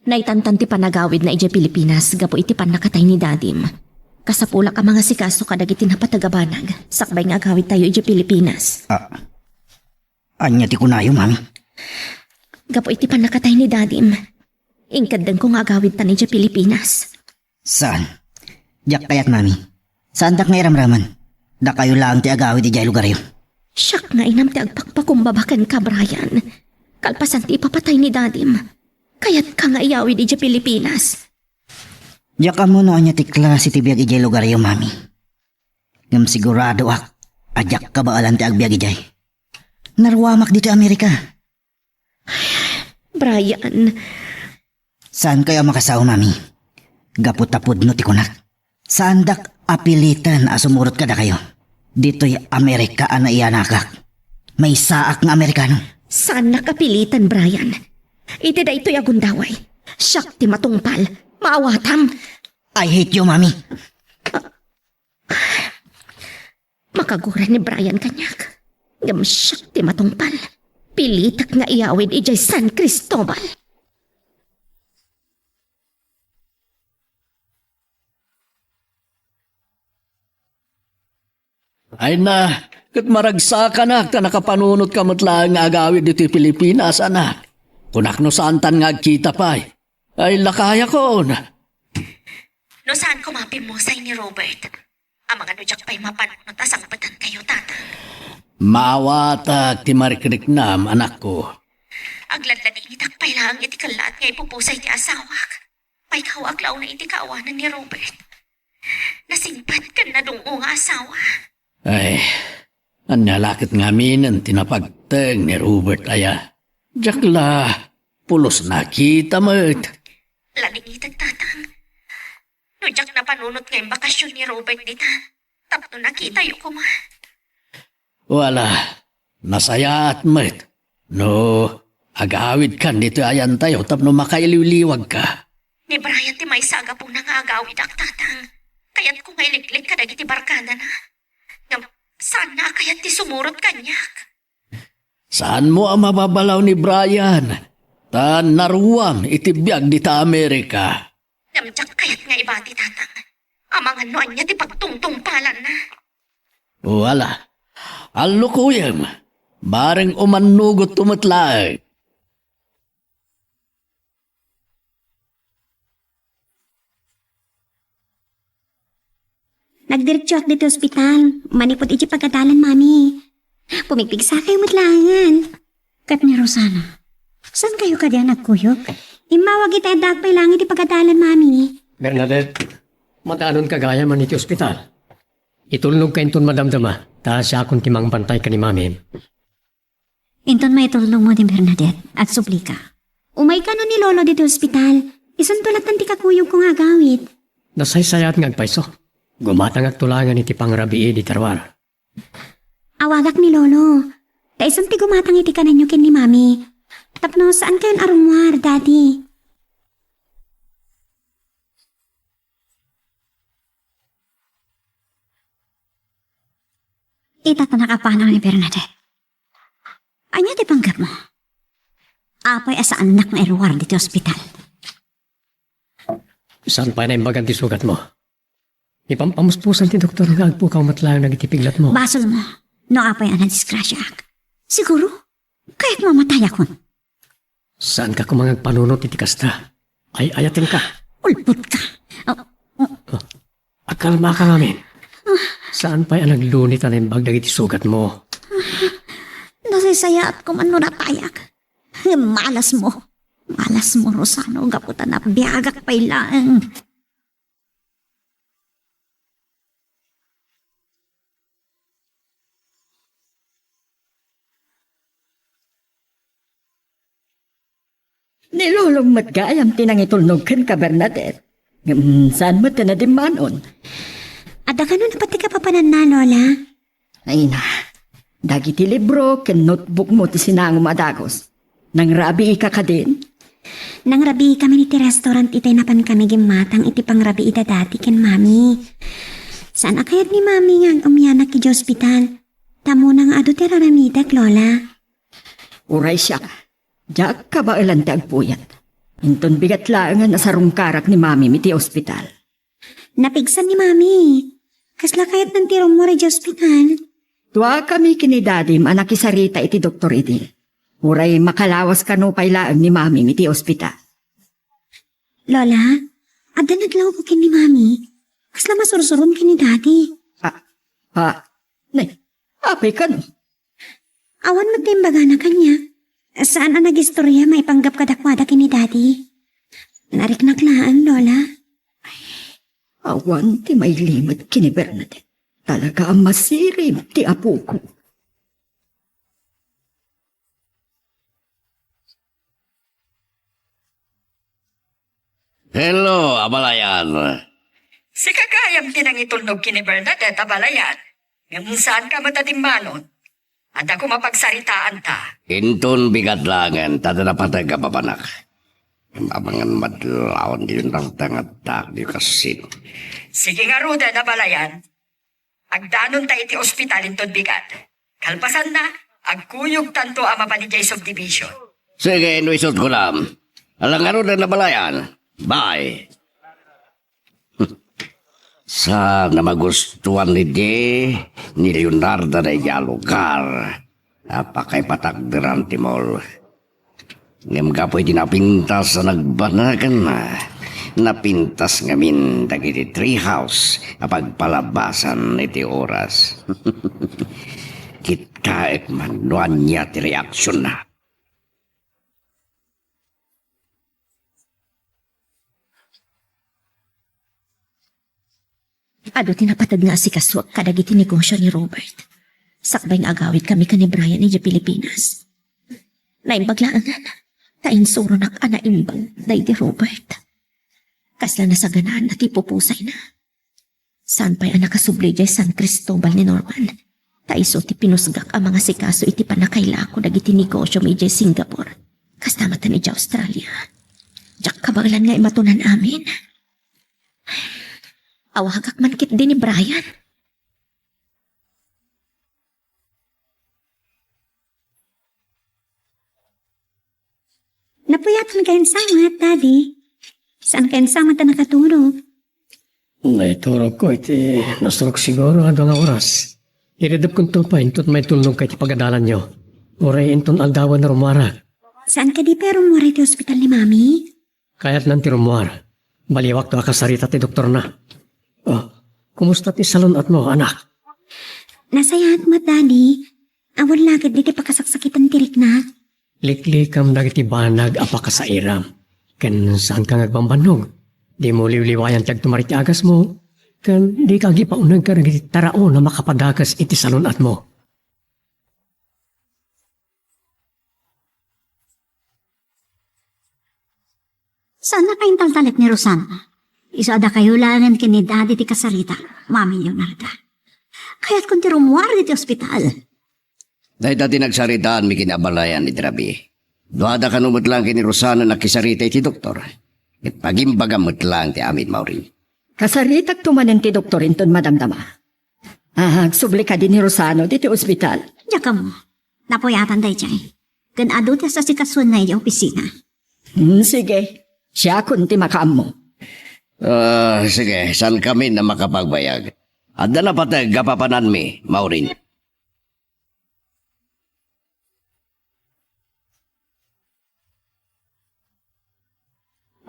Naitantan ti panagawid na ije Pilipinas gapo iti panakatay ni Dadim. Kasapula ka mga sikaso kadag iti napatagabanag. Sakbay nga agawid tayo ije Pilipinas. Anya ti kunayo, mami? Gapo iti panakatay ni Dadim. Ingkadang ko nga agawid tan ije Pilipinas. Saan? Diyak kayat, mami. Saan dak nga iramraman? Da kayo lang ti agawid ijay lugar yun. Siyak nga inam ti agpakpakumbabakan ka, Brian. Kalpasan ti ipapatay ni Dadim. Kaya't ka nga iyawid ije Pilipinas. Diyak ka mo no anya ti klase ti biyag ijay lugar yun, mami. Ngam sigurado ajak ka ba alam ti agbiag ijay? Narwamak dito Amerika. Brian, Saan kayo makasaw, mami? Gaputapod no ti kunak. Saan dak apilitan asumurot ka da kayo? Dito'y Amerika ana iyanakak. May saak nga Amerikano. saan nakapilitan, Brian? Iti da ito'y agundaway. Siyak ti matungpal. Maawatam. I hate you, mami. Makagura ni Brian kanyak. Ngam siyak ti matungpal. Pilitak nga iyawid ijay San Cristobal. Ay na, kat maragsa ka na, ka nakapanunot ka matlang nga agawid dito Pilipinas, anak. Kunak no santan nga agkita pa, ay lakaya ko na. No saan kumapimusay ni Robert? Ang mga nujak pa'y mapanunot asang batan kayo, tata. Mawatag ti marikrik nam, anak ko. Agladlad initak pa'y lang iti kalat nga ipupusay ti asawak. May kawaglaw na iti kaawanan ni Robert. Nasingpat ka na dungo nga asawa. Ay, anyalakit nga minan tinapagteng ni Robert aya. Jakla, pulos nakita mo't. Lading itag tatang. Nujak na panunot ngayong bakasyon ni Robert dita. Tapno nakita yung kuma. Wala, nasaya at mo't. No, agawid kan dito ayan tayo tapno makailiwliwag ka. Ni Brian ti may saga po na nga agawid ang tatang. Kaya't kung ngay liglig ka dagiti barkada na. Ngam, saan na kaya't ti sumurot kanyak? Saan mo ang mababalaw ni Brian? Tan naruwam itibiyag dita Amerika. Namjak kaya't nga ibati tatang. Amang ano niya ti pagtungtong palan na. Wala. Alukuyem. Bareng umanugot tumatlaag. Nagdiretso ak dito ospital. Manipot iti pagkadalan, mami. Pumigpigsa kayo matlangan. Kat ni Rosana, Saan kayo kadya nagkuyok? Imawag ita dagpay lang iti pagkadalan, mami. Bernadette, mataanon kagaya man iti ospital. Itulnog ka inton madamdama, ta siya akong timang bantay ka ni mami. Inton may tulong mo din, Bernadette, at suplika. Umay ka no ni Lolo dito ospital. Isuntulatan ti kakuyog kong agawid. Nasaysayat nga agpaiso. Gumatang at tulangan iti pangrabii di tarwar. Awagak ni Lolo. Kaisan ti gumatang iti kanan kin ni mami. Tapno, saan kayon arumwar, daddy? Itatanak apanaw ni Bernadette. Anya ti panggap mo? Apay asa anak na iruwar dito ospital. Saan pa na imbagan ti sugat mo? Ipampamuspusan ti doktor nga agpukaw matlang nagitipiglat mo. Basol mo, no apay ang disgrasya ak. Siguro, kaya't mamatay akon. Saan ka kumangag panunot iti kasta? Ay ayatin ka. Ulpot ka. Akalma ka ngamin. Saan pa ang naglunit ang imbag iti sugat mo? Nasisaya at kumano napayak. Malas mo. Malas mo, Rosano. Gaputan na biyagak pa'y lang. Nilulong matgayam tinangitulnog kan ka, Bernadette. Saan mo tinadimanon? Ada ka nun pati ka papanan na, Lola? Ay na, dagiti libro ken notebook mo ti sinango madagos. Nang rabi ka ka din? Nang rabi kami iti restaurant itay napan kami gimatang iti pangrabi ita dati ken mami. Saan akayat ni mami nga umyanak ki hospital? Tamo nang ado ti raramidak, Lola. Uray siya. Diyak ka ba ilan ti agpuyat? Inton bigat lang nga nasarong karak ni mami miti ospital. Napigsan ni mami. Kasla kayat ng tirong mo rin ospital. Tuwa kami kini dadim anak isarita iti doktor iti. Uray makalawas kanupay laang ni mami miti ospital. Lola, ada naglaw ko kin ni mami. Kasla masursuron kin ni daddy. Apay ka no? Awan mo timbaga na kanya. Saan ang nag-istorya may panggap kadakwada kin ni daddy? Nariknaklaan, Lola. Awan ti may limit kini Bernadette. Talaga ang masirib ti apo ko. Hello, abalayan. Si kagayam tinang itulnog kini Bernadette abalayan. Ngayon saan ka matatimbanon? At ako mapagsaritaan ta. Intun bigat langan, tada na patay ka papanak. Mamangan madlawan di yung tangatak di kasin. Sige nga ruda na balayan. Agdanon ta iti ospital intod bigat. Kalpasan na, agkuyog tanto ama pa ni Jay Subdivision. Sige, inuisot ko lang. Alang nga rin na balayan. Bye. Sana magustuhan ni ni Leonardo na iyalugar. Apakay patakdiran timol. Ngam ka po'y tinapintas sa nagbanagan na. Napintas ngamin dagiti treehouse apagpalabasan iti oras. Kita ekmanuan niya ti reaksyon na. Ado tinapatad nga si Kaswak kadagiti negosyo ni Robert. Sakbay nga agawid kami ka ni Brian ni Pilipinas. Naimbaglaangan, tainsuronak ana imbag day di Robert. Kasla na sa ganaan at ipupusay na. Saan pa'y anak kasubli jay San Cristobal ni Norman. Taiso ti pinusgak ang mga sikaso iti panakaila ko dagiti negosyo may jay Singapore. Kastamatan ni Australia. Jak kabaglan nga imatunan amin. Awagak man kit din ni Brian. Napuyatan kayong sama, Daddy. Saan kayong sama ta nakatulog? Naiturog ko iti nasurok siguro nga nga oras. Iredap kong pa intot may tulnog kay ti pagadalan nyo. Oray inton aldawan na rumara. Saan ka di pero mo rin hospital ni Mami? Kaya't nanti rumar. Baliwak to akasarita ti doktor na. Oh, kumusta ti salon at mo, anak? Nasayat mo, Daddy. Awan lagad di pakasaksakitan tirik na. Likli kam dagiti banag apakasairam. Ken saan ka ngagbambanog? Di mo liwliwayan tiyag tumarit agas mo. Ken di ka gipaunag ka nagiti tarao na makapadagas iti salon at mo. Saan na kayong taltalit ni Rosana? Isa ada kayo langan kini Daddy ti kasarita, Mami Leonardo. Kaya't kung ti rumuar di ospital. Dahil dati nagsaritaan mi kinabalayan ni Trabi. Duhada ka numot lang kini Rosana na kisarita iti doktor. At pagimbagamot lang ti amin maurin. Kasaritak tumanin ti doktor inton madamdama. Subli ka din ni Rosano dito ospital. Diya ka mo. Napuyatan day jay. Ganado ti sa sikasun na yung opisina. Sige, siya kunti makaam mo. Sige, saan kami na makapagbayag? At na patag gapapanan mi, maurin.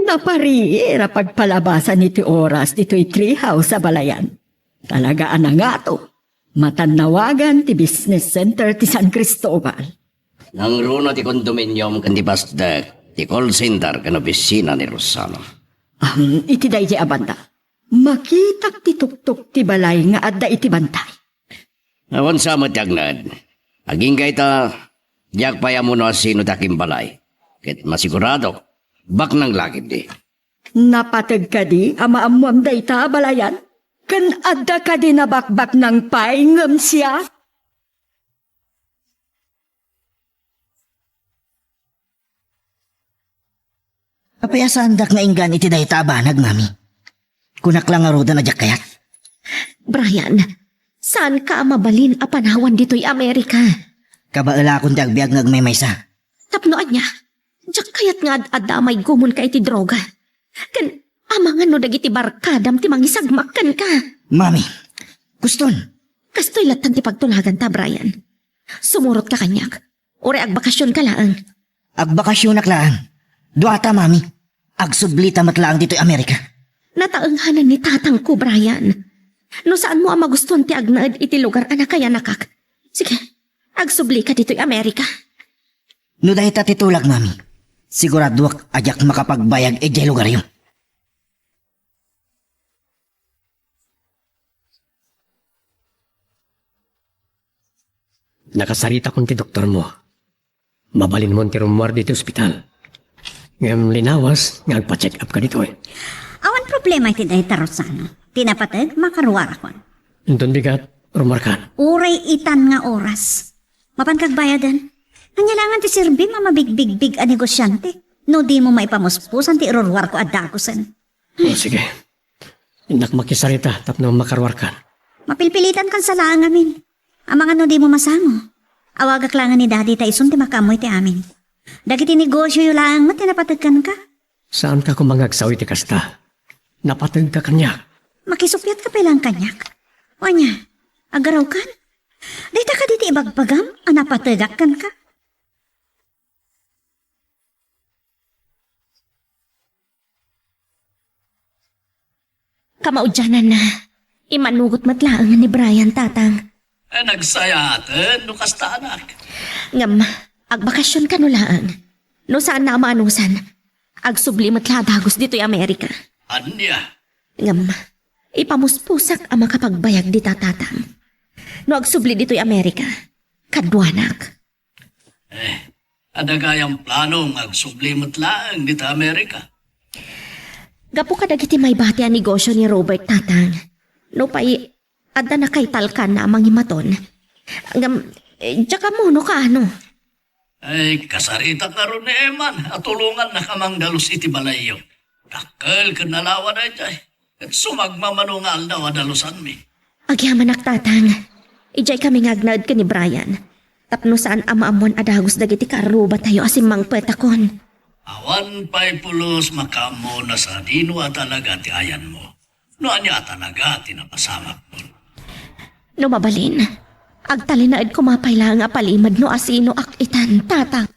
Napariira pagpalabasan iti oras dito'y treehouse sa balayan. Talagaan na nga to. Matanawagan ti business center ti San Cristobal. Nang runa ti kondominium kan di basdak, ti call center kan opisina ni Rosano. Iti day abanda. Makitak ti tuktok ti balay nga adda iti bantay. Awan sa matyagnad. Aging kay ta, diyak paya mo na sino taking balay. Kit masigurado, bak ng lakip di. Napatag ka di, amaamuam day ta balayan. Kan adda ka di nabakbak ng paingam siya. Apaya sandak nga inggan iti dayta abanag, Mami. Kunak lang nga roda na jak kayat. Brian, saan ka mabalin a panawan dito'y Amerika? Kabaala akong ti agbiag ngagmay maysa. Tapnoan niya. Diyak kayat nga adamay gumon ka iti droga. Kan amangan no dagiti barkadam ti mangisagmakkan ka. Mami, guston. Kastoy latan ti pagtulagan ta, Brian. Sumurot ka kanyak. Uri agbakasyon ka laang. Agbakasyon naklaan. Duata, mami. Agsublita matlaang dito'y Amerika. Nataanghanan ni tatang ko, Brian. No saan mo ang magustuhan ti agnaad iti lugar anak kaya nakak. Sige, agsubli ka dito'y Amerika. No dahil tatitulag, mami. Siguraduak ajak makapagbayag ejay lugar yun. Nakasarita kong ti doktor mo. Mabalin mo ti rumor dito ospital. Ngam linawas, nga agpa-check up ka dito eh. Awan problema iti day Rosano. Tinapatag makaruwara kon. Doon bigat, rumor ka. Uray itan nga oras. Mapan kag bayadan. Nanyalangan ti sirbi mamabigbig-big a negosyante. No di mo maipamuspusan ti irurwar ko adakusan. O sige. Inak makisarita tapno makarwar ka. Mapilpilitan kan sa laang amin. Ang mga no di mo masamo. Awagak langan ni daddy ta isun ti makamoy ti amin. Dagiti negosyo yu laang matinapatagkan ka. Saan ka kumangagsaw iti kasta? Napatag ka kanya. Makisupyat ka palang kanyak. Wanya, agaraw kan? Dita ka diti ibagbagam, anapatagak kan ka. Kamaudyanan na. Imanugot matlaang ni Brian, tatang. Nagsayatan, no kasta anak. Ngam, agbakasyon ka no laang. No saan na maanusan. Agsubli matladagos dito'y Amerika. Anya? Ngam, ipamuspusak ang makapagbayag di tatang. No agsubli dito'y Amerika. Kadwanak. Adagayang planong agsublimot lang dito Amerika. Gapo ka dagiti may bati ang negosyo ni Robert, tatang. No pa'y, adda na kay talkan na amang imaton. Ngam, tsaka mo no ka ano. Ay, kasarita ka ron ni Eman at tulungan na kamang dalus iti balayo. Dakal ka nalawa na ito at sumagmamanungal daw adalusan mi. Agyaman tatang. Ijay kami ngagnaad ka ni Brian. Tapno saan amaamon adagos dagiti karuba tayo asimang petakon. Awan pa'y pulos makamo na sa dino at talaga ti ayan mo. No anya talaga tinapasamak mo. No mabalin, agtalinaad kumapay lang nga palimad no asino akitan, tatang.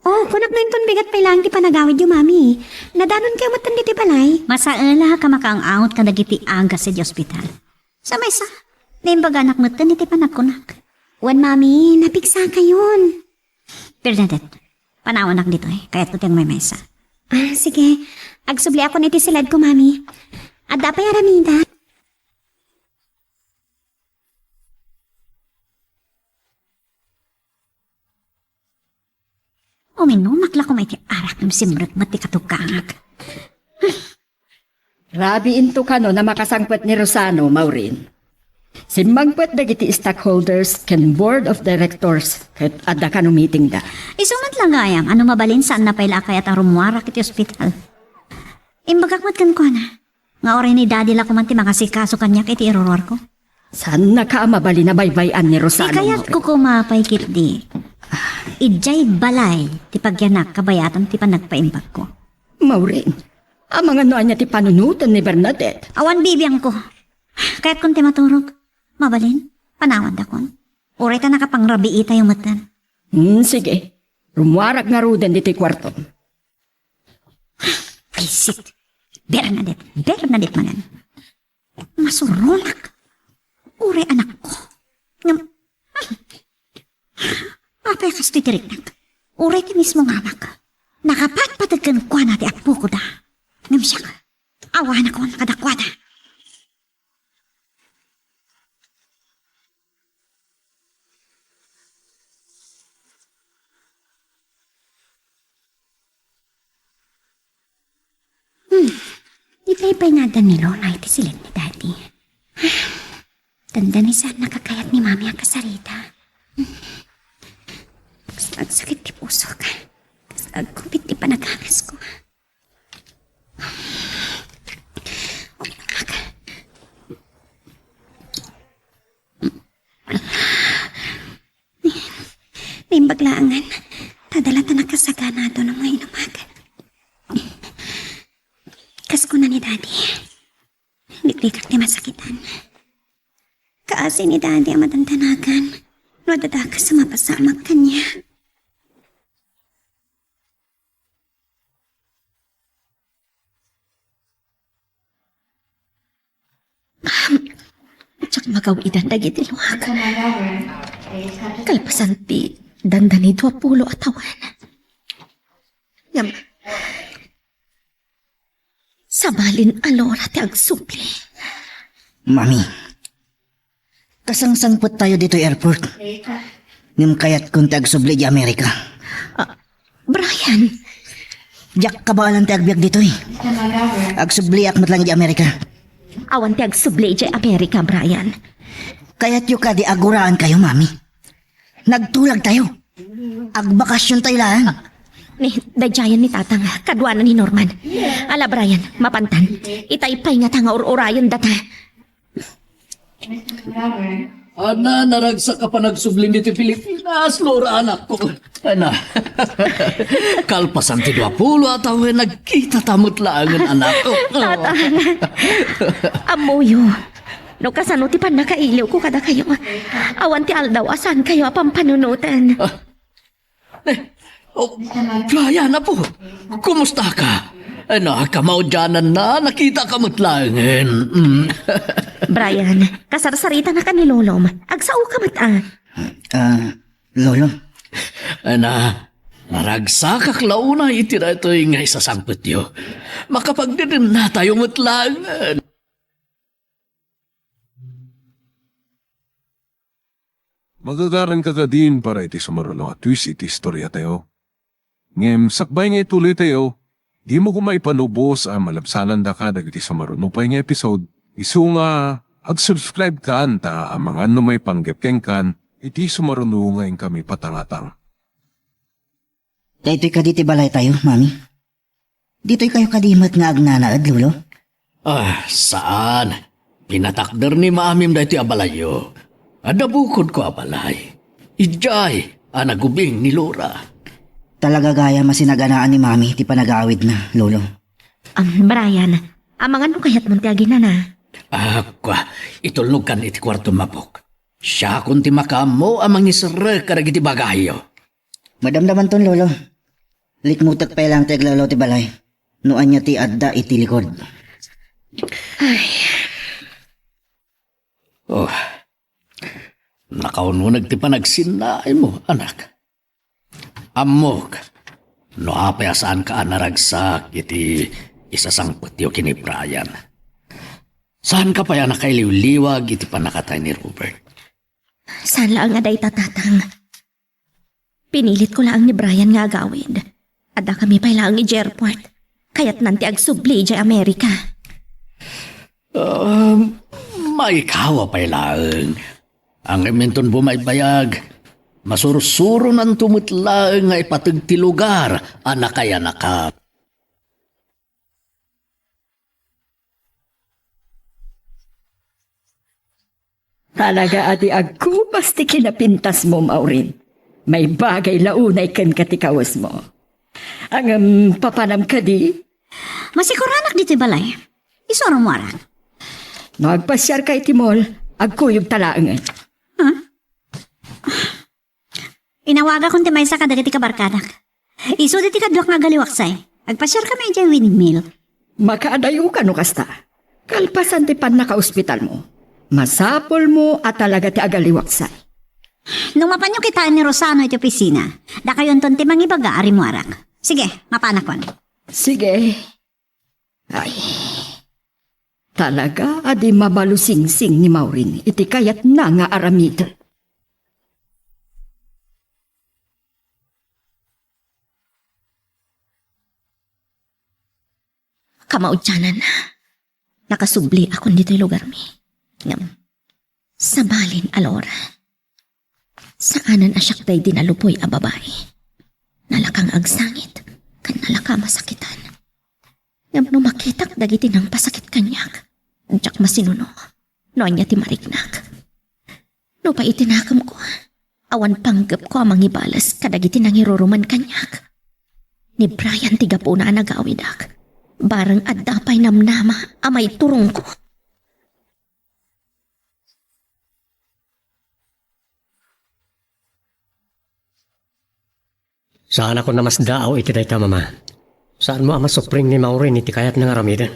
Oh, kunak na yung bigat pa lang ti panagawid yung mami. Nadanon kayo matan di ti balay. Masaala ka makaang-out ka dagiti aga sa di ospital. Sa may sa, naimbaga anak matan iti panagkunak. Wan mami, napiksa ka yun. Bernadette, panawanak dito eh, kaya tutang may mesa. Ah, sige. Agsubli ako niti silad ko, mami. Adda pa yaramida. Uminumakla ko may ti arak ng simrot mati katukangak. Rabi into ka no na makasangpet ni Rosano, Maureen. Simbangpet dagiti stockholders ken board of directors ket adda ka no meeting da. Isumat lang gayam, ano mabalin saan na paila kayat ang rumwara kiti ospital. Imbagakmat kan ko na. Nga oray ni daddy la kumanti makasikaso kanya kiti iroror ko. Saan na ka mabali na baybayan ni Di Rosano? kayat ko kumapay kitdi. Ijay balay, ti pagyanak kabayatan ti panagpaimbag ko. Maureen, ang mga noan niya ti panunutan ni Bernadette. Awan bibiyang ko. Kaya't kung ti maturog, mabalin, panawan da kon. Uray ta nakapangrabi ita yung matan. Sige. Rumwarak nga ruden dito'y kwarto. Isit. Bernadette manan. Masurunak. Uray anak ko. Ngam, apay kas titiriknak. Uray ti mismo nga anak. Nakapatpatagkan kwa na ti apo ko da. Ngam siya ka. Awa na ko ang kadakwada. Ipay-pay nga Danilo na iti silid ni Daddy. Tanda ni saan nakakayat ni Mami ang kasarita. Sakit ti puso ka. Agkupit ti panaghangas ko. panaglaangan. Tadala ta nakasaganado ng mga inumag. Kas ko na ni Daddy. Liklikak ti masakitan. Kaasi ni Daddy ang matantanagan. No dadaka sa mapasamag kanya. Tsak magawidan dagiti luwag. Kalpasan ti dandani 20 atawan. Ngam, sabalin alora ti agsupli. Mami, kasangsangpot tayo dito airport. Ngam kayat kung tagsubli di Amerika. Brian, Diyak kabalan ti agbyag dito eh. Agsubli akmat lang di Amerika. awan ti agsubli di Amerika, Brian. Kaya't yung ka di aguraan kayo, mami. Nagtulag tayo. Agbakasyon tayo lang. Ni dadyayan ni tatang kadwanan ni Norman. Ala, Brian, mapantan. Itaypay nga tanga urayan data. Ana, naragsa ka pa nagsubling dito Pilipinas, Lora anak ko. Ana, kalpasan ti 20 at nagkita tamot laangan anak ko. Amuyo. No kasano ti pan nakailiw ko kada kayo. Awan ti aldaw asan kayo pampanunutan. Oh, Brian na po, kumusta ka? Ano, kamaudyanan na, nakita ka matlangan. Brian, kasarsarita na ka ni Lolom. Agsao ka mat Lolo, Ana, naragsa launa itira ito yung isasangpot yo. Makapagdirin na tayo matlangan. Magagaran ka din para iti sumaruno at twist iti istorya tayo. Ngem, sakbay nga ituloy tayo, di mo kumay panubos ang malabsanan da ka dagiti sumaruno pa yung episode. Isu nga, ag-subscribe ka anta ang mga may panggapkeng kan, iti sumaruno ngayon kami patangatang. dito'y ka diti balay tayo, mami. Dito'y kayo kadimat nga agnanaad, Lolo. Saan? Pinatakder ni maamim da iti abalayo. Adabukod ko abalay. Ijay, anagubing ni Lora. Talaga gaya masinaganaan ni mami, ti panagawid na, Lolo. Brian, amang ano kayat mo ti na na? Kwa, itulog kan iti kwarto mapok. Siya kung ti makamo amang isra karag iti bagayo. Madamdaman ton, Lolo. Likmutak pa lang ti aglalaw ti balay. Nuan niya ti adda iti likod. Oh, nakaununag ti panagsinay mo, anak. Amok, no apayasaan ka naragsak iti isasangpot yo kini Brian. Saan ka pa yan nakailiw-liwag iti panakatay ni Robert? Saan lang aday tatatang? Pinilit ko lang ni Brian nga agawid. Ada kami pa lang ni airport. Kaya't nanti agsubli di Amerika. May kawa pa lang. Ang ementon bumaybayag, masursuro ng tumutlang nga ipatag ti lugar, anak kaya nakap. Talaga adi agkubas ti kinapintas mo, Maureen. May bagay launay kan katikawas mo. Ang papanam ka di, Masikuranak dito balay. Isoro mo aran. magpasyar kay Timol, agkuyog talaangan. Inawaga kong timay sa kadagiti kabarkadak. Iso diti kadwak nga galiwaksay. Agpasyar kami dyan windmill. Makaadayo ka no kasta. Kalpasan ti pan naka-ospital mo. Masapol mo at talaga ti agaliwaksay. Nung mapanyo kitaan ni Rosano iti opisina, da kayon ton ti mangibaga ari mo arak. Sige, mapanakon. Sige. Ay. Talaga adi mabalusing-sing ni Maureen. Iti kayat na nga aramid. Kamaudyanan na. Nakasubli ako dito'y lugar mi. Ngam, sabalin alora. Saanan asyak day dinalupoy a babae. Nalakang agsangit, kan nalaka masakitan. Ngam no makitak dagiti ng pasakit kanyak. Diyak masinuno, noan niya ti mariknak. No pa itinakam ko, Awan panggap ko ang mangibalas kadagiti nang iruruman kanyak. Ni Brian tiga po na nagawidak. Barang addapay namnama amay turong ko. Saan ako na mas daaw iti dayta mama? Saan mo ama supring ni Maureen iti kayat nga aramidan?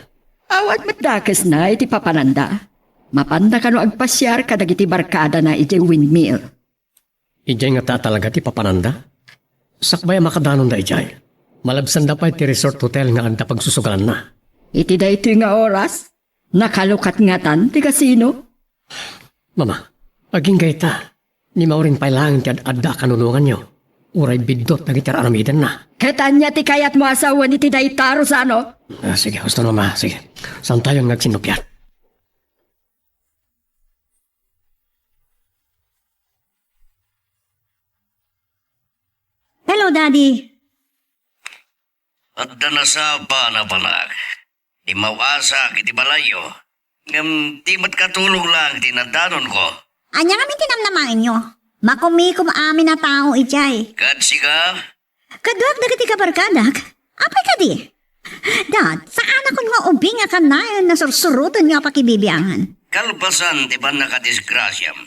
Awat matdakas na iti papananda. Mapanda ka no agpasyar kadagiti barkada na iti windmill. Ijay nga ta talaga ti papananda? Sakbay makadanon da ijay. Malabsan da pa iti resort hotel nga anda pagsusugalan na. Iti dayto nga oras, nakalukat nga tan ti kasino. Mama, aging gayta. Ni Maureen pailangan ti adda kanunungan nyo. Uray bidot na gitar aramidan na. Ketanya ti kayat mo asawa ni ti daytaro sa ano? Sige, gusto na mama. Sige. Saan tayo nagsinupyan? Hello, Daddy. At danasapa na panak. Di mawasa kiti balayo. Ngam di mat katulong lang tinadanon ko. Anya kami tinamnamain nyo. Makumikom amin na tao ijay. Kadsi ka? Kaduag na kiti kabarkadak. Apay ka di? Dad, saan ako nga ubing nga kanayon na sursurutan nga pakibibiyangan? Kalpasan ti ban nakadisgrasyam.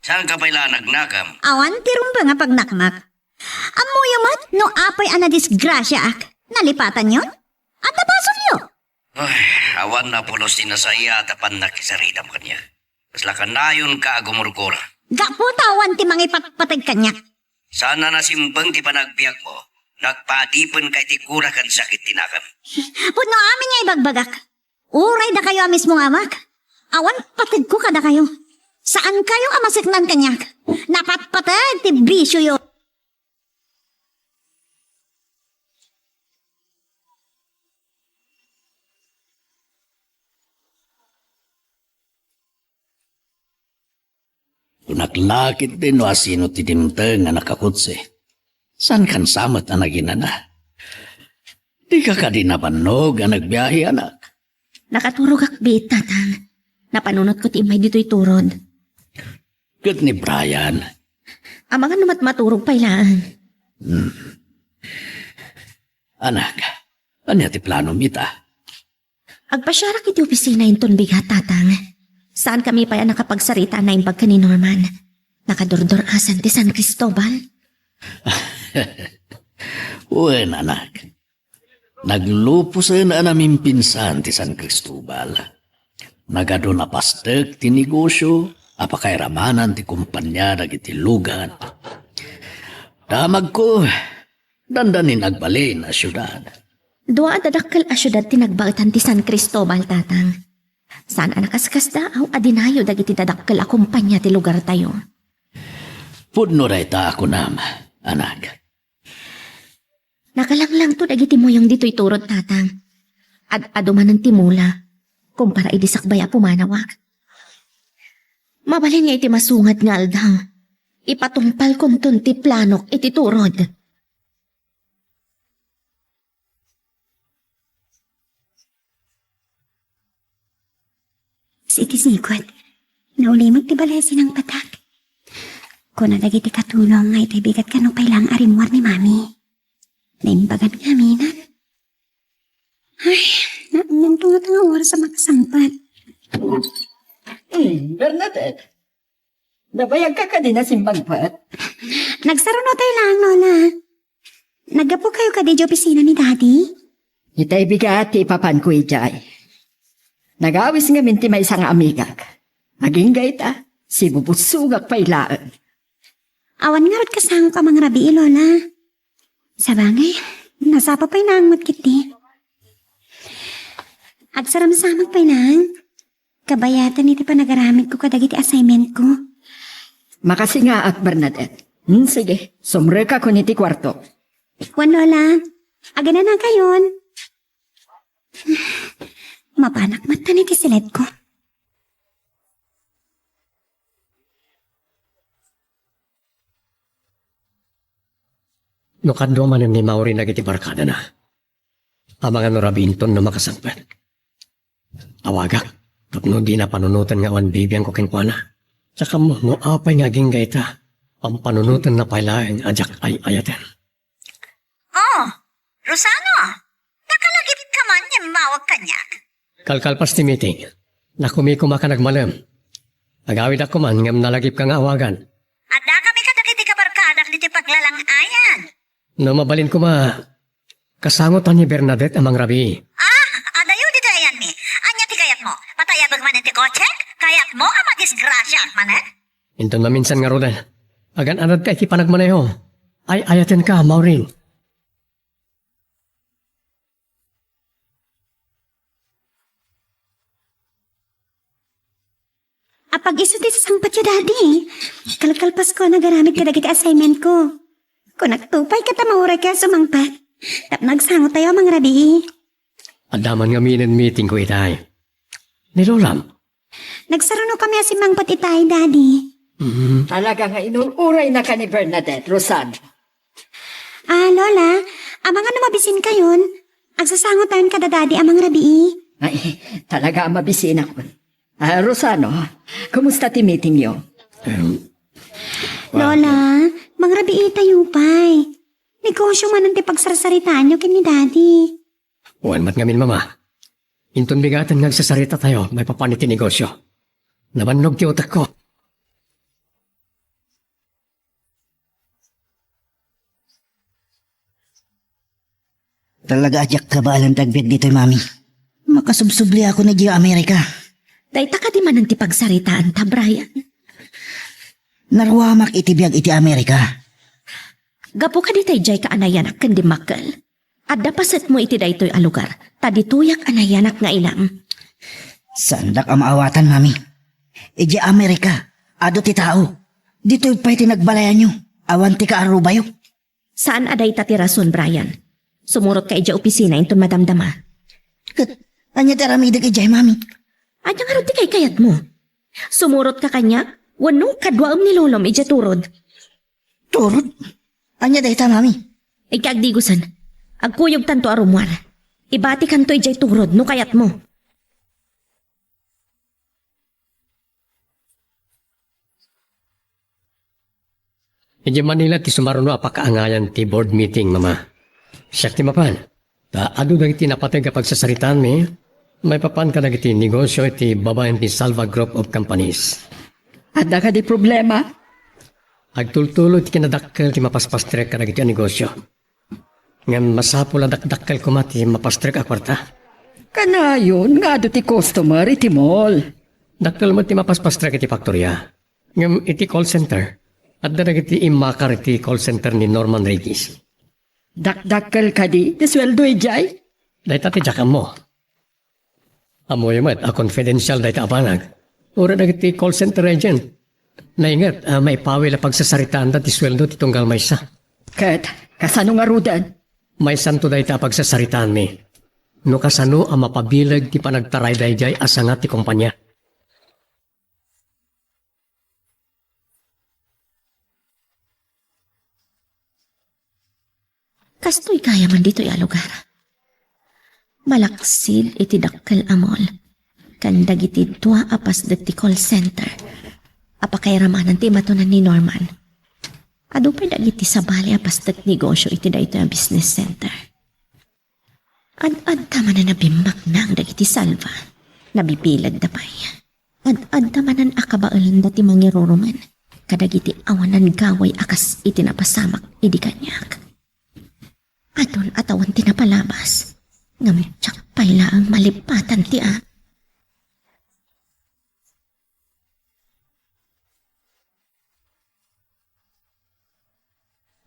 Saan ka pala nagnakam? Awan tirong ba nga pagnakmak? Amuyamat no apay ana disgrasya ak. Nalipatan yon? At nabasol nyo? Ay, awan na pulos tinasaya at apan nakisaridam kanya. Kasla ka nayon ka agumurkura. Gaputawan ti mangipatpatag kanya. Sana nasimbang ti panagbiyak mo. Nagpadipan kay ti kura kan sakit tinakam. Puno amin nga ibagbagak. Uray na kayo mismong amak. Awan patag ko kada kayo. Saan kayo amasiknan kanyak? Napatpatag ti bisyo yun. Unaklakit din no asino ti dimteng nga nakakutse. San kan samat na naginana? Di ka di napanog nga nagbiyahe anak. Nakaturog akbit, tatang. Napanunot ko ti imay dito'y turod. Kat ni Brian. Ang mga namat maturog pailaan. Anak, ano ti plano mita? Agpasyarak iti opisina yung tunbigat, tatang. Saan kami pa yan nakapagsarita na imbag ka ni Norman? Nakadordor asan ti San Cristobal? Uwen, anak. Naglupusan na namin pinsan ti San Cristobal. Nagado na pastek ti negosyo, apakairamanan ti kumpanya dagiti lugan. Damag ko, dandanin nagbali na syudad. Dua dadakkel a syudad tinagbagtan ti San Cristobal, tatang. Saan anakaskas daaw adinayo dagiti dadakkel a kumpanya ti lugar tayo. Pudno rayta ako nam, anak. Nakalanglang to dagiti moyong dito'y turod, tatang. Aduman ng timula, kumpara idisakbaya pumanawag. Mabalin nga iti masungat nga aldang. Ipatungpal kumtun ti planok iti turod. Iti sikot. Naulimag ti balasin ang patak. Kung nadagiti katulong nga iti bigat ka no pailang arimwar ni mami. Naimbagan nga minan. Ay, nantungat nga oras sa makasampan. Bernadette, nabayag ka din na simbagpat. Nagsaruno tayo lang, Lola. Nagapo kayo ka di opisina ni Daddy? Itay bigat ti papan ko ijay. Nagawis nga minti may isang amigak. Aging gayta, si bubusugak pailaan. Awan nga rin kasang ka mga rabi, Lola. Sa bagay, nasapa pa'y naang matkiti. Agsaram-samag pa'y naang. Kabayatan iti pa nagaramit ko kadagiti assignment ko. Makasi nga at Bernadette. Sige, sumre ka kun iti kwarto. Juan, Lola. Aga na na kayon. Mapanak mata ni tisilet ko. No kadwa man ni Maureen nagiti barkada na. Amang ano rabinton na makasangpan. Awagak, tapno di na panunutan nga wan bibiyang ko kenkwana. Saka mo, no apay nga ginggay ta. pampanunutan na pailaing ajak ay ayatan. Oh, Rosano, nakalagip ka man yung mawag kanyak. Kalkalpas ti meeting. Nakumikuma ka nagmalam. Agawid ako man ngam nalagip kang awagan. At da kami kadagiti kabarkadak diti paglalangayan. No mabalin ko ma, kasangotan ni Bernadette amang rabi. Adayo dito ayan ni. Anya ti kayat mo? Patayabag man ti kotsek? Kayat mo ang madisgrasya man eh? Inton maminsan nga rodan. Agan anad ka iti panagmaneho. Ay ayaten ka, Maureen. Apag iso ti sang patyo daddy. Kalkalpas ko nagaramit ka dagiti assignment ko. Kung nagtupay ka tamauray ka sumangpat. Tap nagsango tayo mang rabi. Adaman nga minin meeting ko itay. Nilolam. Nagsaruno kami asimang pat itay daddy. Talaga nga inuuray na ka ni Bernadette, Rosan. Lola, amang ano mabisin kayon? Agsasango tayo kada daddy amang rabi. Ay, talaga ang mabisin ako. Rosano, kumusta ti meeting niyo? Lola, mang rabi tayo pay. Negosyo man ang ti pagsarsaritaan nyo kini daddy. Uwan mat ngamin mama. Inton bigatan nga sasarita tayo, may papaniti negosyo. Nabannog ti utak ko. Talaga ajak ka ba alang dagbit dito, mami? Makasubsubli ako na Geo Amerika. Dayta ka di man ang tipagsaritaan ta, Brian. Narwamak iti biyag iti Amerika. Gapo ka di tay jay ka anayanak kandi makal. At dapaset mo iti daytoy a lugar. Tadituyak anayanak nga ilang. Sandak ang maawatan, mami. Iti Amerika, ado ti tao. Dito'y pa'y tinagbalayan nyo. Awan ti ka arubayo. Saan aday ta ti rason, Brian? Sumurot ka ija opisina inton madamdama. Kat, anya taramidag ijay, mami. Anya nga ron ti kay kayat mo. Sumurot ka kanya, wanong kadwaam ni Lolom ija turod. Turod? Anya dayta, mami. Ikagdigusan, agkuyog tanto arumwar. Ibati kanto ijay turod no kayat mo. Iji Manila ti sumaruno apakaangayan ti board meeting, mama. Siya ti mapan. Ado dagiti napatay kapag sasaritaan mi, may papan ka dagiti negosyo iti babayan ti Salva Group of Companies. At da ka di problema? Agtultulo ti kinadakkel ti mapaspastrek ka dagiti negosyo. Ngam masapul dakdakkel ko mati mapastrek a kwarta. Kanayon, nga do ti customer iti mall. Dakkel mo ti mapaspastrek iti faktorya. Ngam iti call center. At dagiti imakar iti call center ni Norman Regis. Dakdakkel ka di, ti sweldo ijay. Dahita ti jakam mo. Amoy mat, a confidential dahita abanag. Ura dagiti call center agent. Naingat, may pawil a pagsasaritaan da ti sweldo ti tunggal may sa. Kat, kasano nga rudan? May santo dahita pagsasaritaan mi. No kasano ang mapabilag ti panagtaray dayjay asangat ti kumpanya. Kastoy kaya man dito'y a lugar. Malaksid iti dakkel amol. Kandag iti tua apas dagiti call center. Apakairamanan ti matunan ni Norman. Ado pa dagiti sabali apas dag negosyo iti dayto a business center. Ad taman na nabimbak na ang dagiti salva. Nabibilad da pay. Ad tamanan akabaalan dati mangiruruman. Kadagiti awanan gaway akas iti napasamak idi kanyak. Aton atawan tinapalabas. Ngamitsak pala ang malipatan ti a.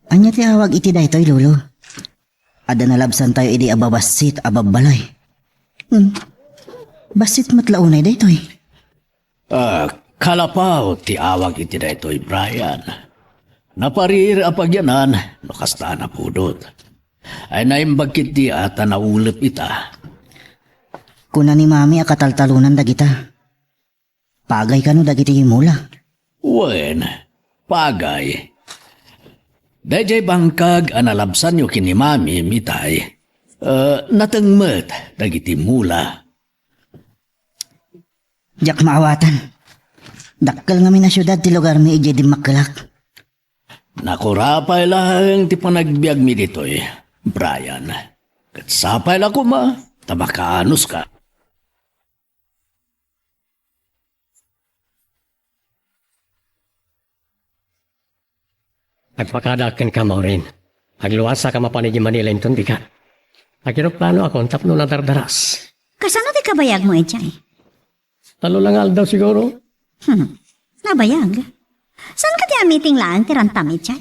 Anya ti awag iti daytoy, lolo. Ada nalabsan tayo idi ababasit ababalay. Basit matlaunay daytoy. Kalapaw ti awag iti daytoy Brian. Naparir apagyanan, nakasta na pudot. Ay naimbagkit di ata naulip ita. Kuna ni mami akataltalunan dagita. Pagay ka no dagiti mula. Wen, pagay. Dayjay bangkag analabsan yo kini mami mitay. Natengmet dagiti mula. Jak maawatan. Dakkel nga mi na syudad ti lugar mi ije di makalak. Nakurapay lang ti panagbiag mi ditoy, Brian. Katsapay lang ko ma, tabakaanos ka. Agpakadakan ka, Maureen. Agluwasa ka mapanigi Manila inton di ka. Agiroplano ako, tapno na dardaras. Kasano di kabayag mo, Echay? Talo lang aldaw siguro. Nabayag? Saan ka di meeting lang, tirantam, Echay?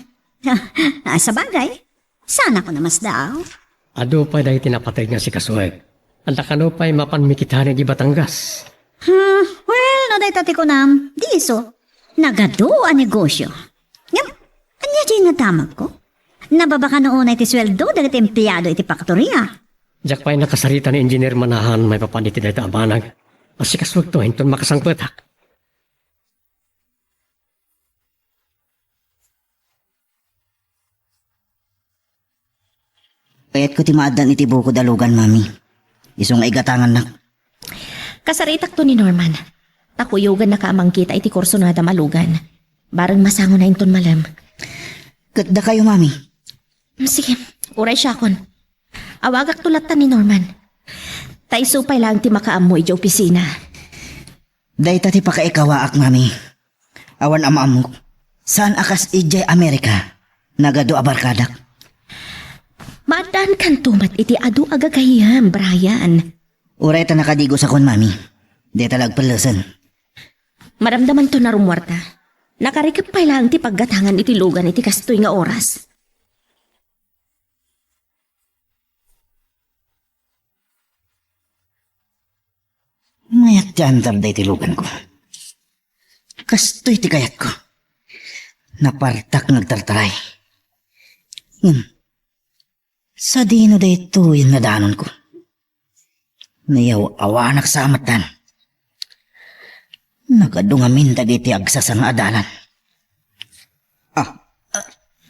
Sa bagay, sana ko namas daw. Ado pa dahi tinapatay nga si Kasueg. Anda ka no pa'y mapanmikitani di Batangas. Well, no day tati ko nam, di iso. Nagado ang negosyo. Ngam, anya dyan nga tamag ko? Nababa ka noon iti sweldo dagat empleyado iti faktorya. Diyak pa'y nakasarita ni engineer manahan may papaniti dahi abanag. As si Kasueg to, hinton makasangpetak. Kaya't ko timaadan iti buko dalugan, mami. Isong igatangan na. Kasaritak to ni Norman. Takuyugan na kaamang kita iti kurso na damalugan. Barang masango na inton malam. Katda kayo, mami. Sige, uray siya kon. Awagak tulatan ni Norman. Taisupay lang ti makaamoy di opisina. Day tati pakaikawaak, mami. Awan amaamok. Saan akas ijay Amerika? Nagado abarkadak. Maadaan kan tumat iti adu agagayam, Brian. Uray ta nakadigo sa kon, mami. Day talag palasan. Maramdaman to na rumwarta. Nakarikip pa lang ti paggatangan iti lugan iti kastoy nga oras. Mayat jandar day tilugan ko. Kastoy ti kayat ko. Napartak nagtartaray. Sa dino day ito yung nadanon ko. Nayaw awanak sa amatan. Nagadungamin dagiti agsasang adalan.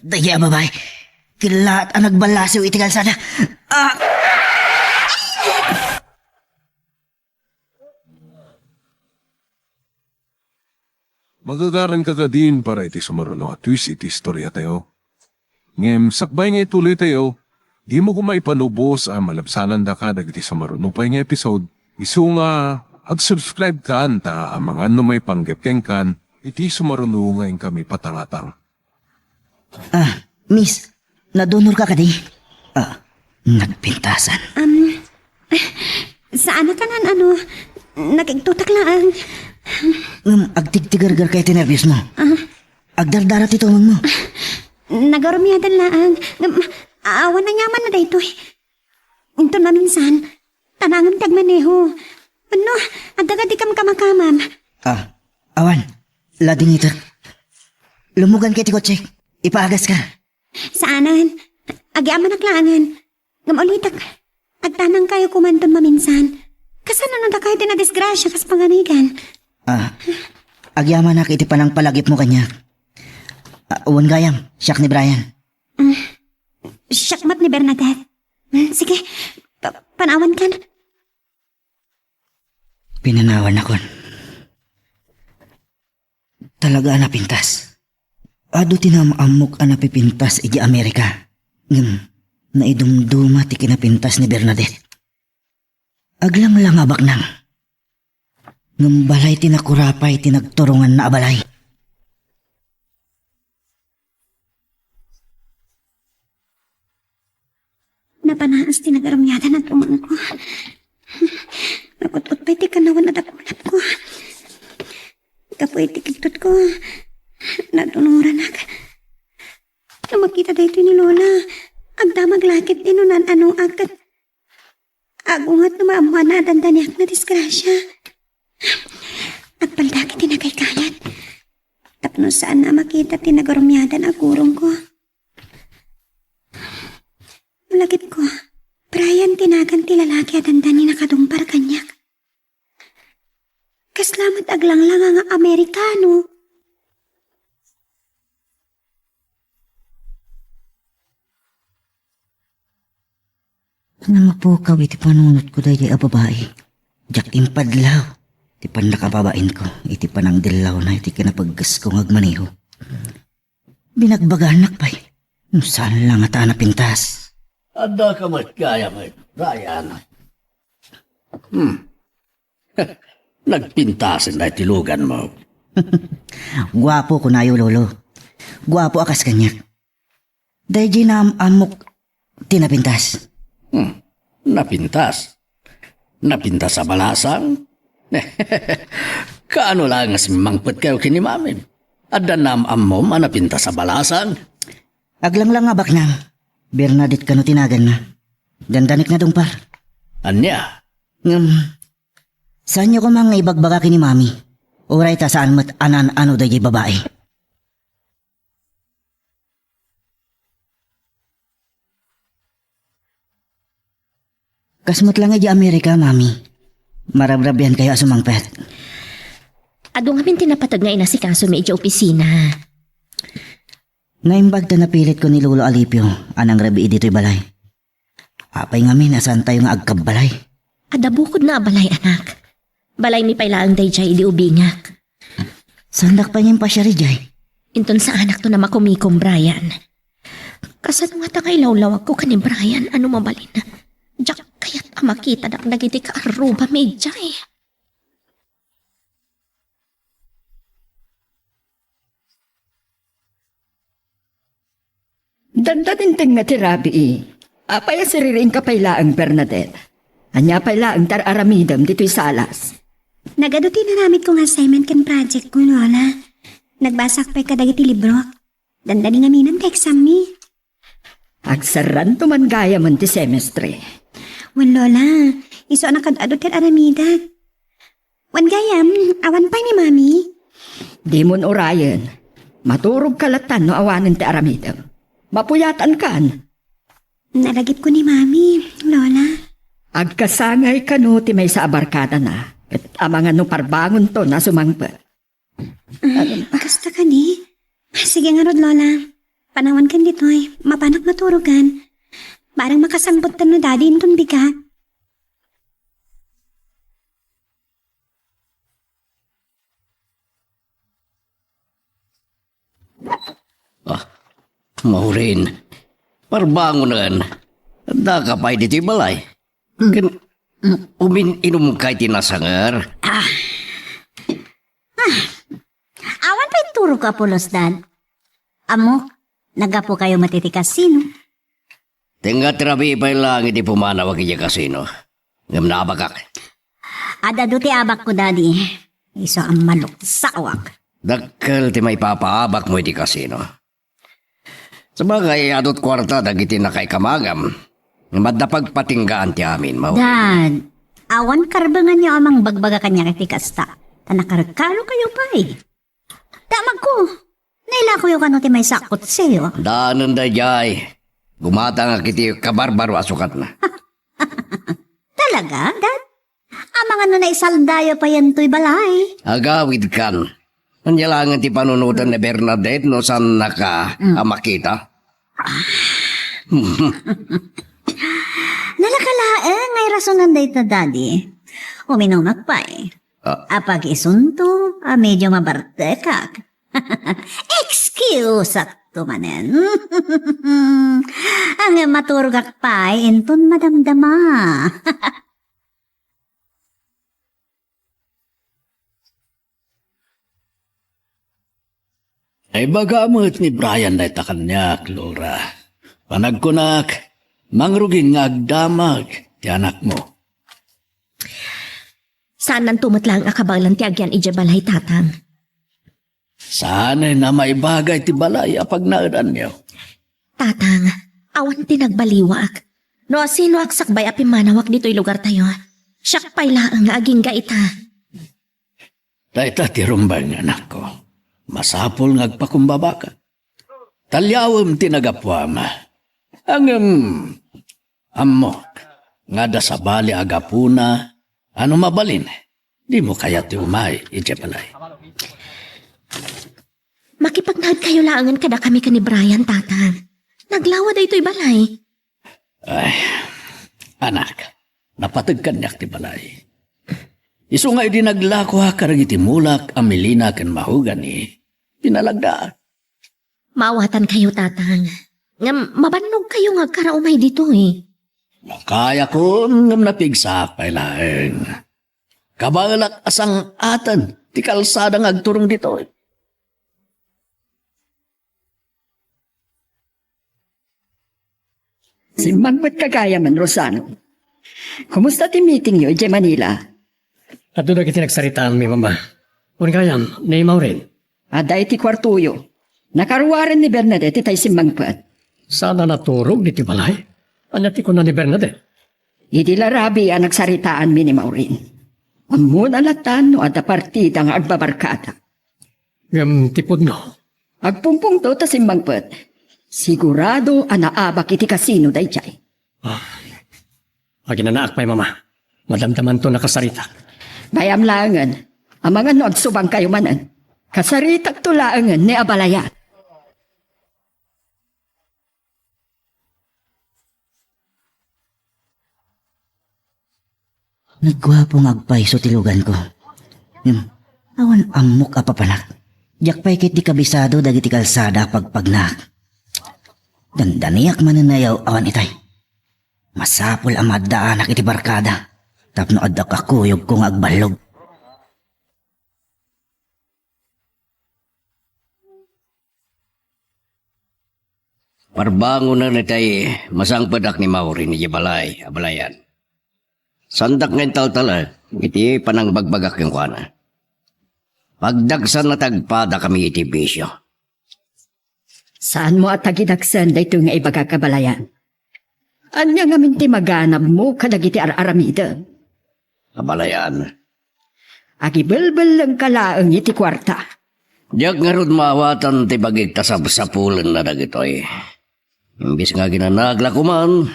Daya babay. Kilaat ang nagbalasiw iti kalsada. Magagaran ka ka din para iti sumarulo at twist iti istorya tayo. Ngem, sakbay nga ituloy tayo, di mo kumaipanubos ang malabsanan da ka dagiti sumarulo pa nga episode. Isu nga, ag-subscribe ka ta ang mga ano may panggepkeng kan, iti sumarulo nga yung kami patangatang. Miss, nadunor ka di? Nagpintasan. Saan na tanan nagigtutak lang. Agtigtigargar kay tinervyos mo. Agdardarat ito mo. Nagarumiyadan lang. Awan na nyaman na dayto. Ito na minsan, tanangam tagmaneho. Ano, adaga di kam kamakamam. Awan, lading ito. Lumugan kay ti kotse. Ipaagas ka. Saanan? Agiaman naklangan. Ngamulitak. Agtanang kayo kumanton maminsan. Kasano nung kayo din na disgrasya kas panganigan? Agyaman na iti panang palagip mo kanya. Uwan gayam, siyak ni Brian. Siyakmat ni Bernadette. Sige, panawan kan. Pinanawan ako. Talaga napintas. Ado tinamamok ang napipintas iti Amerika. Naidumduma ti kinapintas ni Bernadette. Aglang lang abak nang. Balay tinakurapay tinagturungan na abalay. Napanaas tinagaramyada ng tumang ko. Nakut-ut pa'y ti kanawan na dakulap ko. Kapoy ti kiktot ko. Natunuran ak. Lumakita dito ni Lola. Agdamag lakit tinunan anong agkat. Agungat na maamuha na dandaniak na disgrasya. Agpaldaki tinagay kayat. Tapno saan na makita tinagarumyadan agurong ko. Malagip ko, Brian tinagan ti lalaki at andani nakadumpar kanyak. Kaslamat aglang-lang ang Amerikano. Namapukaw iti panunot ko dahi a babae. Jak impadlaw. Iti pan nakababain ko. Iti panang dilaw na iti kinapaggas ko ngagmaniho. Binagbaganak pa'y. Saan lang ata napintas? Ada ka kaya mo, Brian. Nagpintasin na tilugan mo. Gwapo ko nayo, lolo. Gwapo akas kanyak. Dahil di na amok tinapintas. Napintas? Napintas sa balasang? Kaano lang nga simangpot kayo kinimamin? Ada namam mo manapintas sa balasang? Aglang lang nga baknang. Bernadette kano tinagan na. Dandanik na dong par. Anya? Saan nyo ko mga ibagbaga kini mami? Uray ta saan mat anan-ano dahi babae? Kasmot lang di Amerika, mami. Marabrabihan kayo sumangpet. Ado nga min tinapatag nga inasikaso mi iti opisina. Ngaimbag ta napilit ko ni Lolo Alipio, anang rabi dito'y balay. Apay nga min, asan tayo nga agkabalay? Ada bukod na balay anak. Balay ni pailaang dayjay di ubingak. Sandak pa niyang pasya rijay. Inton sa anak to na makumikom Brian. Kasano nga tangay lawlawag ko kani Brian, ano mabalin na? Diyak kaya't makita dak dagiti ka aruba medjay. Dandatinting nga ti Rabi Apay siriring kapailaang Bernadette. Anya pailaang tar aramidam dito'y salas. Nagaduti na namit kong assignment kan project ko, Lola. Nagbasak pa kadagiti libro. Dandali nga minam ka exam mi. Agsaran tuman gaya man ti semestre. Wan, Lola. Iso anak kadadot kan aramida. Wan gayam, awan pa ni Mami. Di mon orayan. Maturog kalatan no awanan ti aramidam. Mapuyatan kan. Nalagip ko ni Mami, Lola. Agkasangay ka no ti may sa abarkada na. At amangan no parbangon to na sumangpa. Kasta ka ni? Sige nga rod, Lola. Panawan kan dito'y. Mapanak maturugan. Parang makasambot tan no daddy intun bigat. Maurin. Parbangonan. Da ka pa'y dito'y balay. Inom kay tinasangar. Awan pa ituro ka, Pulos, Dad. Amo, nagapo kayo matitikas sino? Tinga trabi pa'y lang iti pumanawag iya kasino. Ngam na abakak. Ada duti abak ko, Daddy. Iso ang malok sa awak. Dakkel ti may papaabak mo iti kasino. Sabagay adot kwarta dagiti na kay kamagam. Madapag patinggaan ti amin mo. Dad, awan karbangan niyo amang bagbaga kanya kay kasta. Tanakarkalo kayo pa eh. Damag ko. Naila ko yung kano ti may sakot sa'yo. Daanan da jay. Gumata nga kiti kabarbaro asukat na. Talaga, Dad? Amang ano na isaldayo pa yan to'y balay. Agawid kan. Anyalangan ti panunutan ni Bernadette no saan naka makita. Nalakalaang ngay rasonan day ta, Daddy. Uminumak pa eh. Apag isunto, medyo mabartekak. Excuse at tumanen. Ang maturgak pa eh, inton madamdama. Ay bagamot ni Brian na itakanyak, Laura. Panagkunak, mangrugin nga agdamag ti anak mo. Saan nang tumatlang akabanglan ti agyan ijabalay tatang? Sana'y na maibagay ti balay apag naadan niyo. Tatang, awan ti nagbaliwak. No sino aksakbay api manawak dito'y lugar tayo. Siyak pa'y laang nga aging gaita. Dahita ti rumbang anak ko. Masapol nga agpakumbaba ka. Talyawam ti nagapwama. Ang amok, nga da sa bali agapuna, ano mabalin? Di mo kaya ti umay, ijabalay. Makipagnahad kayo laangan kada kami ka ni Brian, tatang. Naglawa da ito'y balay. Ay, anak, napatagkan niyak ti balay. Isu nga di naglako ha karagiti mulak, amilina kan mahugan ni pinalagdaan. Maawatan kayo, tatang. Nga mabanog kayo nga karaumay dito eh. Makaya ko ngam napigsa pailaeng. Kabalak asang atan, ti kalsada nga agturong dito. Si Manwat kagaya man, Rosano. Kumusta ti meeting niyo, J. Manila? At doon na kita nagsaritaan mi mama. Kung kayam, naimaw rin. Aday ti kwartuyo. Nakaruwaran ni Bernadette tay si Mangpat. Sana naturog di ti balay. Anyati ko na ni Bernadette. Idi larabi ang nagsaritaan mi ni Maureen. Amun alatan no ada partida nga agbabarkada. Ngam tipod no. Agpumpung to ta si Mangpat. Sigurado anaabak iti kasino dayjay. Agi na naak pa'y mama. Madamdaman to nakasarita. Bayam langan. Ang mga no agsubang kayo manan. Kasaritak to laangan ni Abalayat. Nagwapong agpay so tilugan ko. Awan amok apapanak. Diyak pa'y kit di kabisado dagiti kalsada pagpagnak. Dandaniyak mananayaw awan itay. Masapol ang maddaanak iti barkada. Tapno adda kakuyog kong agbalog. Parbango na natay masangpadak ni Mauri ni Jibalay, abalayan. Sandak ngayon tal-tala, iti panang bagbagak yung kuana. Pagdagsan na tagpada kami iti bisyo. Saan mo at tagidaksan dayto nga ibagakabalayan? Anya nga minti maganap mo kadagiti aramida. Abalayan. Agibelbel lang kalaang iti kwarta. Diyak nga rod maawatan ti bagig tasab-sapulan na dagitoy. Imbis nga ginanagla ko man,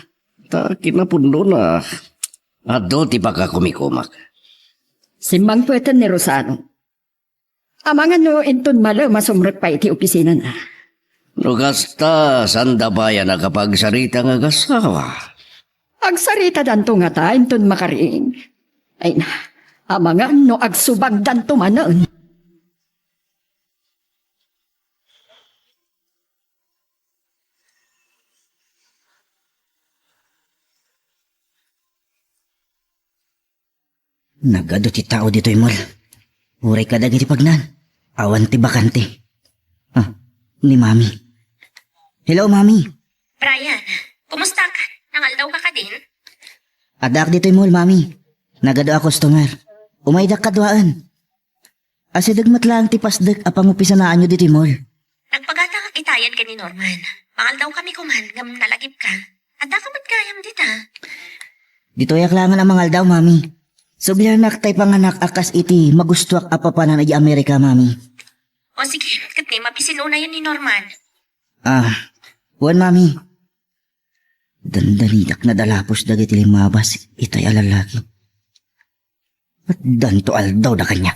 ta kinapundo na. At do ti baka kumikumak. Simbang puwetan ni Rosano. Amangan no inton malo masumrot pa iti opisina na. No gasta, sanda bayan na kapag sarita nga gasawa. Agsarita danto nga ta inton makaring. Ay na, amangan no agsubag danto manon. Nagado ti tao dito'y mall. Uray ka dagiti pagnan. Awan ti bakante. Ni Mami. Hello, Mami. Brian, kumusta ka? Nangaldaw ka din? Adak dito'y mall, Mami. Nagado a customer. Umaydak kadwaan. Asidagmat lang ti pasdag apang upisanaan nyo dito'y mall. Nagpagata nga itayan ka ni Norman. Mangaldaw kami kuman, ngam nalagip ka. Ada ka mat kayam dita. Dito'y aklangan ang mangal daw, Mami. Subyanak tay panganak akas iti magustuak apapanan ay Amerika, Mami. O sige, kat ngay mapisinuna yun ni Norman. Huwan, Mami. Dandalidak na dalapos dagiti limabas itay alalaki. At danto aldaw da kanya.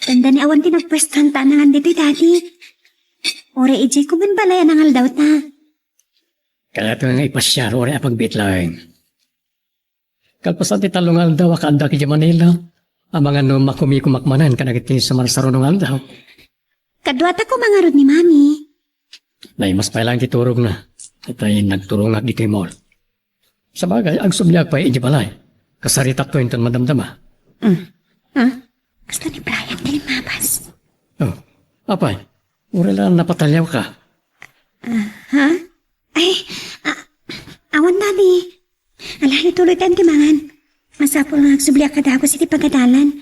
Tanda ni awan tinagpwestuhan tanangan dito, Daddy. Ore, ijay ko man balaya nangal daw ta. Kaya ito nga ipasyar, ori apagbit lang. Kalpasan ti talungal daw, akaanda ki Manila. Ang mga no makumikumakmanan, kanagiti sa marsarunungal daw. Kadwata ko mga rod ni Mami. Nay, mas pailang titurog na. At ay nagturungag dito yung mall. Sa bagay, ang subyag pa iji balay. Kasaritak to yung madamdama. Gusto ni Brian kalimabas. Oh, apay, uri lang napatalyaw ka. Awan, Daddy. Alay, tuloy tayo timangan. Masapol nga agsubliak ka daw si ti pagkadalan.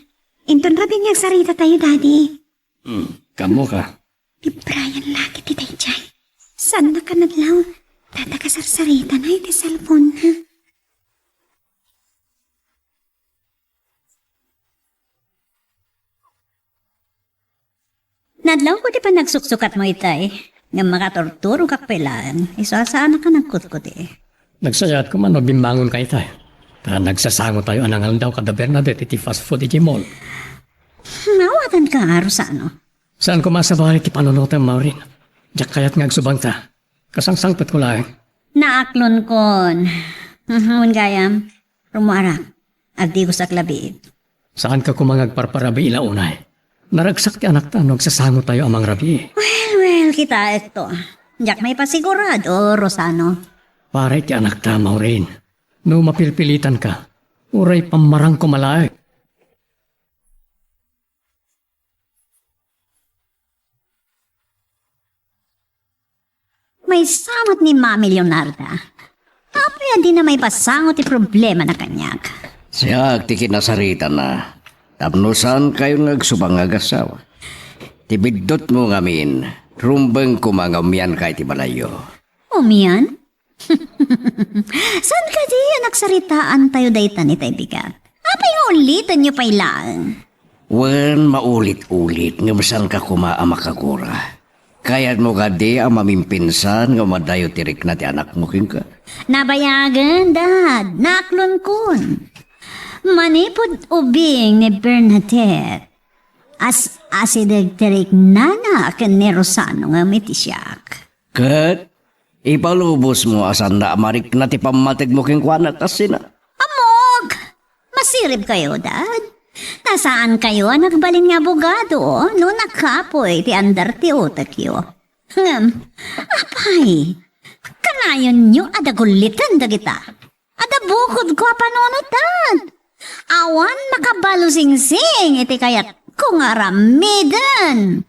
Inton rabi nga sarita tayo, Daddy. Kamo ka. Di Brian lagi ti tayo dyan. Saan na ka naglaw? Tata ka sarsarita na iti cellphone na. Nadlaw ko di pa nagsuksukat mo itay. Nga makatorturo ka kailan. Isasaan ka nagkutkot eh. Nagsayat ko man, mabimbangon kayo tayo. Ta nagsasango tayo anangal daw kada Bernadette iti fast food iti mall. Nawatan ka aro sa ano? Saan ko masabali ti panunutan, Maureen? Diyak kayat nga agsubang ta. Kasangsangpet ko lang. Naaklon kon. Hun gayam. Rumuarak. Agdi ko sa klabi. Saan ka kumangag parparabi ilaunay? Naragsak ti anak tanog sa sango tayo amang rabi. Well, kita ito. Diyak may pasigurado, Rosano. Pare ti anak ta, Maureen. No mapilpilitan ka, uray pamarang kumalay. May samot ni Mami Leonarda. Apaya di na may pasangot ti problema na kanyak. Siya ti kinasarita na. Tapnusan kayo nagsubang agasawa. Tibidot mo ngamin, rumbeng kumangamian kay ti balayo. Umiyan? Saan ka di nagsaritaan tayo daytan ni bigat? Apay nga ulitan niyo pa ilang. Wen maulit-ulit nga masan ka makagura. Kaya't mo ka di ang mamimpinsan nga madayo tirik na ti anak mo king ka. Nabayagan, Dad. Naklon kun. Manipod ubing ni Bernadette. As asidagtirik nana ken ni Rosano nga mitisyak. Kat, ipalubos mo asan na amarik na ti pamatig mo king kwana tasina. Amog! Masirib kayo, Dad. Nasaan kayo ang nagbalin nga abogado no nakapoy ti andar ti utak yo? Apay, kanayon nyo adagulitan da kita. Adabukod ko panunutan. Awan makabalo sing-sing iti kayat kung aramidan.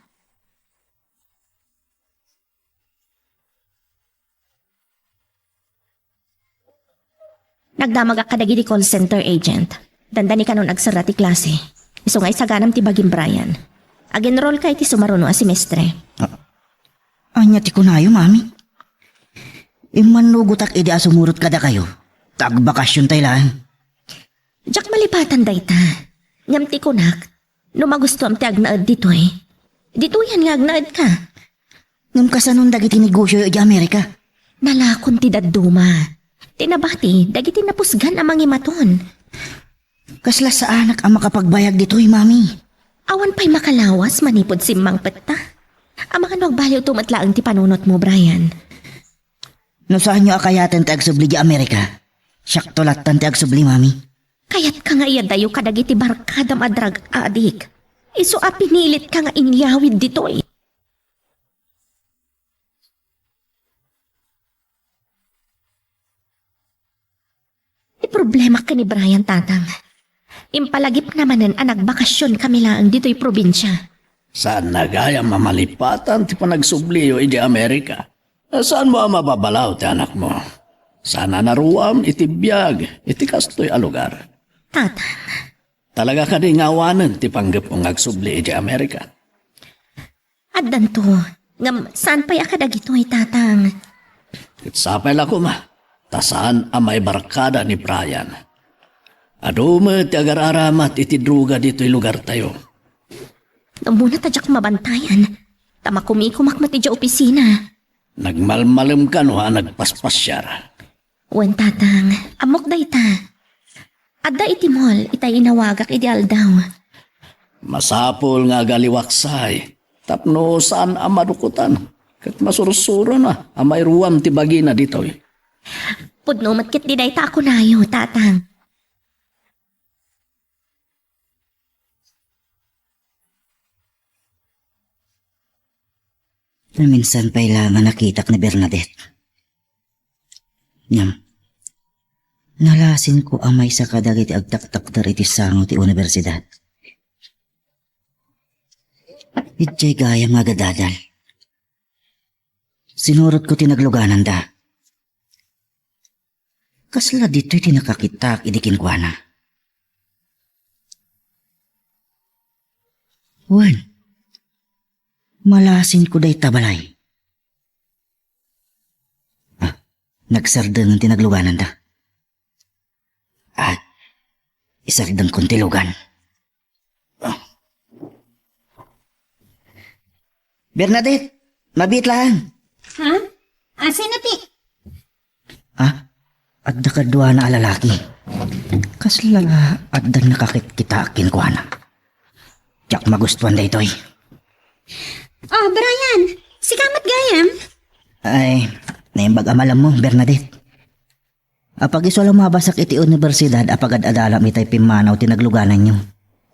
Nagdamag ka kadagi di call center agent. Dandani ka nun agsara ti klase. Iso nga isaganam ti bagim Brian. Agenroll kay ti sumaruno a semestre. Anya ti kunayo, mami. Imanugutak idi asumurot kada kayo. Tagbakasyon tayo lang. Diyak malipatan dayta. Ngam ti kunak. No magusto am ti agnaad dito eh. Dito yan nga agnaad ka. Ngam kasanon dagiti negosyo di Amerika. Nalakon ti dadduma. Tinabati, dagiti napusgan amang imaton. Kasla sa anak ang makapagbayag dito'y, mami. Awan pa'y makalawas manipod si Mang Petta. Ang mga nagbaliw tumatlaang ti panunot mo, Brian. No saan nyo akayatan ti agsubli di Amerika? Siyak tulatan ti agsubli, mami. Kaya't ka nga iyadayo kadagiti barkadam a drug addict. Iso a pinilit ka nga inyawid dito eh. Problema ka ni Brian, tatang. Impalagip namanen ang nagbakasyon kami lang dito'y probinsya. Saan nagaya mamalipatan ti panagsubliyo iti Amerika? Saan mo ang mababalaw ti anak mo? Sana naruam iti biyag, iti kastoy a lugar. Tatang, Talaga ka di ngawanan ti panggap mong agsubli iti Amerika. at danto, ngam saan pa'y akadagito'y tatang? Kitsapay lang ko ma, tasaan ang may barkada ni Brian. Aduma ti agar-aramat iti druga dito'y lugar tayo. Nung muna tadyak mabantayan, tama kumikumak mati dya opisina. Nagmalmalam ka no ha nagpaspasyar. Wen tatang, amok day ta. Adda iti mall, itay inawagak ideal daw. Masapol nga galiwaksay, tapno saan ang madukutan. Kat masursuro na, ang may ruwam ti bagina dito'y. Pudno matkit di day ta ako nayo, tatang. Na minsan pa'y lamang nakitak ni Bernadette. Nyam, nalasin ko ang may sakadagiti agtaktaktar iti sango ti universidad. Itjay gaya magadadal. Sinurot ko tinagluganan da. Kasla dito'y tinakakitak idikin kwa na. Wan. Malasin ko day tabalay. Nagsardang ang tinagluganan da. At isardang kong tilugan. Bernadette, mabit lang. Ha? Asin na ti? At kadwa na alalaki. Kasla at dan nakakit-kitakin ko na. Tiyak magustuhan da ito'y. Oh, Brian, si kamat gayam. Ay, naimbag amalam mo, Bernadette. Apag iso lang mabasak iti universidad apagad adalam itay pimanaw tinagluganan nyo.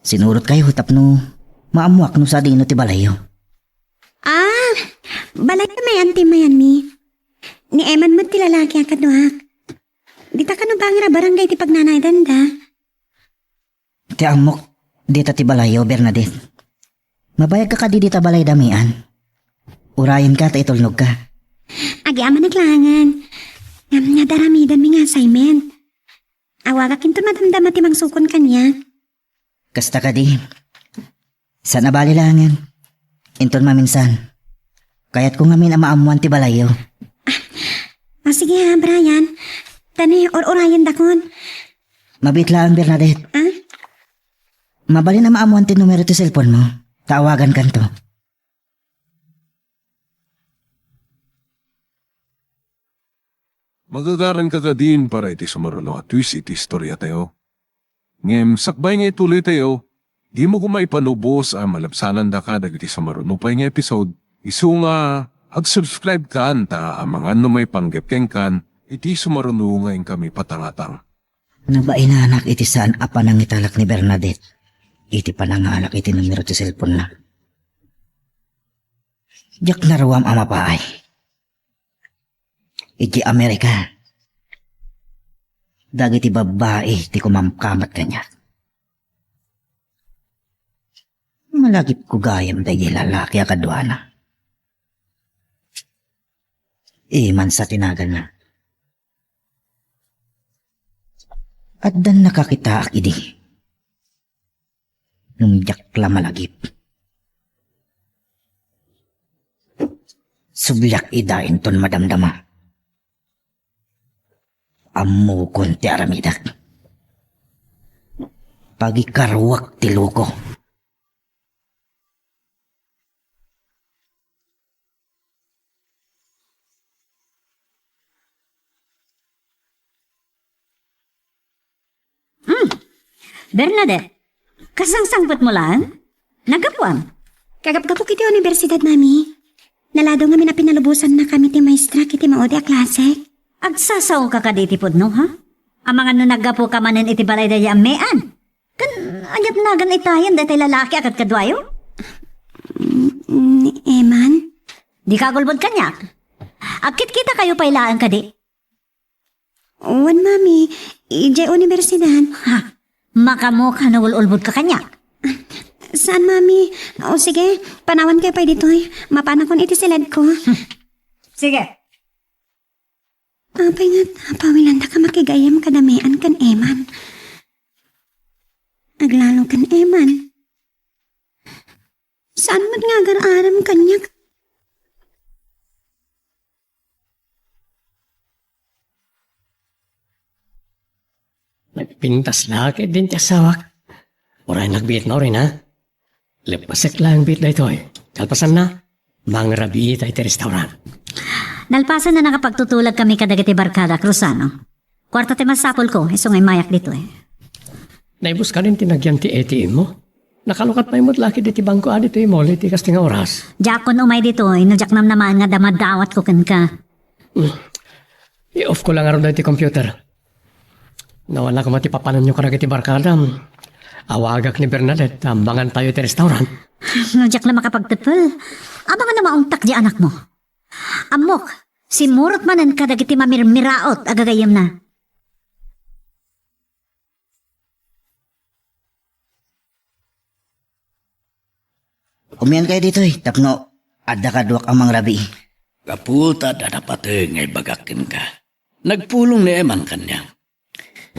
Sinurot kayo tapno maamuak no sa dino ti balayo. Ah, balay ka may anti mayan mi. Ni Eman mo ti lalaki ang kaduhak. Di ta ka no bangira barangay ti pagnanay danda. Ti amok, dita ti balayo, Bernadette. Mabayag ka dita balay damian. Urayan ka ta itulnog ka. Agi ama naglangan. Nadaramidan mi nga assignment. Awaga kinto madamdama ti mangsukon kanya. Kasta ka di. Sana balilangan. Inton maminsan. Kaya't kung amin ang maamuan ti balayo. Sige ha, Brian. Tani, or-orayan dakon. Mabitlaan, Bernadette. Ah? Mabali na maamuan ti numero ti cellphone mo. Tawagan kanto. Magagaran ka din para iti sumaruno at twist iti istorya tayo. Ngem, sakbay nga ituloy tayo, di mo kumaipanubos ang malabsanan da ka dagiti sumaruno pa nga episode. Isu nga, ag-subscribe ka ta ang mga may panggap keng kan, iti sumaruno nga kami patangatang. Nabain na anak iti saan apa nang italak ni Bernadette. Iti panangalak iti numero ti cellphone na. Diyak narawam ama paay. Iti Amerika. Dagiti babae ti kumamkamat kanya. Malagip ko gayam dagi lalaki akadwana. Iman sa tinagan na. At dan nakakita ak idi. Nung jakla malagip. Sublyak idain ton madamdama. Ammo kon ti aramidak. Pagikarwak ti loko. Bernadette, kasang-sangbot mo lang? Nagapwam. Kagap-kapok iti universidad, mami. Nalado nga na pinalubusan na kami ti maestra kiti maudi a klase. Agsasaw ka ka diti pudno, ha? Ang mga no naggapo ka manen iti balay daya amean. Kan, anyat nagan itayan dati lalaki agad kadwayo? Ni Eman? Di ka gulbod kanyak? Akit kita kayo pailaan ka di? Wan, mami. Ijay universidad. Ha? Makamukha na ulbod ka kanyak. Saan, mami? O sige, panawan kayo pa dito eh. Mapanakon iti silad ko. Sige. Apay nga, pawilan ka makigayam kadamian kan Eman. Aglalo kan Eman. Saan mo't nga gar-aram kanyak? Nagpintas laki din ti asawak. Oray nagbit na rin ha. Lepasek lang bit na ito eh. Kalpasan na, mangrabi tayo ti restaurant. Nalpasan na nakapagtutulag kami kadagiti barkada, Cruzano. Kwarta ti masapol ko, iso ngay mayak dito eh. Naibus ka rin tinagyan ti ATM mo. Nakalukat pa imot laki diti bangko dito eh mo, liti kasting oras. Jakon umay dito eh, no jak nam naman nga damadawat ko kan ka. I-off ko lang aron na ti computer. Nawala ko matipapanan nyo karagiti barkada. Awagak ni Bernadette, tambangan tayo ti restaurant. No jak na makapagtepel. Abangan na maungtak di anak mo. Amok, si Murot manen kadagiti mamirmiraot agagayam na. Umiyan kayo dito eh. Tapno, adda kadwak ang mga rabi. Kaputa da dapat ngay bagakin ka. Nagpulong ni Eman kanya.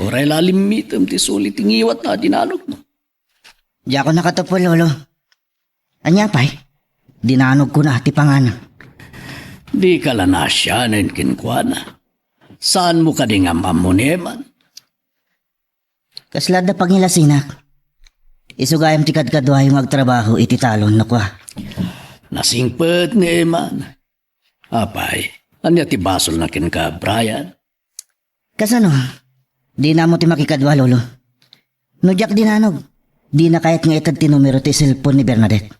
Oray lalim mitem ti sulit tingiwat na dinanog mo. Di ako nakatapo, lolo. Anya pa'y? Dinanog ko na ti pangana. Di ka la nasyanin kinkwana. Saan mo ka dingamam mo ni Eman? Kaslad na pangilasinak. Isugayam ti kadkadwa yung agtrabaho iti talon na kwa. Nasingpet ni Eman. Apay, anya ti basol na kin ka, Brian? Kasano? Di na mo ti makikadwa, lolo. Nudyak dinanog. Di na kahit nga itad ti numero ti cellphone ni Bernadette.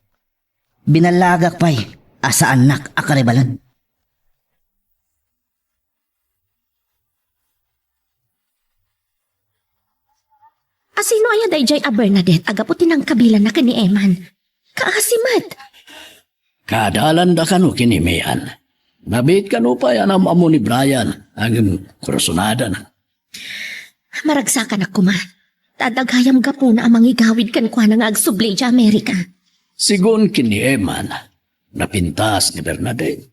Binalagak pa'y asa anak akaribalan. Asino aya dayjay a Bernadette agaputi ng kabilan na kani Eman. Kaasimat. Kadalan da kanu kinimayan. Nabit kanu pa yan ang amo ni Brian ang kursunadan. Maragsakan ako man. Tadaghayam gapo na ang mangigawid kan kwa nga agsubli sa Amerika. Sigon kini Eman, napintas ni Bernadette.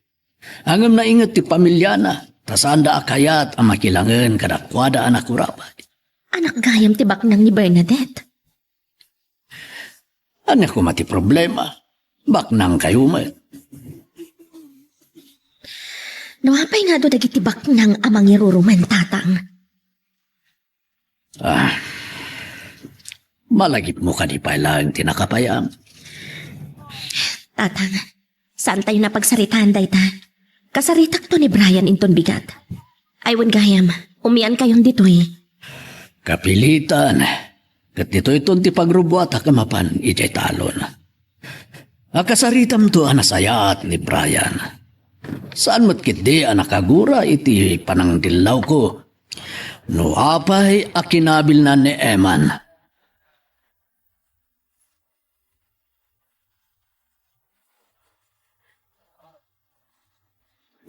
Angam na ingat ti pamilya na, tasanda akayat ang makilangan kadakwada anak kurapay. Anak gayam tibak nang ni Bernadette. Anak ko mati problema, baknang kayo mo. Nawapay nga do dagiti tibak nang amang iruruman tatang. Malagip mo kanipay lang tinakapayam. Tatang, saan tayo napagsaritaan daytan? Kasaritak to ni Brian inton bigat. Aywan gayam, umian kayon ditoy. Kapilitan, kat dito itong ti pagrubuat kamapan ijay talon. Akasaritam to anasayat ni Brian. Saan mo't kiti anakagura iti panangdilaw ko. No apay akinabil na ni Eman.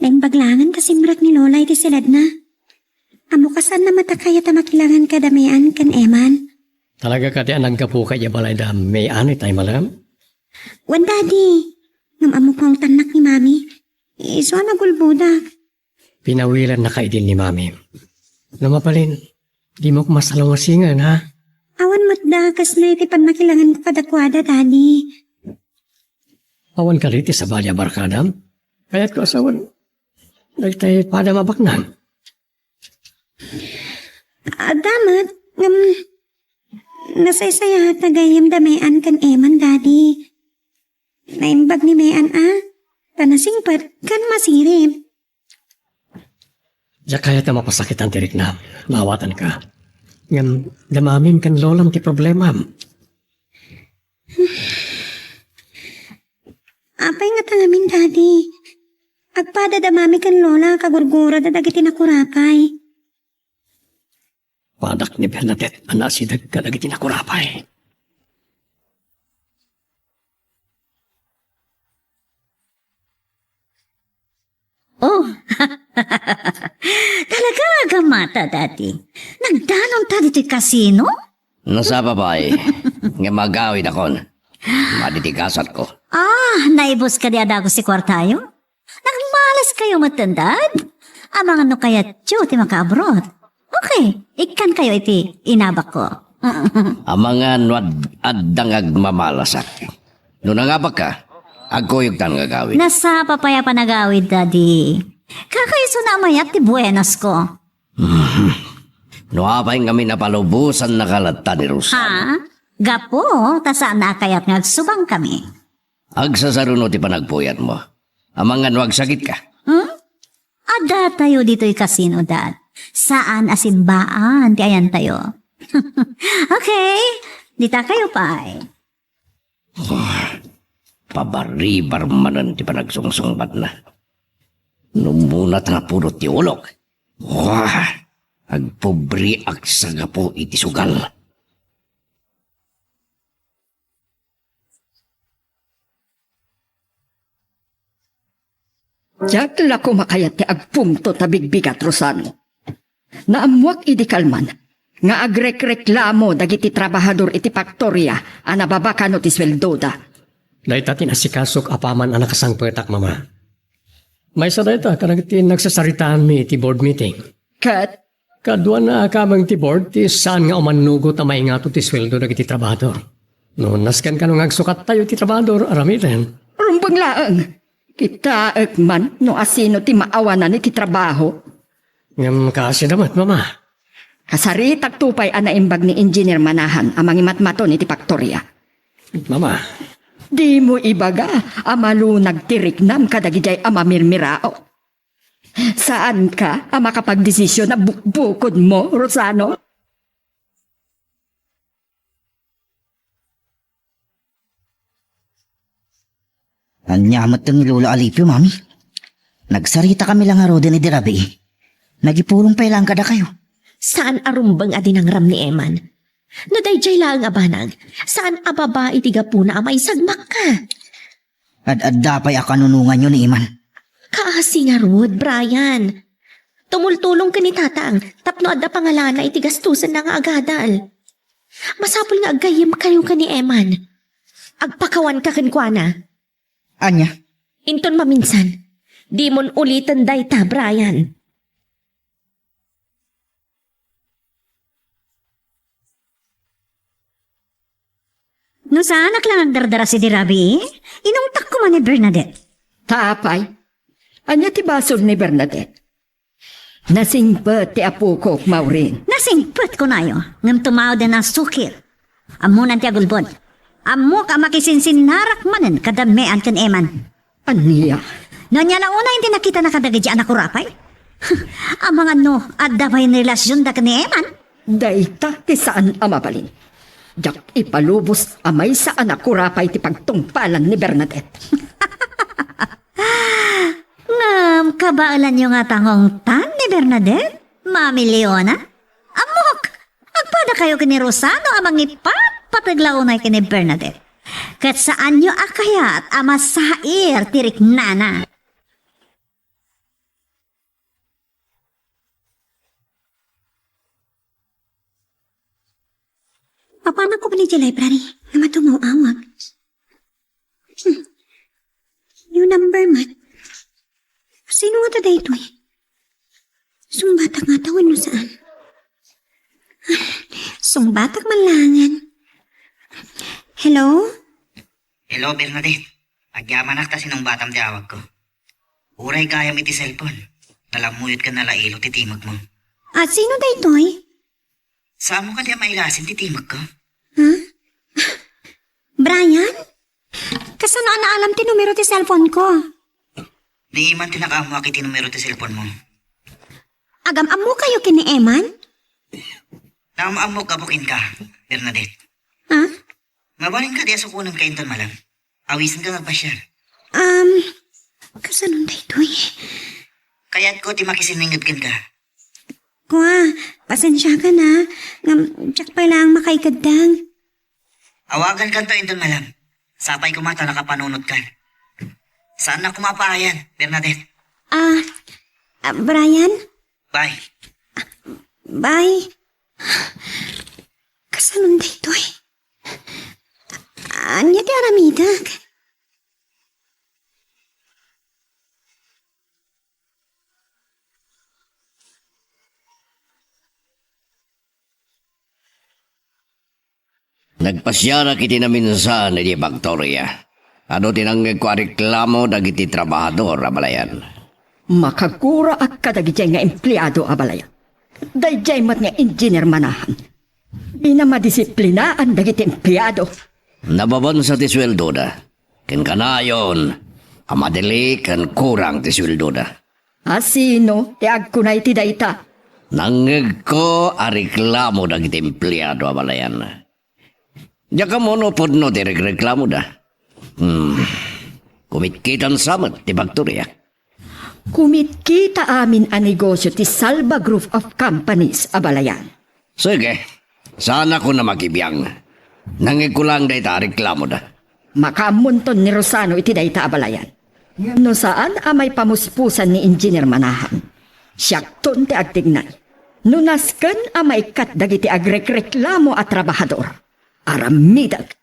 Naimbaglangan kasi mrak ni Lola iti silad na. Amo kasan na matakaya ta makilangan ka damayan kan Eman. Talaga ka di anang kapo kaya balay da may ani tayo malam? Wan daddy, ngam amo pang tanak ni mami. Iso na gulbudak. Pinawilan na kayo din ni mami. Lumapalin, di mo ko masalungasingan ha? Awan mo't da kas na iti pan makilangan ka kadakwada daddy. Awan ka riti sa balya barkadam? Kaya't ko asawan. Nagtay pada mabaknan. Damat, ngam nasaysaya tagayam damayan kan Eman daddy. Naimbag ni Mayan tanasingpat kan masirip. Diya kaya ta mapasakit ang tirik na. Mawatan ka. Ngam damamin kan lolam ti problema. Apay nga tangamin daddy. Agpada damami kan lola kagurgura dadagiti nakurapay. Padak ni Bernadette anasidag ka dagiti nakurapay. Oh, talaga agamata dati. Nagdanon ta dito'y kasino? Nasa babae, nga magawid akon. Maditigasat ko. Naibos ka di ada ko si Kwartayo? Nagmalas kayo matandad? Amang ano kaya tiyo ti maka-abroad? Okay, ikan kayo iti inabak ko. Amangan wad addang agmamalasak. No nangabak ka, agkoyog tan gagawin. Nasa papaya pa nagawid, daddy. Kakaiso na amayat ti buenas ko. No apay kami napalubusan na kalatta ni Rosa. Ha? Gapo, tasaan na kayat ngagsubang kami. Agsasaruno ti panagpuyat mo. Amangan wag sakit ka. Ada tayo dito'y kasino, dad. Saan asimbaan ti ayan tayo? Okay, dita kayo pa. Pabaribar manan ti panagsungsungbat na. Numunat na puro ti ulok. Wah! Agpobri agsaga po iti sugal. Diyak la ko makayat ti agpumto tabigbigat Rosano. Naamwak idi kalman, nga agrek-reklamo dagiti trabahador iti faktorya a nababakano ti sweldoda. Dahita tinasikasok apaman anak kasangpetak mama. May sa dahita kanagiti nagsasaritaan mi iti board meeting. Kat, Kadwa na kamang ti board ti saan nga umanugot na maingato ti sweldo dagiti trabahador. No nasken ka nung agsukat tayo ti trabahador aramitan. rumbang laang. Kita ekman no asino ti maawanan iti trabaho. Ngam kasi damat mama. Kasaritak tupay anaimbag ni Engineer Manahan amang imatmaton iti faktorya. Mama, Di mo ibaga, amalu nagtiriknam kadagijay amamirmirao. Saan ka ama kapagdesisyon na bukbukod mo, Rosano? Anyamat ng Lola Alipio, mami. Nagsarita kami lang aro din ni Dirabi. Nagipulong pa ilang kada kayo. Saan arumbang adi ng ram ni Eman? No dayjay lang abanag, saan ababa itiga po na amay sagmak ka? Ad dapay a kanunungan yun ni Iman. Kaasi nga Rod, Brian. Tumultulong ka ni tatang, tapno adda pangalana itigastusan na nga agadal. Masapol nga agayim kayo ka ni Eman. Agpakawan ka kankwana. Anya? Inton maminsan, di mon ulitan dayta, Brian. No saan lang agdardara si Dirabi? Inungtak ko man ni Bernadette. Tapay. Anya ti basol ni Bernadette. Nasingpet ti apo ko, Maureen. Nasingpet ko na yo. Ngam tumaw din ang sukir. Amo nanti agulbon. Amo ka makisinsin narak manen kadamean kan Eman. Aniya. Nanya na una hindi nakita na kadagay di anak ko rapay. Ang mga no, adda ba yung relasyon da kan ni Eman? Daita ti saan amabalin. Jak ipalubos amay sa anak ko rapay ti pagtungpalan ni Bernadette. Ngam, kabaalan nyo nga tangong tan ni Bernadette? Mami Leona? Amok! Agpada kayo kini Rosado amang ipapataglaunay kini Bernadette. Kat saan nyo akayat amasair tirik nana? Papanak ko pa ni di library na matumawawag. New number man. Sino nga ta dayto eh? Sungbatak nga tawin mo saan? Sungbatak malangan. Hello? Hello, Bernadette. Agyaman ta sinong batam di awag ko. Uray gayam iti cellphone. Nalamuyot ka nala ilo titimag mo. At sino dayto eh? Saan mo ka di mailasin titimag ko? Huh? Brian? Kasano na alam ti numero ti cellphone ko? Ni Iman tinakamu akiti numero ti cellphone mo. Agam-amo kayo kini Eman? Naamamok kabukin ka, Bernadette. Ha? Mabaling ka di asukunan ka inton malam. Awisan ka magpasyal. Kasano dayto eh? Kaya't ko ti makisiningagkan ka. Kuha, pasensya ka na. Ngam, tsak pa lang makaikadang. Awagan ka to inton malam. Sapay ko mata nakapanunot ka. Saan na kumapayan, Bernadette? Brian? Bye. Bye. Kasanong dito eh? Anya di aramidag? Nagpasyara kiti namin sa ni di Victoria. Ano tinanggag ko reklamo dagiti trabahador abalayan. Makagura at kadagijay nga empleyado abalayan. Dayjay mat nga engineer manahan. Di na madisiplinaan dagiti empleyado. Nababan sa tisweldo da. Ken kanayon, amadali kan kurang tisweldo da. Asino, tiag ko na iti dayta. Nanggag ko reklamo dagiti empleyado abalayan. Diya ka mo no pod no ti reklamo da. Kumitkitan samat ti Victoria. Kumitkita amin ang negosyo ti Salva Group of Companies abalayan. Sige, sana ko na makibiyang. Nangig ko lang dayta reklamo da. Makamunton ni Rosano iti dayta abalayan. No saan amay pamuspusan ni engineer manahan. Siyakton ti agtignay. Nunasken amay kat dagiti agrekreklamo at trabahador. Aramidag.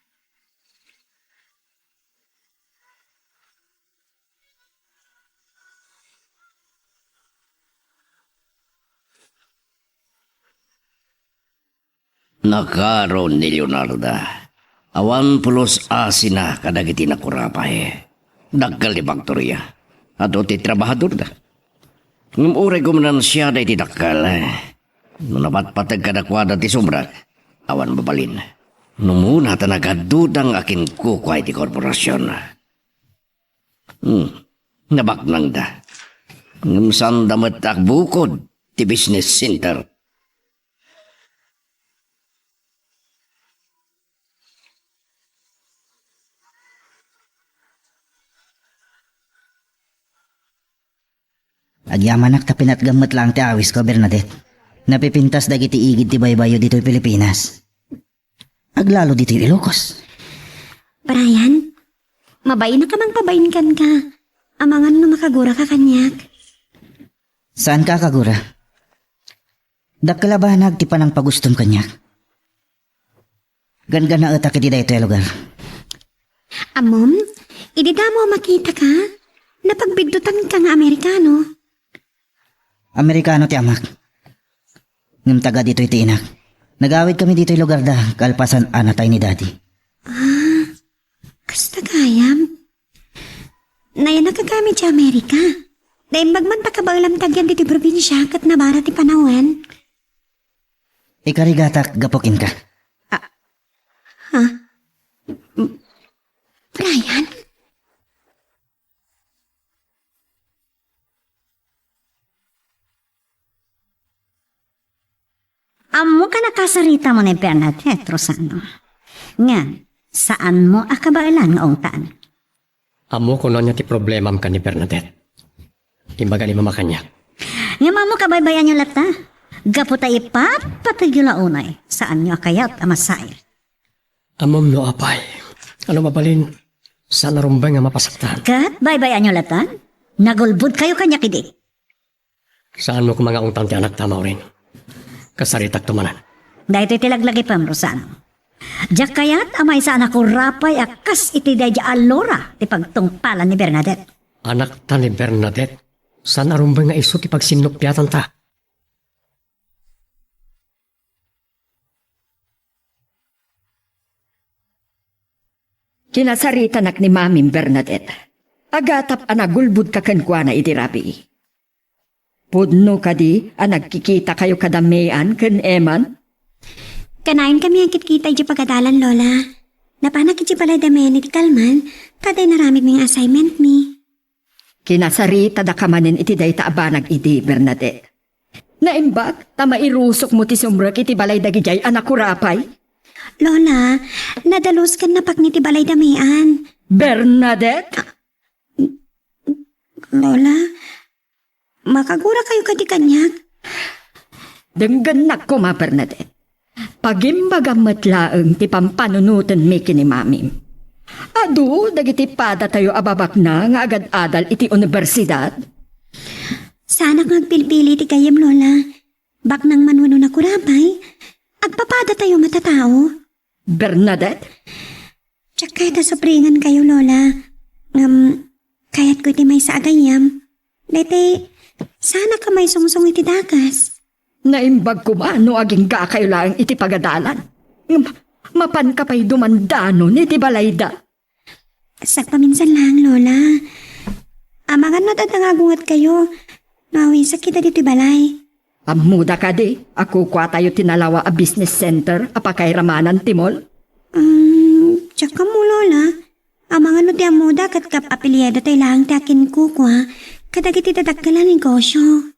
Nakaroon ni Leonardo. Awan pulos asina kadagiti nakurapay. Daggal ni Victoria. Ato ti trabahador da. Ngumuray ko manan siya da iti dakal. No napatpatag kadakwada ti sumrat. Awan babalin. Numuna ta nagadudang akin kukway ti korporasyon. Nabaknang da. Ngumsan damat akbukod ti business center. Agyamanak ta pinatgamot lang ti awis ko, Bernadette. Napipintas dagiti igid ti baybayo dito'y Pilipinas. Aglalo dito yung Ilocos. Brian, mabay na ka mang pabainkan ka. Amangan no makagura ka kanyak. Saan ka kagura? Dakalabanag ti panang pagustom kanya. Gan na utak iti dayto lugar. Amom, idida mo makita ka? Napagbigdutan ka nga Amerikano. Amerikano ti amak. Ngam taga dito iti inak. Nagawid kami dito yung lugar da, kalpasan anatay ni daddy. Kasta kayam? Naya nakagamit sa Amerika. Daimbag man takabailam tagyan dito probinsya kat nabara ti panawan. Ikarigatak gapokin ka. Brian? Amo ka nakasarita mo ni Bernadette, Rosano. Nga, saan mo akabailan nga ungtaan? Amo ko niya ti problema ka ni Bernadette. Imbaga ni mama kanya. Nga mo kabaybayan yung lata. Gaputa ipapatag yung launay. Saan nyo akayat amasail? Amom no apay. Ano mabalin? Saan narumbay nga mapasaktan? Kat, baybayan yung lata? Nagulbud kayo kanya kidi. Saan mo kung mga ungtang ti anak tamaw rin? Kasaritak tumanan. Dahil ito'y tilaglagi pa, Rosano. Diyak kayat, amay sa anak ko rapay akas iti dahil alora ti pagtungpalan ni Bernadette. Anak ta ni Bernadette. Saan narumbay nga iso ti pagsinupyatan ta? Kinasarita nak ni Mamim Bernadette. Agatap anagulbud ka kankwana iti rabi. Pudno ka di, nagkikita kayo kadamean ken eman? Kanain kami ang kitkita iti pagkadalan, Lola. Napanak iti pala damen iti kalman, kaday naramid ming assignment mi. Kinasarita da kamanin iti day taabanag iti Bernadette. Naimbag, tamairusok mo ti sumrak iti balay dagijay anak kurapay? Lola, nadalos kan napak ni ti balay damean. Bernadette? Lola, makagura kayo kadi kanyak. Denggan ko ma Bernadette. Pagimbaga matlaeng ti pampanunutan mi kini Mamim. Adu, dagiti pada tayo ababak na nga agad-adal iti universidad. Sana kung agpilpili ti kayam, Lola. Bak nang manwano na kurapay, agpapada tayo matatao. Bernadette? Tsaka kahit asapringan kayo, Lola. Kaya't ko iti may sa agayam. Dete, sana ka may sungsong iti dakas. Naimbag ko ba no aging kayo lang iti pagadalan? Mapan ka pa'y dumandano ni ti balayda. Paminsan lang, Lola. Amangan na tatangagungat kayo. Nawin sa kita dito balay. Amuda ka di, ako kwa tayo tinalawa a business center apakay ramanan timol. Tsaka mo, Lola. Amangan no ti amuda kat kap apelyeda tayo lang takin kukwa. Kadagiti tatagkalan negosyo.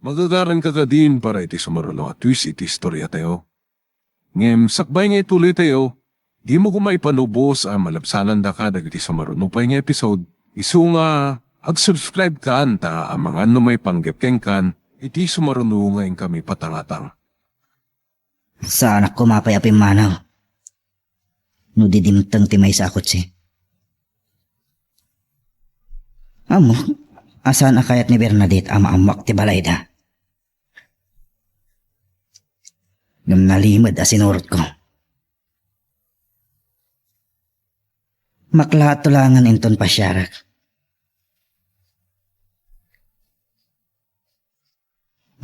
Magagaran ka din para iti sumarulo at twist iti istorya tayo. Ngem, sakbay nga ituloy tayo, di mo kumaipanubos ang malabsanan da ka dagiti sumarulo pa nga episode. Isu nga, ag-subscribe ka anta ang mga may panggapkeng kan, iti sumarulo ngayon kami patangatang. Sa anak ko mapayapim manaw. No didimtang timay sa akot si. Amo, asan akayat ni Bernadette ama amak ti balayda? Ngam nalimad asinurot ko. Maklahat tulangan inton pasyarak.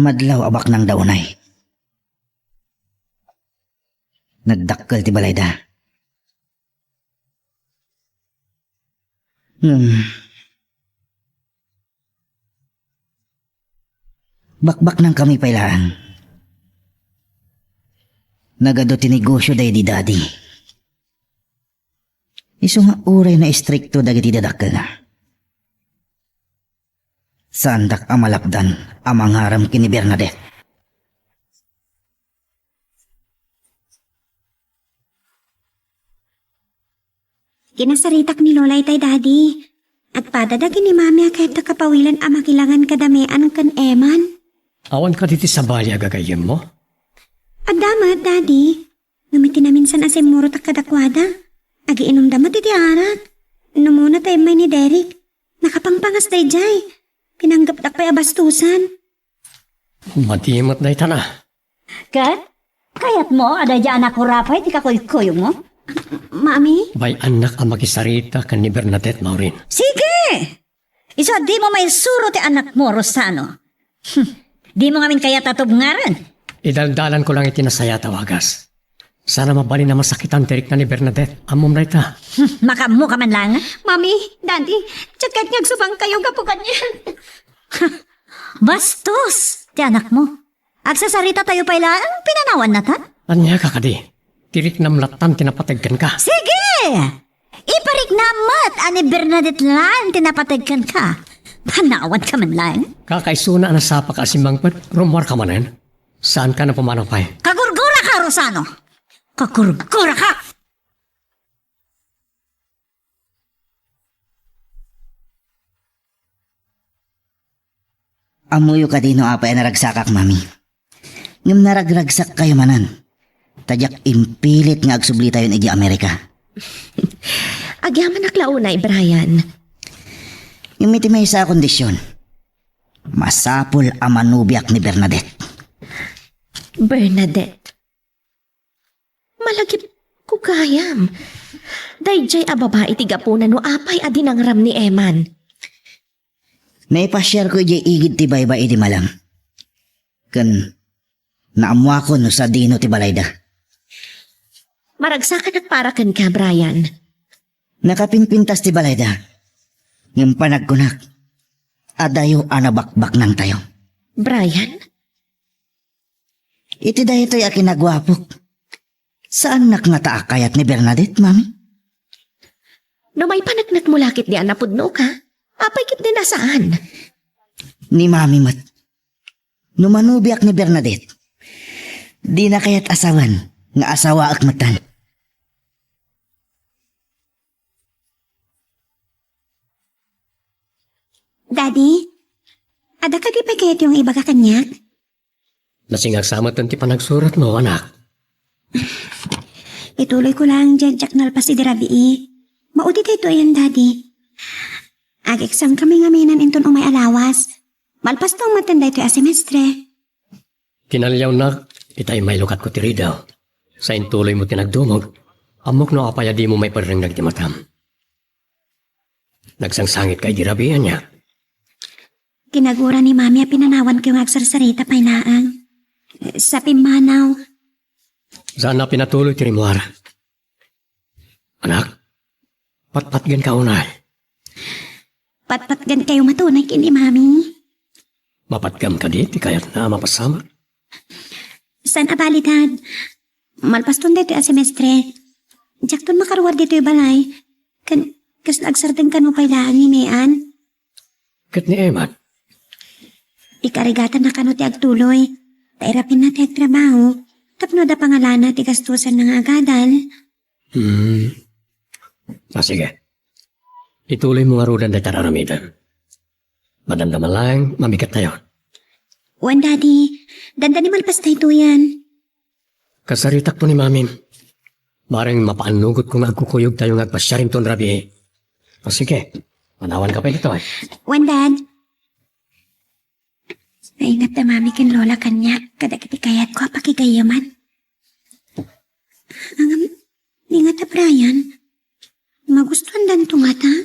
Madlaw abak ng daunay. Nagdakkel ti balayda. Bakbak ng kami pailaan. Nagado tinegosyo day di daddy. Isu nga uray na istrikto dagiti dadakkel na. Sandak amalapdan amang haram kini Bernadette. Kinasaritak ni Lola itay, Daddy. At padadagin ni Mami kahit nakapawilan ang makilangan kadamean kan eman. Awan ka diti sa bali agagayem mo? Adamat, Daddy. Ngamitin na minsan asim murot at kadakwada. Agi inom damat iti arat. Numuna tayo may ni Derek. Nakapangpangas tayo jay. Pinanggap tak pa'y abastusan. Matimot na itana. Kat? Kayat mo, ada dyan anak ko rapay, di ka kuy mo? Mami? Bay anak ang makisarita kan ni Bernadette Maurin. Sige! Iso, di mo may suro ti anak mo, Rosano. Di mo ngamin kaya tatubngaran. Idaldalan ko lang itinasaya tawagas. Sana mabali na masakitan tirik na ni Bernadette. Amom na ita. Makamu ka man lang. Mami, Daddy, tsakat subang kayo kapukan niya. Bastos, ti anak mo. Agsasarita tayo pala ang pinanawan na ta? Anya ka kadi. Tirik na mlatan tinapatagkan ka. Sige! Iparik namat ani Bernadette lang tinapatagkan ka. Panawan ka man lang. Kakaisuna na sapa ka asimbangpet. Rumor ka manen. Saan ka na pumanapay? Kagurgura ka, Rosano. Kagurgura ka! Amuyo ka dino apay naragsakak, mami. Ngam naragragsak kayo manan. Tadyak impilit nga agsubli tayo iji Amerika. Agyaman naklaunay, Brian. Ngam iti may isa kondisyon. Masapol ang manubiak ni Bernadette. Bernadette. Malagip ko kayam. Dayjay a babae ti gapunan no apay adin ang ram ni Eman. Naipasyar ko iji igid ti baybay di malam. Kan naamwa ko no sa dino ti balayda. Maragsakan at parakan ka, Brian. Nakapinpintas ti balayda. Ngam panagkunak. Adayo anabakbak nang tayo. Brian? Iti dayo to'y akinagwapok. Saan nakngata kayat ni Bernadette, mami? No may panagnat mo lakit di anapudno ka? Apay kit din nasaan? Ni mami mat. Numanubiak ni Bernadette. Di na kayat asawan nga asawa akmatan. Daddy, ada ka di pa kayat yung iba ka kanyak? Nasingagsamat ti panagsurat mo, anak. Ituloy ko lang dyan, Jack Nalpas si Dirabi. Mauti tayo yan, Daddy. Ag-exam kami nga minan inton umay alawas. Malpas tong matanda ito a semestre. Kinalyaw na, itay may lukat ko tiri daw. Sa intuloy mo tinagdumog, amok no apaya di mo may parang nagtimatam. Nagsangsangit kay dirabihan niya. Kinagura ni Mami a pinanawan ko yung agsarsarita pa'y naang. Sa Pimanaw. Saan na pinatuloy tiri mo, Ara? Anak, patpatgan ka unay. Patpatgan kayo matunay kini Mami. Mapatgam ka di, ti kayat na mapasama. San abalidad? Malpas ton dito a semestre. Jack ton makaruwar dito yung balay. Kas agsardeng kan mo kailangan ni Mian. Kat ni Eman, Ikarigatan na kano ti agtuloy. Tairapin na ti agtrabaho. Tapno da pangalana ti gastusan ng agadal. Sige. Ituloy mo nga rudan na tararamidan. Madamdaman lang, mamigat na yun. Wan, Daddy. Dandani malpas tayo yan. Kasaritak to ni Mami. Maring mapaanugot kung agkukuyog tayo nga agpasyarin ton rabi. O sige, manawan ka pa ito eh. Wan, Dad. Naingat na Mami kin Lola kanya. Kadagiti kayat ko pakigayaman. Ingat na Brian. Magustuhan dan tungat ha?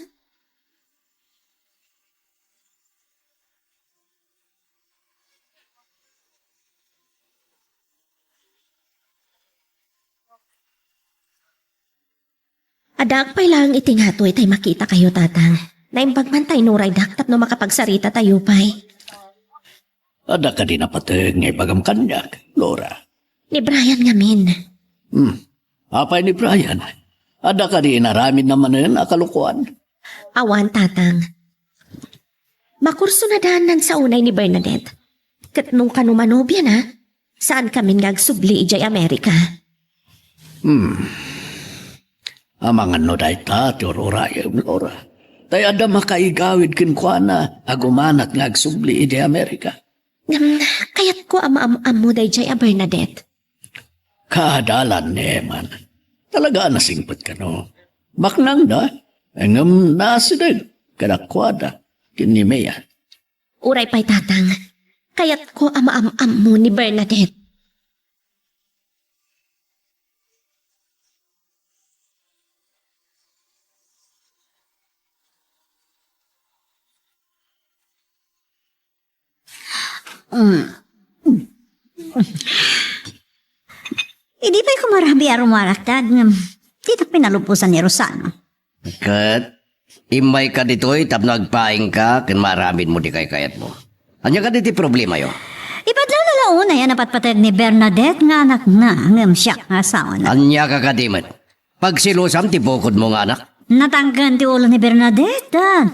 Adak pa'y lang itingatoy tay makita kayo, tatang. Naimbagman tayo nuray daktap no makapagsarita tayo pa'y. Ada ka di napatag ngay bagam kanyak, Laura. Ni Brian ngamin. Apay ni Brian. Ada ka di inaramid naman yun akalukuan. Awan, tatang. Makurso na dahanan sa unay ni Bernadette. Kat nung kanumanobya na, saan kami ngagsubli ijay Amerika? Amangan no day ta, ti Aurora, Laura. Tay ada makaigawid kin kwa na agumanat nga agsubli ide Amerika. Kaya't ko ama-am mo day jay a Bernadette. Kaadalan, Neman. Talaga nasingpot ka, no? Maknang na. Ang nasidag. Kadakwada. Kinimea. Uray pa'y tatang. Kaya't ko ama-am mo ni Bernadette. Hindi pa'y kumarabi arumalaktad ng tita pinalupusan ni Rosano. Kat, imay ka dito'y tap nagpaing ka, kin maramin mo di kay kayat mo. Anya ka diti problema yo? Ipadlaw na launa yan napatpatag ni Bernadette nga anak na ngam siya nga asawa na. Anya ka kadimat. Pag silusam, tibukod mo nga anak. Natanggan ti ulo ni Bernadette, Dad.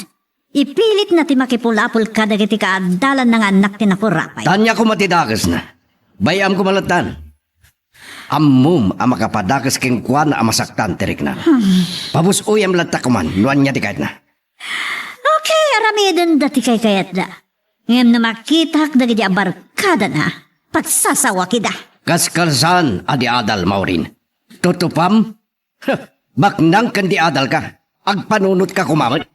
Ipilit na ti makipulapol ka dagiti kaadalan ng anak ti nakurapay. Tanya ko matidakas na. Bayam ko malatan. Ammum ang makapadakas king kwan ang masaktan tirik na. Pabus uyam lata kuman, nuan niya di kahit na. Okay, aramidin dati kay kayat da. Ngayon na makita kag dagiti abarkada na. Pagsasawa kita. Kaskalsan adi adal maurin. Tutupam? Baknang kandi adal ka. Agpanunot ka kumamit.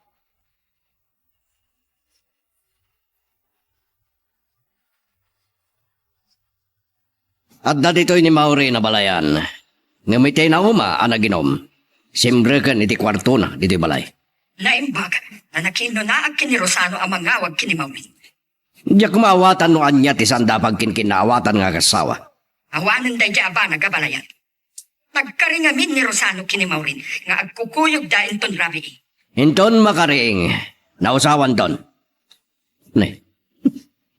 At dito'y ni Mauri na balayan. Ngamitay na uma ang naginom. Simbre ka iti kwarto na dito'y balay. Naimbag, na nakino na ang kini Rosano ang mangawag kini Maurin. Diya kumawatan no anya ti sanda pag kinkinawatan nga kasawa. Awanan day aba nagabalayan. Nagkaringamin ni Rosano kini Maurin, nga agkukuyog dahin ton rabi. Hinton makaring, nausawan ton. Ne,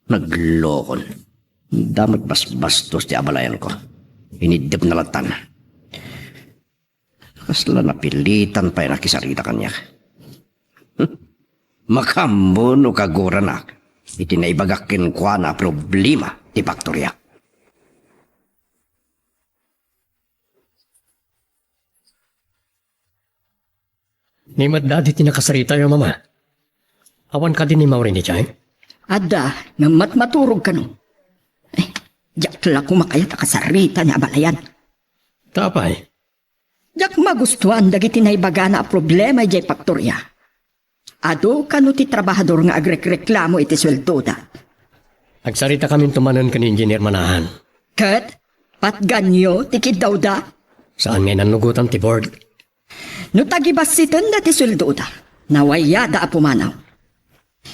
naglokon. Damat bastos ti abalayan ko. Inidip na latan. Kasla napilitan pa yung nakisarita kanya. Makamuno kagura na. Itinaibagakin ko na problema ti Paktorya. Ni madadi tinakasarita yung mama. Awan ka din ni Maureen ni Chay. Ada, nga matmaturog ka no. Diyak ko makayat akasarita niya abalayan. Tapay. Diyak magustuhan dagiti naibaga na problema jay Paktorya. Ado kano ti trabahador nga agrek-reklamo iti sweldo da. Agsarita kami tumanan ka ni Engineer Manahan. Kat, patganyo tikid daw da. Saan ngay nanugutan ti board? No tagibasitan da ti sweldo da. Nawaya da apumanaw.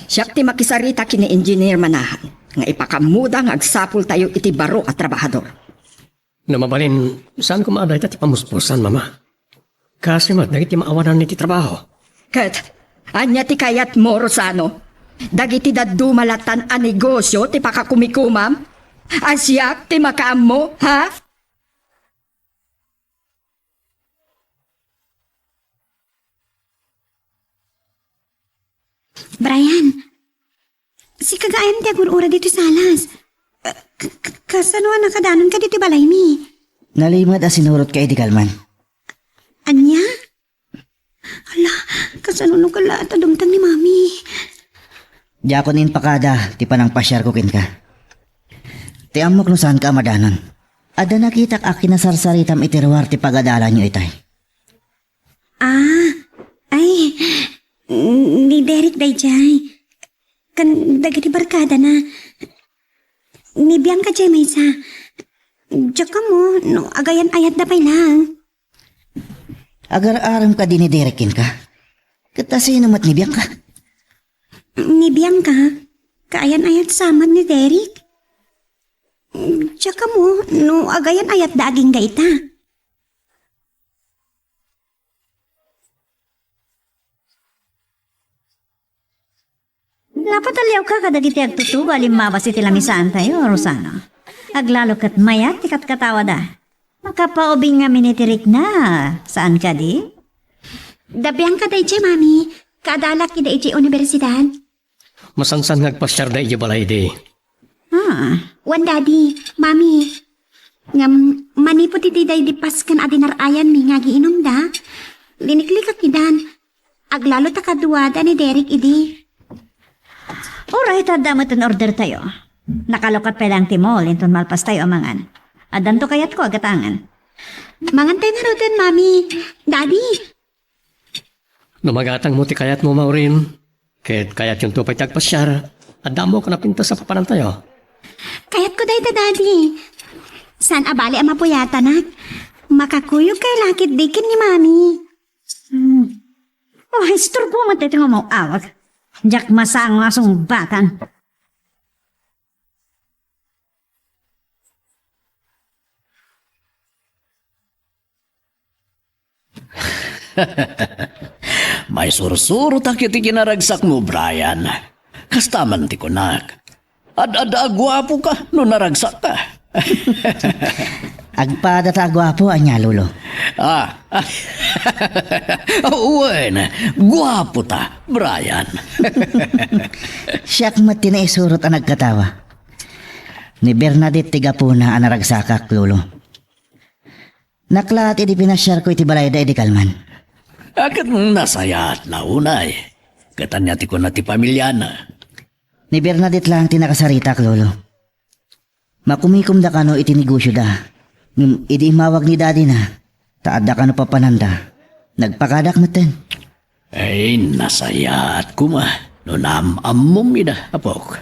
Siyak ti makisarita kini Engineer Manahan. Nga ipakamuda nga agsapul tayo iti baro at trabahador. Namabalin, saan kumaaday ti pamuspusan, mama? Kasi dagiti maawanan ni ti trabaho. Kat, anya ti kayat mo, Rosano? Dagiti dadumalatan a negosyo ti pakakumikumam? Asyak ti makaam mo, ha? Brian, si kagayan ti agurura dito sa alas. Kasano nakadanon ka dito balay mi? Nalimad a sinurot kay di kalman. Anya? Ala, kasano kala at adumtang ni mami? Di ako nin pakada, ti panang pasyar ko kin ka. Ti amok no saan ka madanon. Ada nakitak akin na sarsaritam itiruar ti pagadala nyo itay. Ay, ni Derek dayjay. Kan dagiti barkada na. Ni Bianca jay may isa. Diyak mo, no, agayan ayat na pay lang. Agar-aram ka din ni Derekin ka. Katasi namat ni Bianca. Ni Bianca, kaayan ayat samad ni Derek. Diyak mo, no, agayan ayat daging gaita. Napataliw ka kadagiti agtutugo alimabas iti lamisaan tayo, Rosano. Aglalo kat mayat tikat katawa da. Makapaubing nga minitirik na. Saan ka di? Dabiyang ka day mami. Kadalak ida iti universidad. Masansan ngagpasyar da iji balay di. Wan daddy, mami. Ngam manipot iti day di paskan adinarayan mi nga giinom da. Liniklikak idan. Aglalo ta kaduwada ni Derek idi. Alright, damat an order tayo. Nakalokat pa lang timol, inton malpas tayo amangan. Adan to kayat ko agatangan. Mangantay na roten, Mami. Daddy. Numagatang mo ti kayat mo, Maureen. Kayat yung tupay tagpasyar. At damo ka na pinta sa papanan tayo. Kayat ko dayta, Daddy. San abali ang mapuyata na? Makakuyog kay lakit dikin ni Mami. Oh, isturbo mo tayo mo awag. Diyak masang masong batan. May sursuro takit ikinaragsak mo, Brian. Kastaman ti kunak. Ad-ada gwapo ka no naragsak ka. Agpada ta gwapo anya lolo. Uwen, gwapo ta, Brian. Siyak mati na isurot ang nagkatawa. Ni Bernadette Tigapuna ang naragsakak lolo. Naklat iti pinasyar ko iti balay da iti kalman. Akat nasaya at naunay. Katanya ti ko na ti pamilyana. Ni Bernadette lang tinakasarita lolo. Makumikom da kano iti negosyo da. Idi imawag ni daddy na. Taad da kano papananda. Nagpakadak maten. Ay, nasaya at kuma. No namamom ida, apok.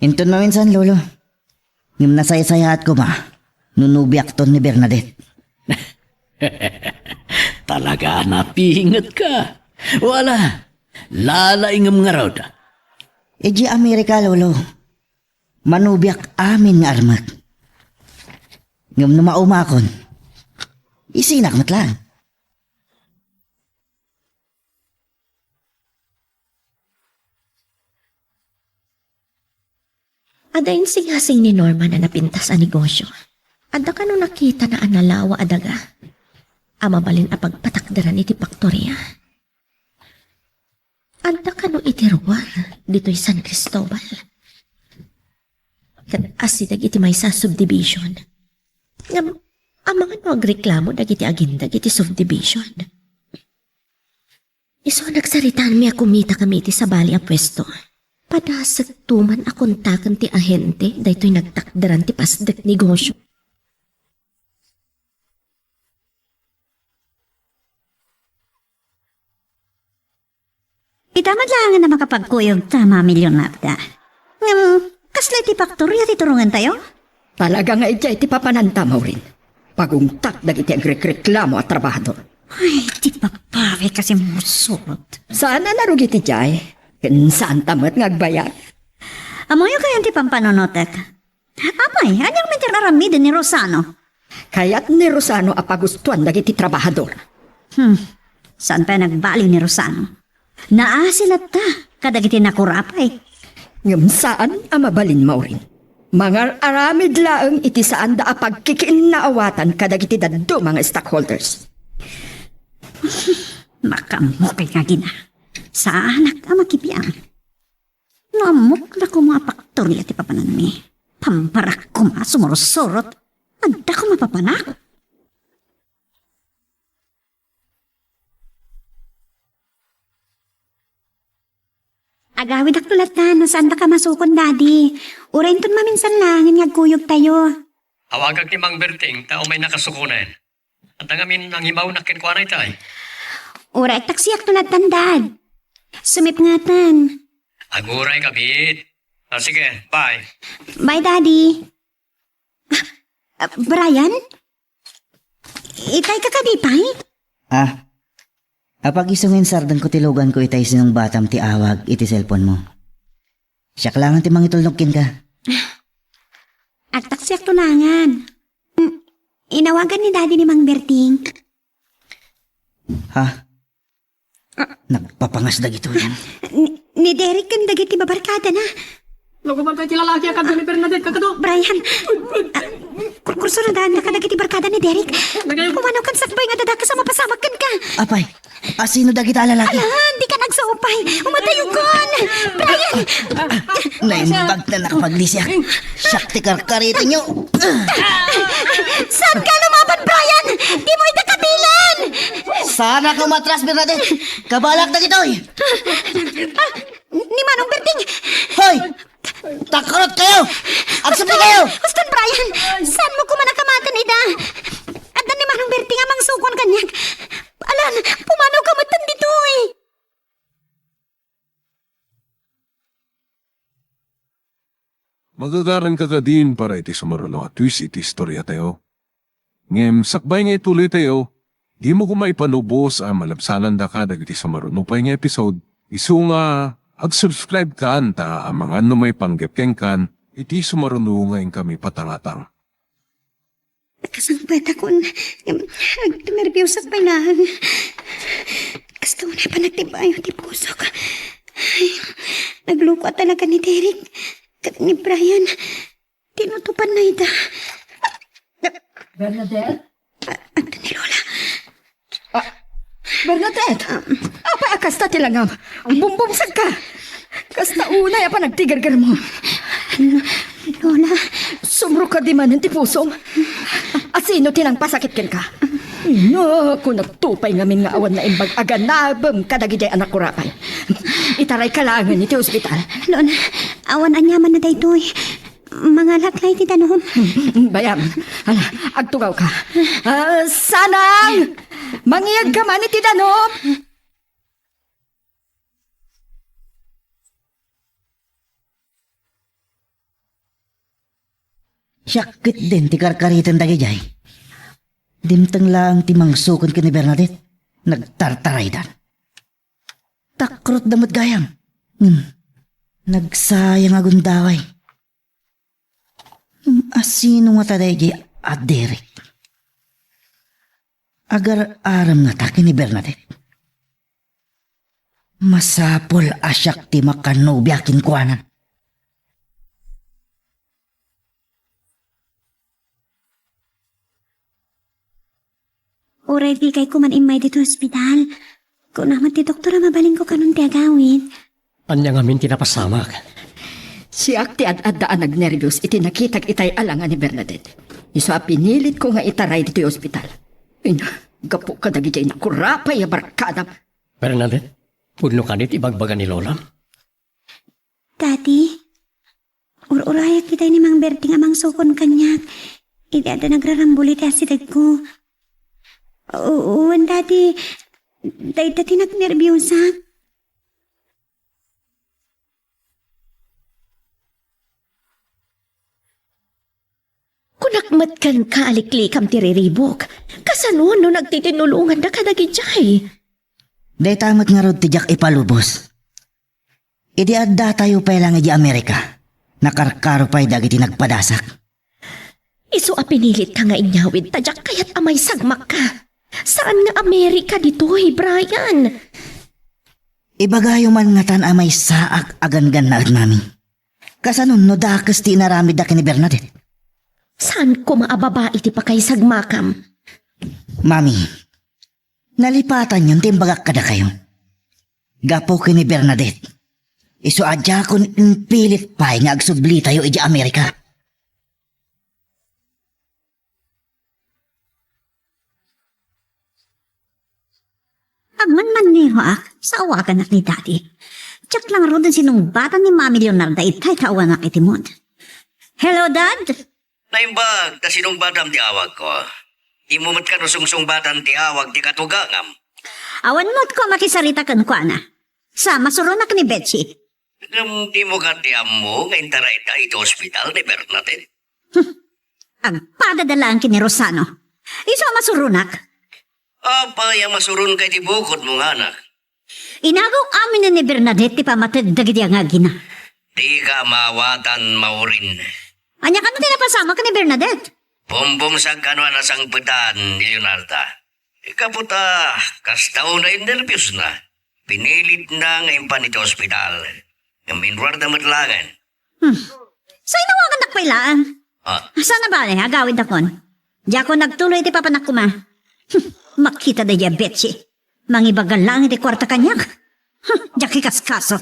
Inton maminsan lolo. Ngim nasaya-saya at kuma. Nunubiak ton ni Bernadette. Talaga napingat ka. Wala. Lalaingam nga raw da. Iji Amerika lolo. Manubiak amin nga armat. Ngam na maumakon. Isinak matlang. Adayon singasing ni Norma na napintas ang negosyo. Adda ka nung nakita na analawa adaga. Amabalin a pagpatakdaran iti Paktorya. Adda ka nung itiruwar dito'y San Cristobal. Kat asidag iti may sa subdivision. Ngam, ang mga no agreklamo dagiti agenda iti subdivision. Iso nagsaritaan mi kumita kami iti sa bali a pwesto. Padasag tuman akong takan ti ahente daytoy nagtakdaran ti pasdak negosyo. Itamad lang na makapagkuyog tama milyon na da. Kasla ti Paktorya ti turungan tayo? Talaga nga iti iti papananta, Maureen. Pagungtak dagiti agreklamo at trabahador. Ay, ti papawe kasi musurot. Saan na narugi ti jay? Saan tamat ngagbayat? Amoy kayo ti pampanonotek. Apay, anyang mitiraramid ni Rosano? Kaya't ni Rosano apagustuhan dagiti trabahador. Saan pa nagbali ni Rosano? Naasilat ta, kadagiti nakurapay. Ngam saan ang mabalin, Maureen? Mga aramid laeng iti saan da apagkikinnaawatan kadagiti daddo mga stockholders. Makamukay nga gina. Saan ka makipiyang? Namok na ko mga Paktorya ti papanan mi. Pamparak ko sumurot-surot. Anda ko mapapanak. Agawid ak tulat na, saan ka masukon, Daddy? Urayin ton maminsan lang, ngagkuyog tayo. Awagag ni Mang Berting, tao may nakasukunan. At nangamin ang himaw na kinkwanay tayo. Uray taksiyak tulat tan, Dad. Sumip ngatan. Aguray kabit. Sige, bye. Bye, Daddy. Brian? Itay ka kadipay? Apag isungin sardan ko tilugan ko itay sinong batam ti awag iti cellphone mo. Siya kailangan ti mangitulnukin ka. At taksiyak tunangan. Inawagan ni Daddy ni Mang Berting. Ha? Nagpapangas dagito yan. Ni Derek kan dagiti babarkada na. Logo ba tayo lalaki ang kanto ni Bernadette kakado? Brian, kursunodaan na ka dagiti barkada ni Derek. Kumano kan sakbay nga dadaka sa mapasamak kan ka. Apay, asino dagita lalaki? Ala, di ka nagsaupay. Umatayugon. Brian! Naimbag na nakapaglisyak. Siyak ti karkarito nyo. Saan ka lumaban, Brian? Di mo itakabilan! Sana ka matras, Bernadette. Kabalak na gito'y. Ni Manong Berting! Hoy! Takrot kayo! Agsabli kayo! Uston Brian, saan mo kumanakamatan ida? At ni Manong Berti nga mang sukon kanyak. Alan, pumanaw ka matan dito eh. Magagaran ka din para iti sumaruno at twist iti istorya tayo. Ngem, sakbay nga ituloy tayo, di mo kumaipanubos ang malabsanan da ka dagiti sumaruno pa nga episode. Isu nga, ag-subscribe ka anta ang mga may panggapkeng kan, iti sumaruno ngayon kami patangatang. Kasangpet akong nagnervyos sa pailahan. Gusto na pa nagtibayo ti pusok. Ay, nagluko talaga ni Derek. Kat ni Brian. Tinutupan na ida. Bernadette? At ni Lola. Bernadette? Apa akas ta tilangam? Bumbumsag ka. Kasta una pa nagtigargar mo. Lola. Sumro ka di man ti pusom. Asino tinang pasakit ken ka? No, kung nagtupay ngamin nga awan na imbag aganabam kadagijay anak ko rapay. Itaray kalangan iti ospital. Lola, awan anyaman na daytoy. Mga laklay ti danom. Bayam, ala, agtugaw ka. Sanang! Mangiyag ka man iti danom! Syakit din ti karkaritan dagi jay. Dimtang lang ti mangsukon ka ni Bernadette. Nagtartaray dan. Takrot damot gayam. Nagsayang agundaway. Asino nga taday jay at Derek. Agar aram nga taki ni Bernadette. Masapol asyak ti makanobyakin kuanan. Already kay kuman imay dito ospital. Kung naman ti doktora mabaling ko kanong ti agawin. Anya nga min tinapasamak. Si Akti ad-addaan nagnervyos iti nakitag itay alangan ni Bernadette. Iso pinilit ko nga itaray dito yung ospital. Ina, gapo ka dagijay na kurapay a barkada. Bernadette, pudno ka dit ibagbaga ni Lola. Daddy, ururaya kita ni Mang Berti nga mang sukon kanyak. Hindi ada nagrarambuli ti asidag ko. Uwan, Daddy. Dati nagnervyosa. Kunakmat kan kaaliklikam ti riribok. Kasano no nagtitinulungan na kadagijay. Day tamat nga rod ti Jack ipalubos. Idi adda tayo pa lang iji Amerika. Nakarkaro pa'y dagiti nagpadasak. Isu pinilit ka nga inyawid tadyak kayat amay sagmak ka. Saan nga Amerika ditoy, Brian? Ibagayo man nga tan amay saak agan-gan na mami. Kasanon no dakas ti inaramid da ni Bernadette. Saan ko maababa iti pa kay sagmakam? Mami, nalipatan yun timbagak kada kayo. Gapo ki ni Bernadette. Isu adya kon pilit pa'y nga agsubli tayo iji Amerika. Agman ni Roak, sa awagan ni Daddy. Tsak lang ro din sinumbatan ni Mami Leonarda itay kaawanak iti mod. Hello, Dad? Naimbag, ta sinong badam ti awag ko. Di mo mat ka no sungsung-batan ti awag ti katugangam. Awan mo't ko makisarita kan ko, ana. Sa masurunak ni Betsy. Di mo ka ti amo nga intaray ta ito ospital ni Bernadette. Ang padadalaan ki ni Rosano. Iso masurunak. Apa yung masurun kay ti bukod mong anak? Inagaw amin na ni Bernadette ti pamatid dagiti ang agina. Di ka mawatan maurin. Anya ka na tinapasama ka ni Bernadette. Bumbumsag ka no anasang pedan ni Leonarda. Ikaputa, kastaw na yung nervyos na. Pinilit na ngayon pa nito ospital. Ngaminwar na matlangan. Sa inawagan nakpailaan. Saan na ba agawid akon? Di ako nagtuloy ti papanak ko ma. Makita da ya Betsy. Mangibagal lang iti kwarta kanyak. Diyak kikaskaso.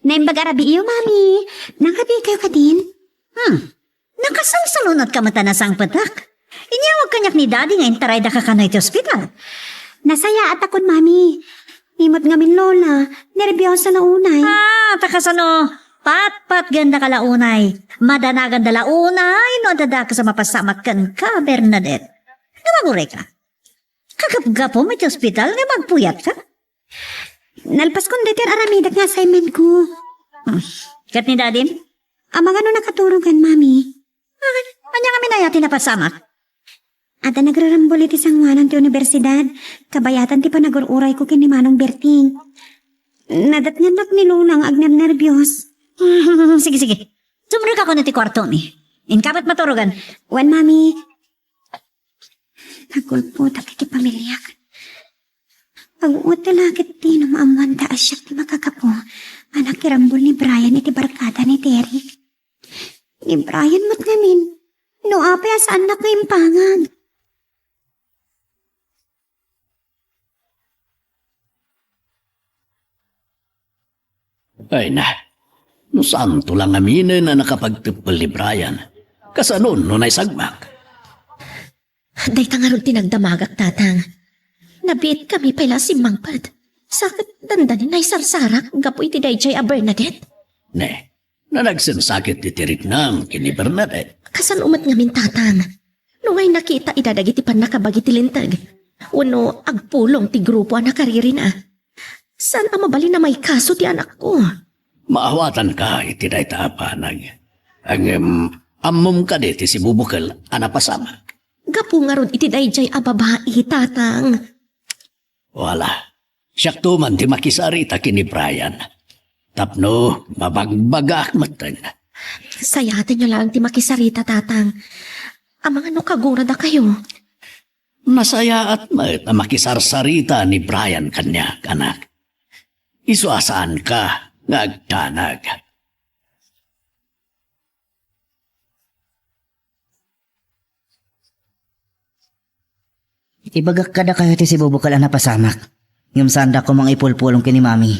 Naimbag arabi iyo, Mami. Nakabi kayo ka din? Nakasalsalunod ka mata na sang patak. Inyawag kanyak ni Daddy nga intaray da ka kanay ti ospital. Nasaya at akon, mami. Imot ngamin lola, nervyosa na unay. Takasano, pat ganda ka launay. Madanagan da launay, no dada ka sa mapasamak kan ka, Bernadette. Nga magure ka. Kagap-gapo may hospital, nga magpuyat ka. Nalpas kong deter aramidak nga assignment ko. Kat ni Dadim? Amang ano nakaturugan, mami? Anya kami na yati napasamak. Ada nagrarambol iti sangwanan ti universidad. Kabayatan ti panagururay ko kini Manong Berting. Nadatnyanak ni Lunang agner nervyos. Sige. Sumrug ako na ti kwarto mi. Inkapat maturugan. Wan, mami. Nagulpo ta kiti pamilyak. Pag-uot talakit ti no maamuan taas siya ti makakapo. Anak kirambol ni Brian iti barkada ni Derek. Ni Brian mat ngamin. No ape asaan na ko impangan. Ay na, no santo lang aminin na nakapagtupal ni Brian. Kasanon no na'y sagmak. Day tangarod tinagdamagak tatang. Nabiit kami pala si Mangpad. Sakit dandanin ay sarsarak, gapo iti dayjay a Bernadette. Ne, na nagsinsakit ti tiritnam kini Bernadette. Kasan umat ngamin tatang. Nungay nakita idadag iti panakabag iti lintag. Uno, agpulong ti grupo na kariri na. Saan ang mabali na may kaso ti anak ko? Maawatan ka iti day taapanag. Ang amom ka di ti si Bubukal anapasama. Gapo nga ron iti dayjay a babae tatang. Wala. Siyak tuman ti makisarita kini Brian. Tapno, mabagbagak matan. Sayatin nyo lang ti makisarita tatang. Amang ano kagura da kayo? Masaya at na makisarsarita ni Brian kanya, anak. Isuasaan ka, ngagtanag. Ibagak kada kayo ti si Bubukal ang napasamak. Yung sanda ko mga ipulpulong kini mami.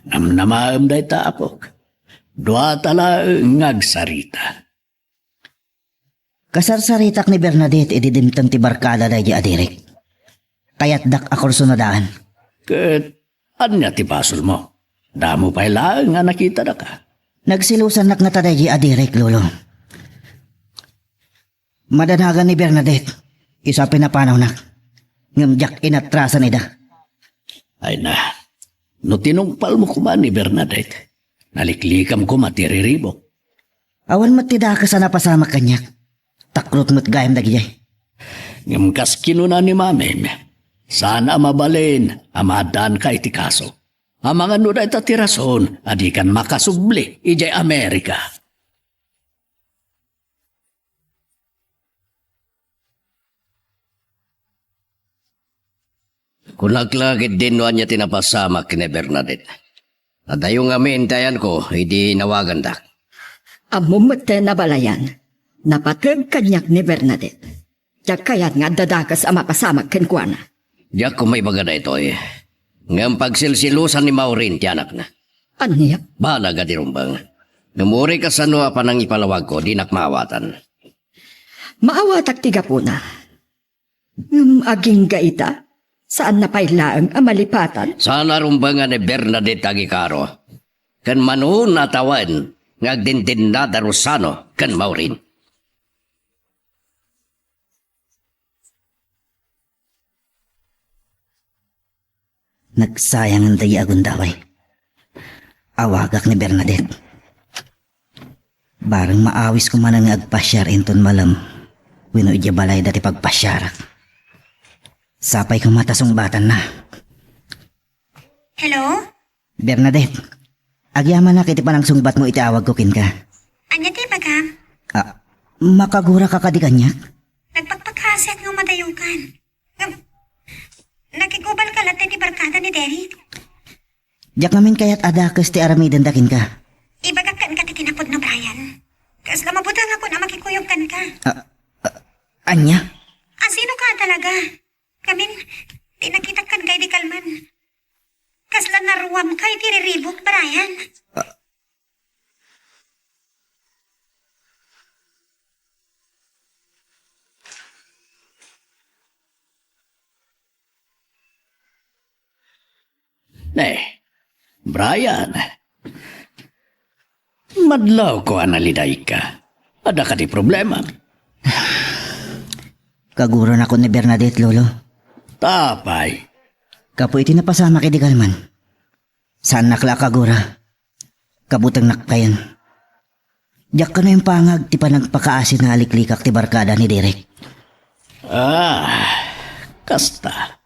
Namnamaam day tapok. Dua tala ngagsarita. Kasarsaritak ni Bernadette ididimtang ti barkada day di adirek. Kaya't dak akurso na daan. Kat, anya ti basol mo? Damo pa'y lang nga nakita na ka. Nagsilusan nak nga taday di adirek, lolo. Madanagan ni Bernadette. Isa pinapanaw nak. Ngamjak inatrasan nida. Ay na, no tinungpal mo kuman ni Bernadette. Naliklikam ko matiriribok. Awan matida ka sa napasamak kanyak. Takrot mo't gayam dagiyay. Ngamkas kinuna ni mamem. Sana mabalin, amadan ka iti kaso. Ang mga nuday tatirason, adikan makasubli, ijay Amerika. Kunaglagit din niya tinapasama kini Bernadette. Adayong amin tayan ko, hindi nawagan dak. Amumute na balayan. Napatag kanyak ni Bernadette. Diyak kayat nga dadakas ang mapasamak kenkwana. Diyak ko may baga na ito eh. Ngam pagsilsilusan ni Maureen ti anak na. Anya? Bala ga di rumbang. Namuri ka sa noa pa nang ipalawag ko, di nakmaawatan. Maawatak tiga po na. Aging gaita? Saan napailaang ang malipatan? Sana rumbangan ni Bernadette Agikaro. Kan manuhon natawan, ngagdindin na darusano, kan Maureen. Nagsayang ang daya agundaway. Awagak ni Bernadette. Barang maawis ko man ang agpasyar inton malam. Wino idya balay dati pagpasyarak. Sapay kang matasong batan na. Hello? Bernadette, agyaman na kiti panang sungbat mo itiawag ko kin ka. Anya ti baga? Makagura ka kadikanyak? Nagpagpaghaset ng madayukan. Nakikubal ka lahat ni barkada ni Derek. Diyak namin kaya't adakas ti aramidan dakin ka. Ibagakan ka ti tinapod no Brian. Kas lamabutang ako na makikuyog kan ka. Anya? Sino ka talaga? Kamin, di nakita kan kay di kalman. Kasla naruwam kay tiriribok, Brian. Brian. Madlaw ko analiday ka. Ada ka di problema. Kaguro na ko ni Bernadette, lolo. Tapay. Kapo iti napasama kay Dikalman. Saan nakla kagura? Kabutang nakkayan. Diyak ka na yung pangag ti panagpakaasin na aliklikak ti barkada ni Derek. Kasta.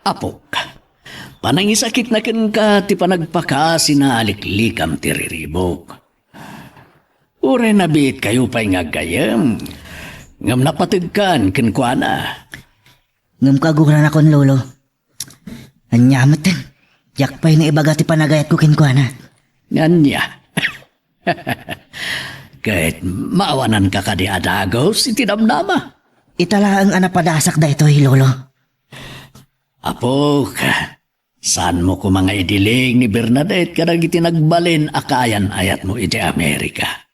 Apok. Panangisakit na kin ka ti panagpakaasin na aliklikam ti riribok. Ure na bit kayo pa'y ngagayam. Ngam napatagkan kin kwa na. Ngam kagura na kon, lolo. Anyamat din. Diyak pa'y na ibaga ti panagayat ko kinkwana. Nganya. Kahit maawanan ka ka di adagos, itinamnama. Itala ang anapadasak da ito, lolo. Apok, saan mo ko mga idiling ni Bernadette karag itinagbalin akayan ayat mo iti Amerika?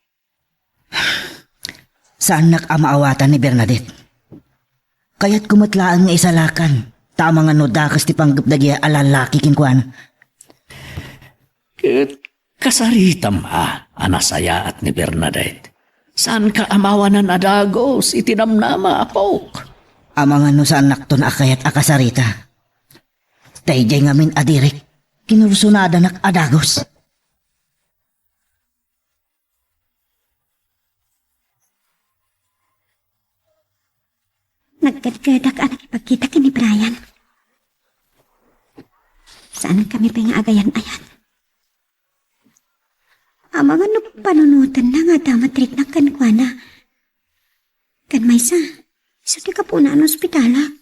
Saan nakamaawatan ni Bernadette? Kaya't kumatlaan nga isalakan. Tama nga no dakas ti panggapdagya alalaki kinkwana. Kasaritam anasaya at ni Bernadette. Saan ka amawanan adagos itinamnama, apok? Amangan no saan nakton akayat akasarita. Tayjay ngamin adirek. Kinursunada nak adagos. Nagkadkadak ang nakipagkita ka ni Brian. Saan kami pingaagayan-ayan? Amang ano panunutan na nga damatrik na kankwana. Kan maysa, isa ti ka po na ang ospitala.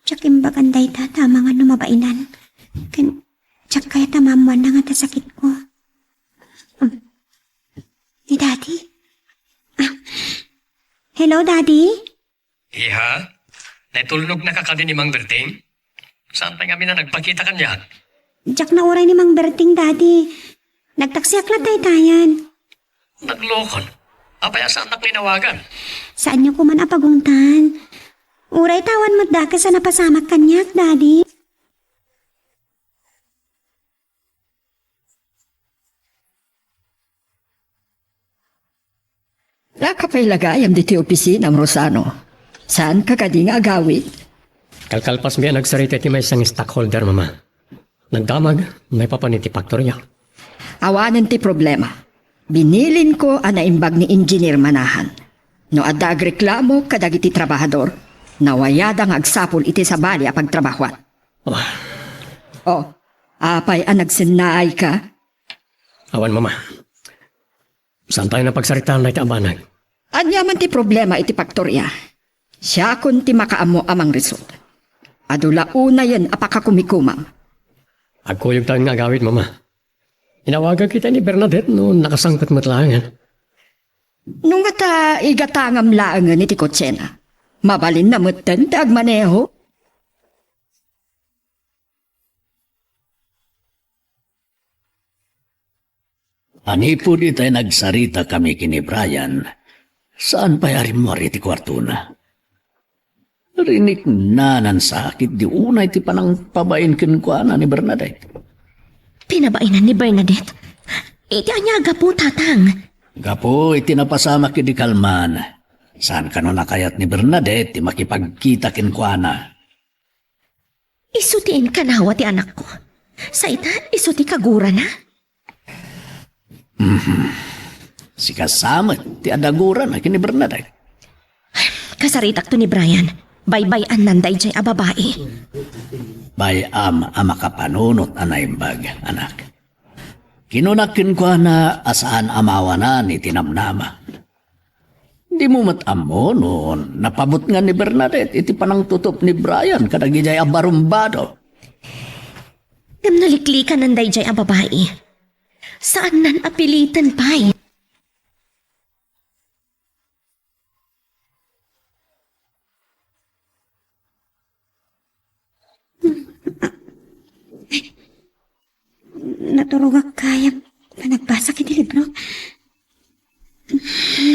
Tsak imbaganday ta tama nga numabainan. Tsak kaya tamamuan na nga ta sakit ko. Ni Daddy? Hello, Daddy? Iha, natulog na kakadi ni Mang Berting? Saan pa kami na nagpakita kanya? Tsak na oray ni Mang Berting, Daddy. Nagtaksiak na tayo-tayan. Naglokon. Apaya saan na pinawagan? Saan niyo ko man apagungtan? Uray tawan mo't daka sa napasamak kanyak, Daddy. Nakapay lagayam di ti opisina, Rosano. Saan ka kading agawit? Kalkalpas miya nagsarita ti may isang stockholder, mama. Nagdamag, may papaniti faktorya. Awanan ti problema. Binilin ko ang naimbag ni Engineer Manahan. No adag reklamo kadag iti trabahador, nawayadang agsapol iti sa bali a pagtrabahuan. Apay ang nagsinnaay ka? Awan, mama. Saan tayo napagsaritaan na iti abanag? Anyaman ti problema iti faktorya. Siya kun ti makaamo amang result. Adula una yan apakakumikumam. Agkuyog tayong agawid, mama. Inawagan kita ni Bernadette noon nakasangkot matlangan. Nung ata igatangam laangan iti kotsena, mabalin na mutan ti agmaneho. Ani po di tayo nagsarita kami kini Brian. Saan pa yari mo iti kwarto na? Rinik na nan sakit di unay ti panang pabain kinkwana ni Bernadette. Pinabainan ni Bernadette. Iti anyaga po, tatang. Gapo, itinapasama ki di Kalman. Saan ka no nakayat ni Bernadette ti makipagkita kinkwana? Isutiin kanawa ti anak ko. Sa ita, isuti kagura na. Si kasama ti adaguran na kini Bernadette. Kasaritak to ni Brian. Baybayan nanday jay a babae. Bayam makapanunot anaimbag, anak. Kinunakin ko na asaan amawanan itinamnama. Di mo matamo noon, napabot nga ni Bernadette iti panang tutop ni Brian kadagijay abarumbado. Ngam naliklikan nanday jay a babae. Saan nan apilitan pa'y? Naturugak kaya panagbasa kiti libro.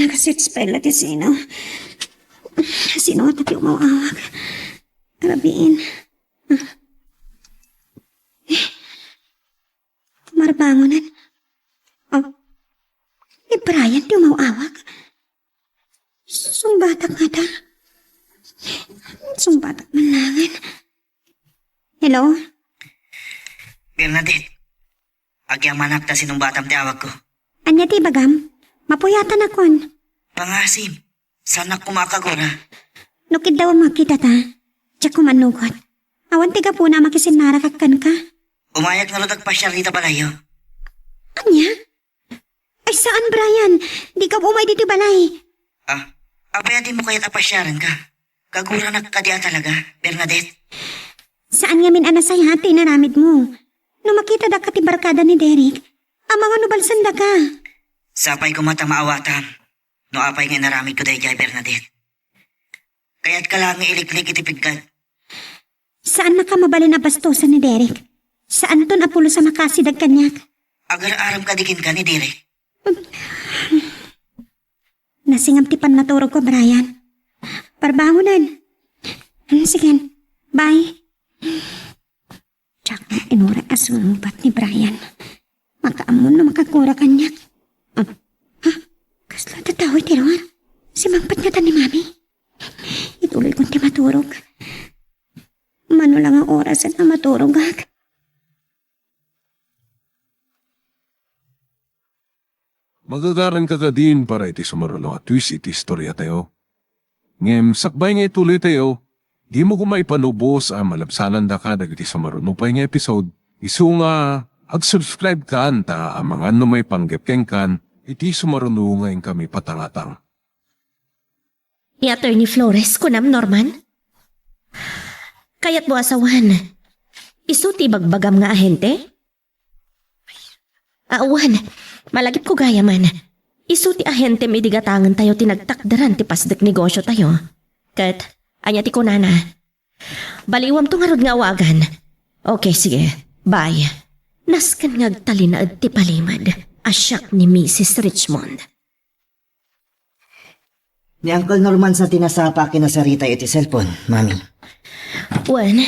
Nakasit spell at sino. Sino at ati umawawag. Arabiin. marbangonan. Oh, ni Brian di umawawag. Sumbatak nga ta. Sumbatak malangan. Hello? Bernadette, agyamanap ta sinong batang tiawag ko. Anya ti bagam? Mapuyatan akon. Pangasim, sana kumakagura. Nukid daw makita ta. Tiyak kumanugot. Awan tiga po na makisinarakakan ka. Umayag na lutag pa siya rita palayo. Anya? Ay saan, Brian? Di ka umay dito balay. Apaya di mo kaya't apasyaran ka. Kagura na ka diya talaga, Bernadette. Saan nga min anasay hati na namit mo? No makita da ka ti barkada ni Derek, ang mga nubalsan da ka. Sapay ko mata maawatan. No apay nga naramid ko dahi kay Bernadette. Kaya't ka lang iliklik itipigkat. Saan na ka mabali na bastosan ni Derek? Saan ton apulo sa makasidag kanyak? Agar-aram ka dikin ka ni Derek. Nasingam tipan naturog ko, Brian. Parbangunan. Sige, bye. Tsak na inura asumbat ni Brian. Makaamon na makakura kanyak. Ha? Kasla tatawi tiruar. Simangpat nga ta ni Mami. Ituloy kong ti maturog. Mano lang ang oras na maturog hag. Magagaran ka din para iti sumarulo at twist iti istorya tayo. Ngem, sakbay nga ituloy tayo, di mo kumaipanubos ang malabsanan da ka dagiti sumarulo pa nga episode. Isu nga, ag-subscribe ka anta ang mga may panggapkeng kan, iti sumarulo ngayon kami patangatang. Ni Attorney Flores, kunam Norman? Kaya't mo asawan. Isuti bagbagam nga ahente? Awan, malagip ko gaya man. Isuti ahente may digatangan tayo tinagtakdaran ti pasdak negosyo tayo. Kat, anya ti kunana. Baliwam to nga rod nga awagan. Okay, sige. Bye. Naskan ngagtalin na ti palimad. Asyak ni Mrs. Richmond. Ni Uncle Norman sa tinasapa kinasarita iti cellphone, Mami. Wan,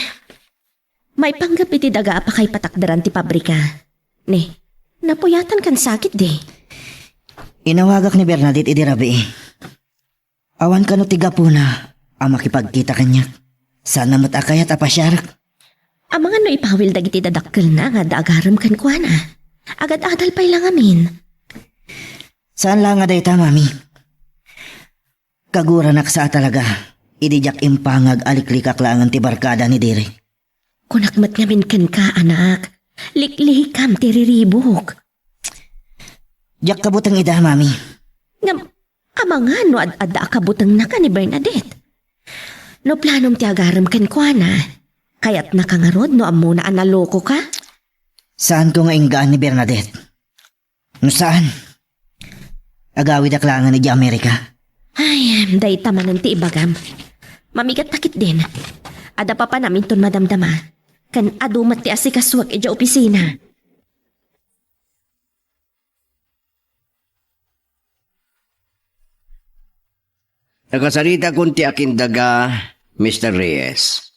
may panggap iti daga pa kay patakdaran ti pabrika. Ne, napuyatan kan sakit di. Inawagak ni Bernadette iti rabi. Awan ka no tiga po na ang makipagkita kanya. Sana matakayat apasyarak. Ang mga no ipawil dagiti dadakkel na nga daagaram kan kuana. Agad-adal pa'y lang amin. Saan lang nga dayta, Mami? Kagura naksa talaga. Idijak impangag aliklikak langan ti barkada ni Derek. Kunakmat ngamin kan ka, anak. Liklikam ti riribok. Jak kabutang ida, Mami. Ngam, amanga no ad-adda kabutang na ka ni Bernadette. No planom ti agaram kan kuana. Kaya't nakangarod no amuna analoko ka? Saan ko nga inggaan ni Bernadette? No saan? Agawid aklangan ni di Amerika. Ay, day tamanan ti ibagam. Mamigat takit din. Ada pa pa namin ton madamdama. Kan adumat ti asikaswag ija opisina. Nakasarita kun ti akin daga, Mr. Reyes.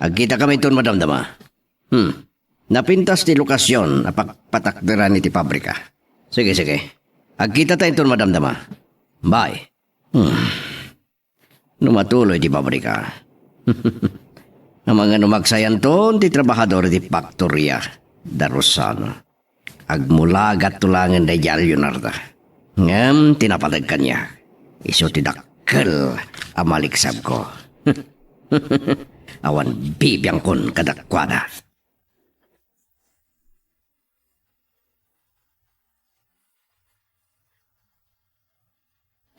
Agkita kami ton madamdama. Napintas ti lokasyon na patakderan iti pabrika. Sige, sige. Agkita tayo ton madamdama. Bye. Numatuloy di pabrika. Ang mga numagsayan ton ti trabahador di Factoria Darusano. Agmulagat tulangan da Yalionarda. Ngam tinapalag kanya. Iso ti dakkel amaliksab ko. Awan bibiyang kon kadakwada.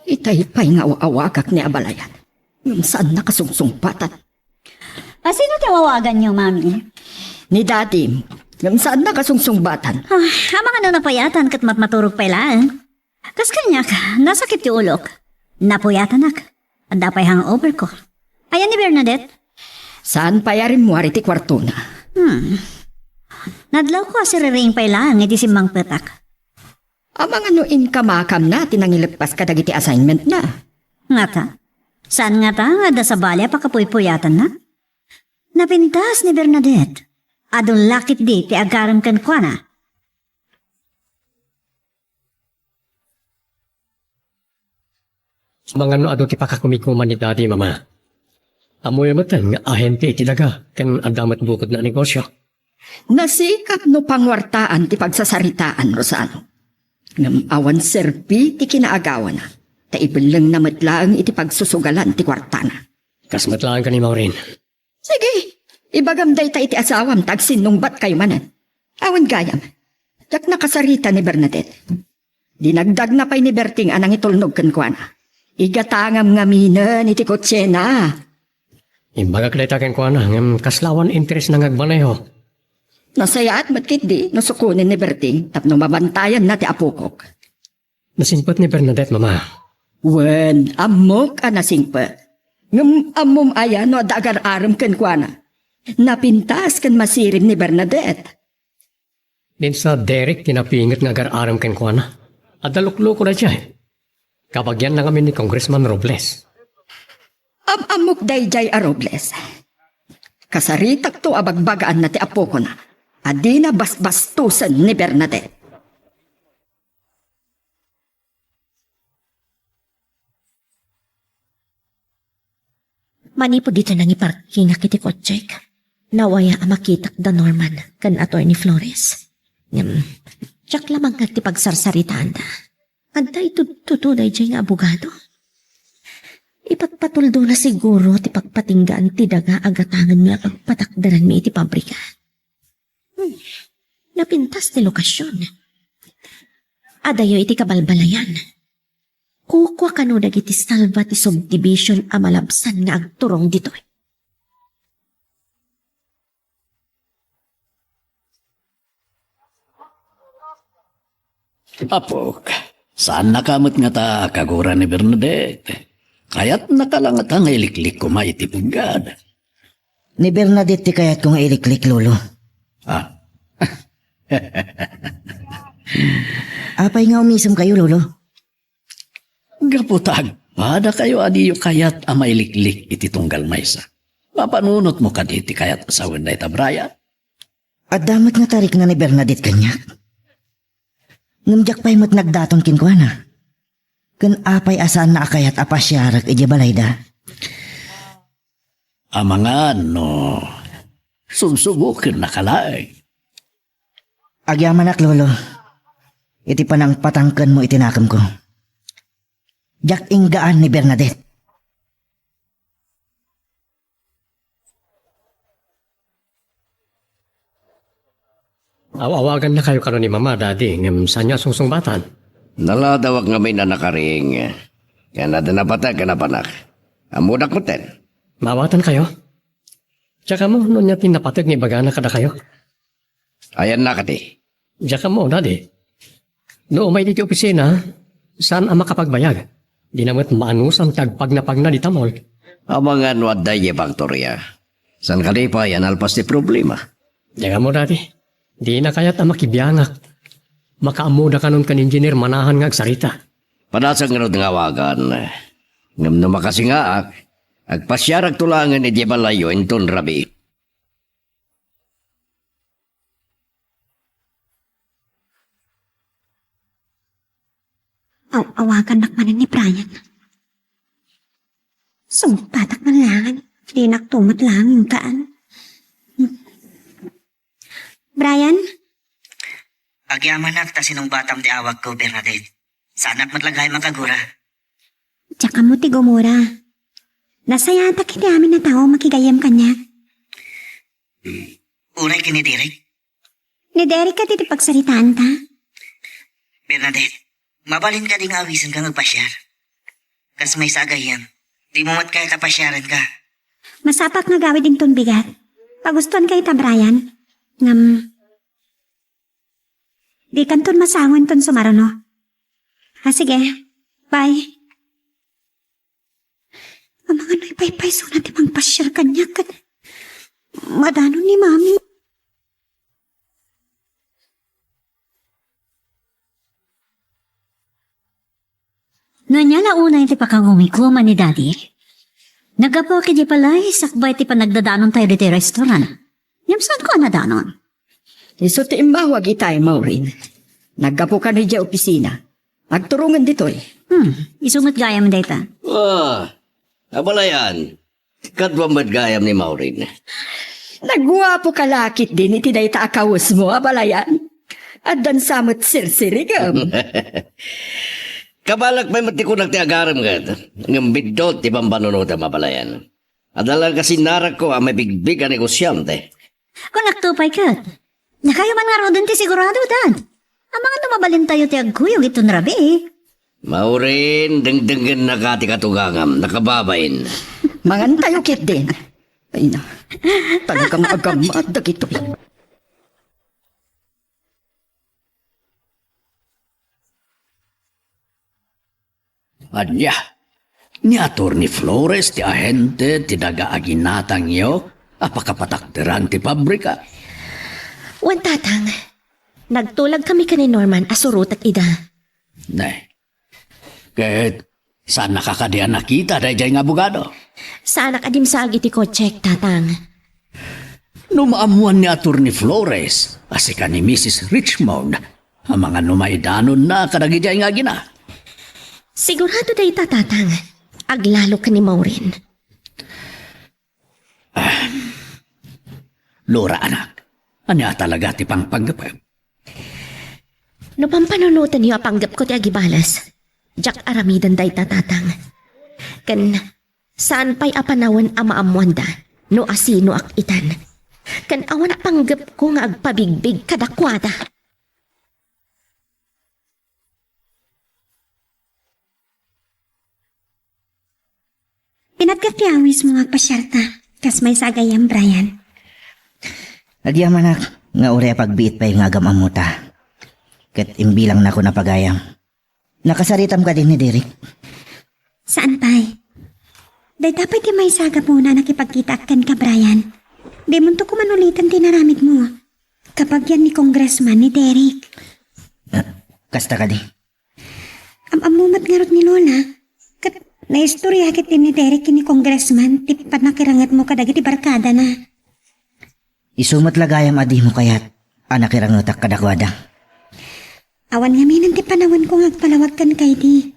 Itay pa'y nga awakak ni Abalayan. Yung saan nakasungsungpatan. Sino tawawagan niyo, Mami? Ni Daddy, yung saan nakasungsungpatan. Ang mga napayatan kat maturog pa ilaan. Kas kanya ka, nasakit yung ulok. Napuyatan ak. Anda pa'y hangover ko. Ayan ni Bernadette. Saan payarin mo hariti kwarto na? Nadlaw ko si Riring pa ilaan, iti simbang petak. Ang mga nuin kamakam na tinangilagpas ka dagiti assignment na. Nga ta? Saan nga ta nga da sa balya pakapuypuyatan na? Napintas ni Bernadette. Adong lakit di ti agaram kan kwa na. Mga no ado ti pakakumikuman ni daddy mama. Amoy matan nga ahente iti daga kan adamat bukod na negosyo. Nasikap no pangwartaan ti pagsasaritaan, Rosano. Ngam awan serbi ti kinaagawan na. Ta ibileng na matlaang iti pagsusugalan ti kwartana. Kasmatlaan ka ni Maureen. Sige, ibagamday ta iti asawam tagsinungbat kayo manan. Awan gayam, jak nakasarita ni Bernadette. Dinagdag na pa'y ni Berting anang itulnog kan kwa na. Igatangam nga minan iti kotse na. Imbaga kadaytaken ko na, ngam kaslawan interes na ngagmaneho. Nasaya at matkit di, nasukunin ni Berting, tapno mabantayan na ti apukok. Nasimpat ni Bernadette, mama. Wen, amok anasingpa. Ngam amom aya no dagar aram kan kwa na. Napintas kan masirim ni Bernadette. Din sa Derek, tinapingit nga agar-aram ken ko na. At dalukluko na siya. Kabagyan na kami ni Congressman Robles. Amok dayjay a Robles. Kasaritak to abagbagaan na ti apo ko na. Adi na basbastusan ni Bernadette. Manipo dito nang iparking kiti kotsek. Nawaya ang makitak da Norman kan Attorney Flores. Tsak lamang nga ti pagsarsaritaan da. Antay tutuday dyan nga abogado. Ipagpatuldo na siguro ti pagpatinggaan ti daga agatangan nga pagpatakdaran mi iti pabrika. Napintas ti lokasyon. Adayo iti kabalbalayan. Kukwa kano dagiti salva ti subdivision a malabsan nga agturong dito. Apok, saan nakamot nga ta kagura ni Bernadette? Kaya't nakalangat nga iliklik ko maitipugad. Ni Bernadette ti kayat kong iliklik, lolo. Ah, Apay nga umisam kayo, lolo. gaputag, pada kayo adiyo kayat ang mailiklik iti tunggal maysa. Mapanunot mo ka diti kayat asawan na itabraya. At damat nga tarik na ni Bernadette kanyak. Ngamjak pa'y mat nagdaton kinkwana. Kan apay asan na akayat apasyarak iti balayda. Amangan no, sunsubukin na kalay. Agyamanak, lolo. Iti panang patangkan mo itinakam ko. Jak inggaan ni Bernadette. Awawagan na kayo karon ni mama, daddy, ngam sanya sungsungbatan. Naladawak nga may nanakaring. Kaya nadanapatag ka na panak. Amudak mo ten. Mawatan kayo. Tsaka mo, noon niya tinapatag ni bagana kada kayo. Ayan na kati. Tsaka mo, daddy. No, may dito opisina, saan ang makapagbayag? Di namat maanusan tagpag na di tamol. Amangan waday ye Victoria. San kalipa yan alpas ti problema. Tsaka mo, daddy. Di na kaya't ang makibiyangak. Makaamuda ka nun kan engineer manahan nga agsarita. Padasang nga nga wagan. Ngam na makasingaak. Agpasyarag tulangan ni Jebalayo inton rabi. Awagan nakmanan ni Brian. Sumpatak man langan. Di naktumat lang yung kaan. Brian? Agyamanak ta sinong batam ti awag ko, Bernadette. Sanak matlagay makagura. Tsaka mo ti gumura. Nasayata kiti amin na tao makigayam kanya. Unay kini Derek. Ni Derek ka titi pagsaritaan ta. Bernadette, mabalin ka ding awisan ka magpasyar. Kas may sagayam. Di mo mat kaya tapasyaran ka. Masapak nga gawid din ton bigat. Pagustuhan kayo ta, Brian. Ngam. Di kanton masangon ton sumarono. Sige. Bye. Ang mga naipaypay so natin pangpasyar kanya kan. Madano ni Mami. Nanya launa iti pakangumikuman ni Daddy. Nagapo kiti palay, sakbay ti panagdadanon tayo diti restaurant. Yamsan ko nadanon. Iso ti imbawag itay, Maureen. Naggapo ka na dya opisina. Agturungan dito eh. Isungot gaya mo data. Abalayan. Kadwang gayam ni Maureen. Nagwapo kalakit din iti dayta akawos mo, abalayan. At dan samot sirsirigam. Kabalak may matikunak ti agaram gad. Ngam bidot ti pambanunod ang mabalayan. Adalang kasi narak ko ang mabigbig ang negosyante. Kung naktupay ka, nakayo man nga rodon ti sigurado dan. Ang mga tumabalin tayo ti agkuyog ito na rabi. Maureen, dengdengen na kati katugangam, nakababain. Mangan tayo kit din. Ay na, talagang agamat dagito. Anya, ni Atty. Flores ti ahente ti nagaaginatang yo, apakapatakderan ti pabrika. Wan tatang, nagtulag kami ka ni Norman asurot at ida. Ne, kahit saan nakakadian nakita dahil nga abogado. Sa anak adim sa agiti ko check tatang. Numaamuan ni Atty. Flores, asika ni Mrs. Richmond, ang mga numaidanon na kadagidya nga gina. Sigurado day tatang, aglalo ka ni Maureen. Lora anak, anya talaga ti pangpanggap. No pampanunutan niyo apanggap ko ti agibalas. Jack aramidan day tatang. Kan saan pa'y apanawan amaamuanda no asino akitan. Kan awan apanggap ko nga agpabigbig kadakwada. Pinagkatiawis mo agpasyarta, kas may sagayam, Brian. Agyaman nga ure pagbiit pa yung agam amuta. Kat imbilang na ako napagayam. Nakasaritam ka din ni Derek. Saan pa'y? Day dapat di may saga muna nakipagkita akan ka, Brian. Di mo to kumanulitan tinaramid mo. Kapag yan ni Congressman ni Derek. Kasta ka di. Amumat nga rot ni Lola. Kat naistorya kit din ni Derek ni Congressman. Tipat nakirangat mo kadagi ti barkada na. Isumat lagayam adi mo kayat anak irangutak kadakwada. Awan nga minan ti panawan ko ngagpalawag kan kay di.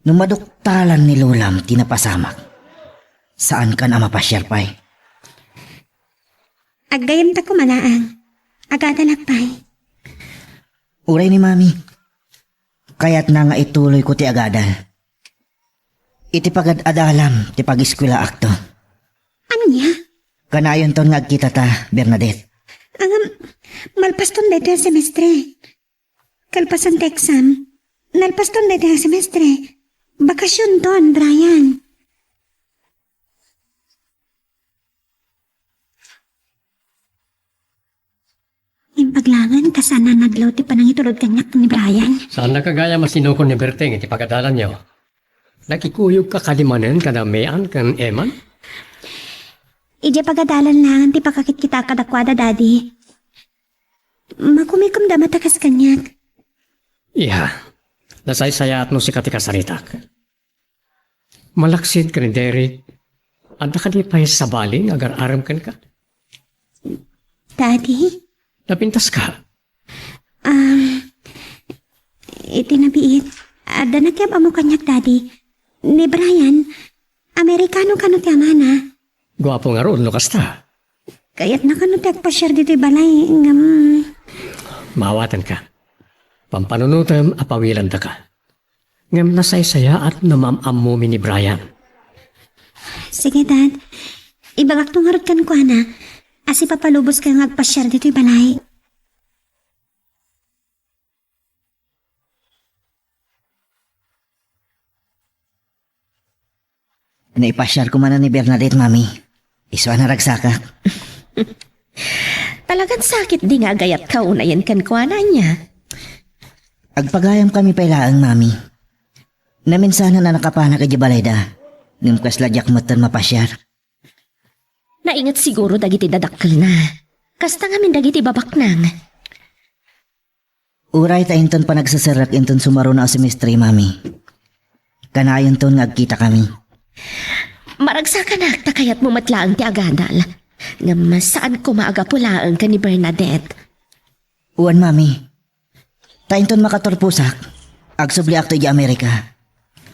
Numaduktalan ni Lolam tinapasamak. Saan ka na mapasyar pa'y? Aggayam ta kumalaang. Agadalakpay. Uray ni Mami. Kaya't na nga ituloy ko ti agadal. Iti pagad-adalam ti pag-eskwela akto. Ano niya? Kanayon ton nga agkita ta, Bernadette. Malpaston dito ang semestre. Kalpasan ta exam. Nalpaston dito ang semestre. Bakasyon ton, Brian. Yung paglangan, kasana naglaw ti panang itulog kanyak ni Brian. Saan nakagaya masinukon ni Berteng iti pagkadalan niyo? Nakikuyog ka kalimanen kanamean kan eman? Ije pagadalan lang, ti pakakit kita kadakwada, Daddy. Makumikom da matakas kanyak. Iya, nasaysaya at no si katika saritak. Malaksid ka ni Derek. Anda ka di pa sa baling agar-aram kan ka? Daddy? Napintas ka? Itinabiit. Ada na kaya mo kanyak, Daddy. Ni Brian, Amerikano ka no ti amana. Gwapo nga roon, no kasta. Kaya't na ka no ti agpasyar dito'y balay. Mawatan ka. Pampanunutam, apawilan da ka. Ngam nasaysaya at namamamumi ni Brian. Sige, Dad. Ibagak tong harot kan ko, na. Asi papalubos kang agpasyar dito'y balay. Naipasyar ko man na ni Bernadette, Mami. Iswa na ragsaka. Talagang sakit di nga gayat kaunayan kan kuana niya. Agpagayam kami pailaang, Mami. Naminsana na nakapana ka di balayda. Ngimkas ladyak matan mapasyar. Naingat siguro dagiti dadakkel na. Kasta ngamin dagiti babaknang. Uray ta inton pa nagsasarak inton sumaro na o semestre, Mami. Kanayon ton ngagkita kami. Maragsa ka na, takayat mo matlaang ti agadal. Nga masaan ko maaga pulaang ka ni Bernadette. Uwan, Mami. Tainton makatorpusak. Agsubli akto di Amerika.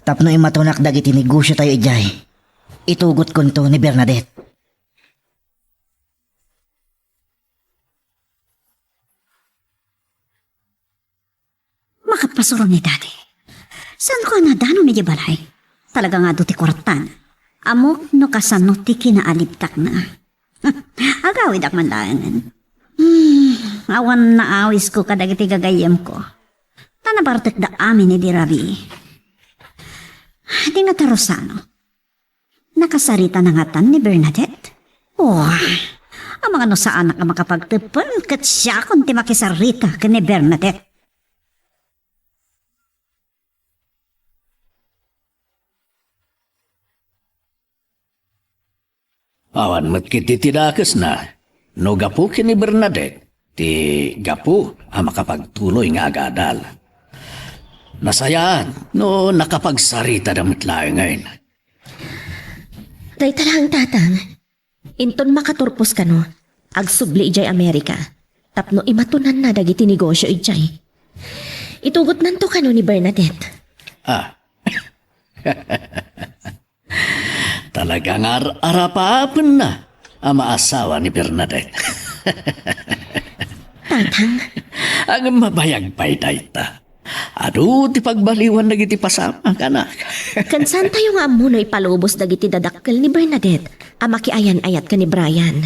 Tapno imatunak dagiti negosyo tayo ijay. Itugot kunto ni Bernadette. Makapasuro ni Daddy. Saan ko nadano ni Balay? Talaga nga do ti kwartan. Amok no kasano ti kinaalibtak na. Agawid ak mandangan. Awan na awis ko kadagiti gagayem ko. Tanabartek da amin ni Dirabi. Di nga tarosano. Nakasarita na nga tan ni Bernadette. Oh, ang mga no sa anak ang makapagtipon kat siya kung ti makisarita ka ni Bernadette. Awan matkiti tidakas na. No gapu kini Bernadette. Ti gapu ang makapagtuloy nga agadal. Nasayaan no nakapagsarita damit laing ngayon. Day talang tatang. Inton makaturpos ka no. Agsubli ijay Amerika. Tapno imatunan na dagiti negosyo ijay. Itugot nanto ka no ni Bernadette. Ah. Talagang arapapin na ang maasawa ni Bernadette. Tatang, Ang mabayag pa'y dayta. Ado ti pagbaliwan na giti pasama kanak. kansan tayo nga muna ipalubos dagiti dadakkel ni Bernadette. Amakiayan-ayat ka ni Brian.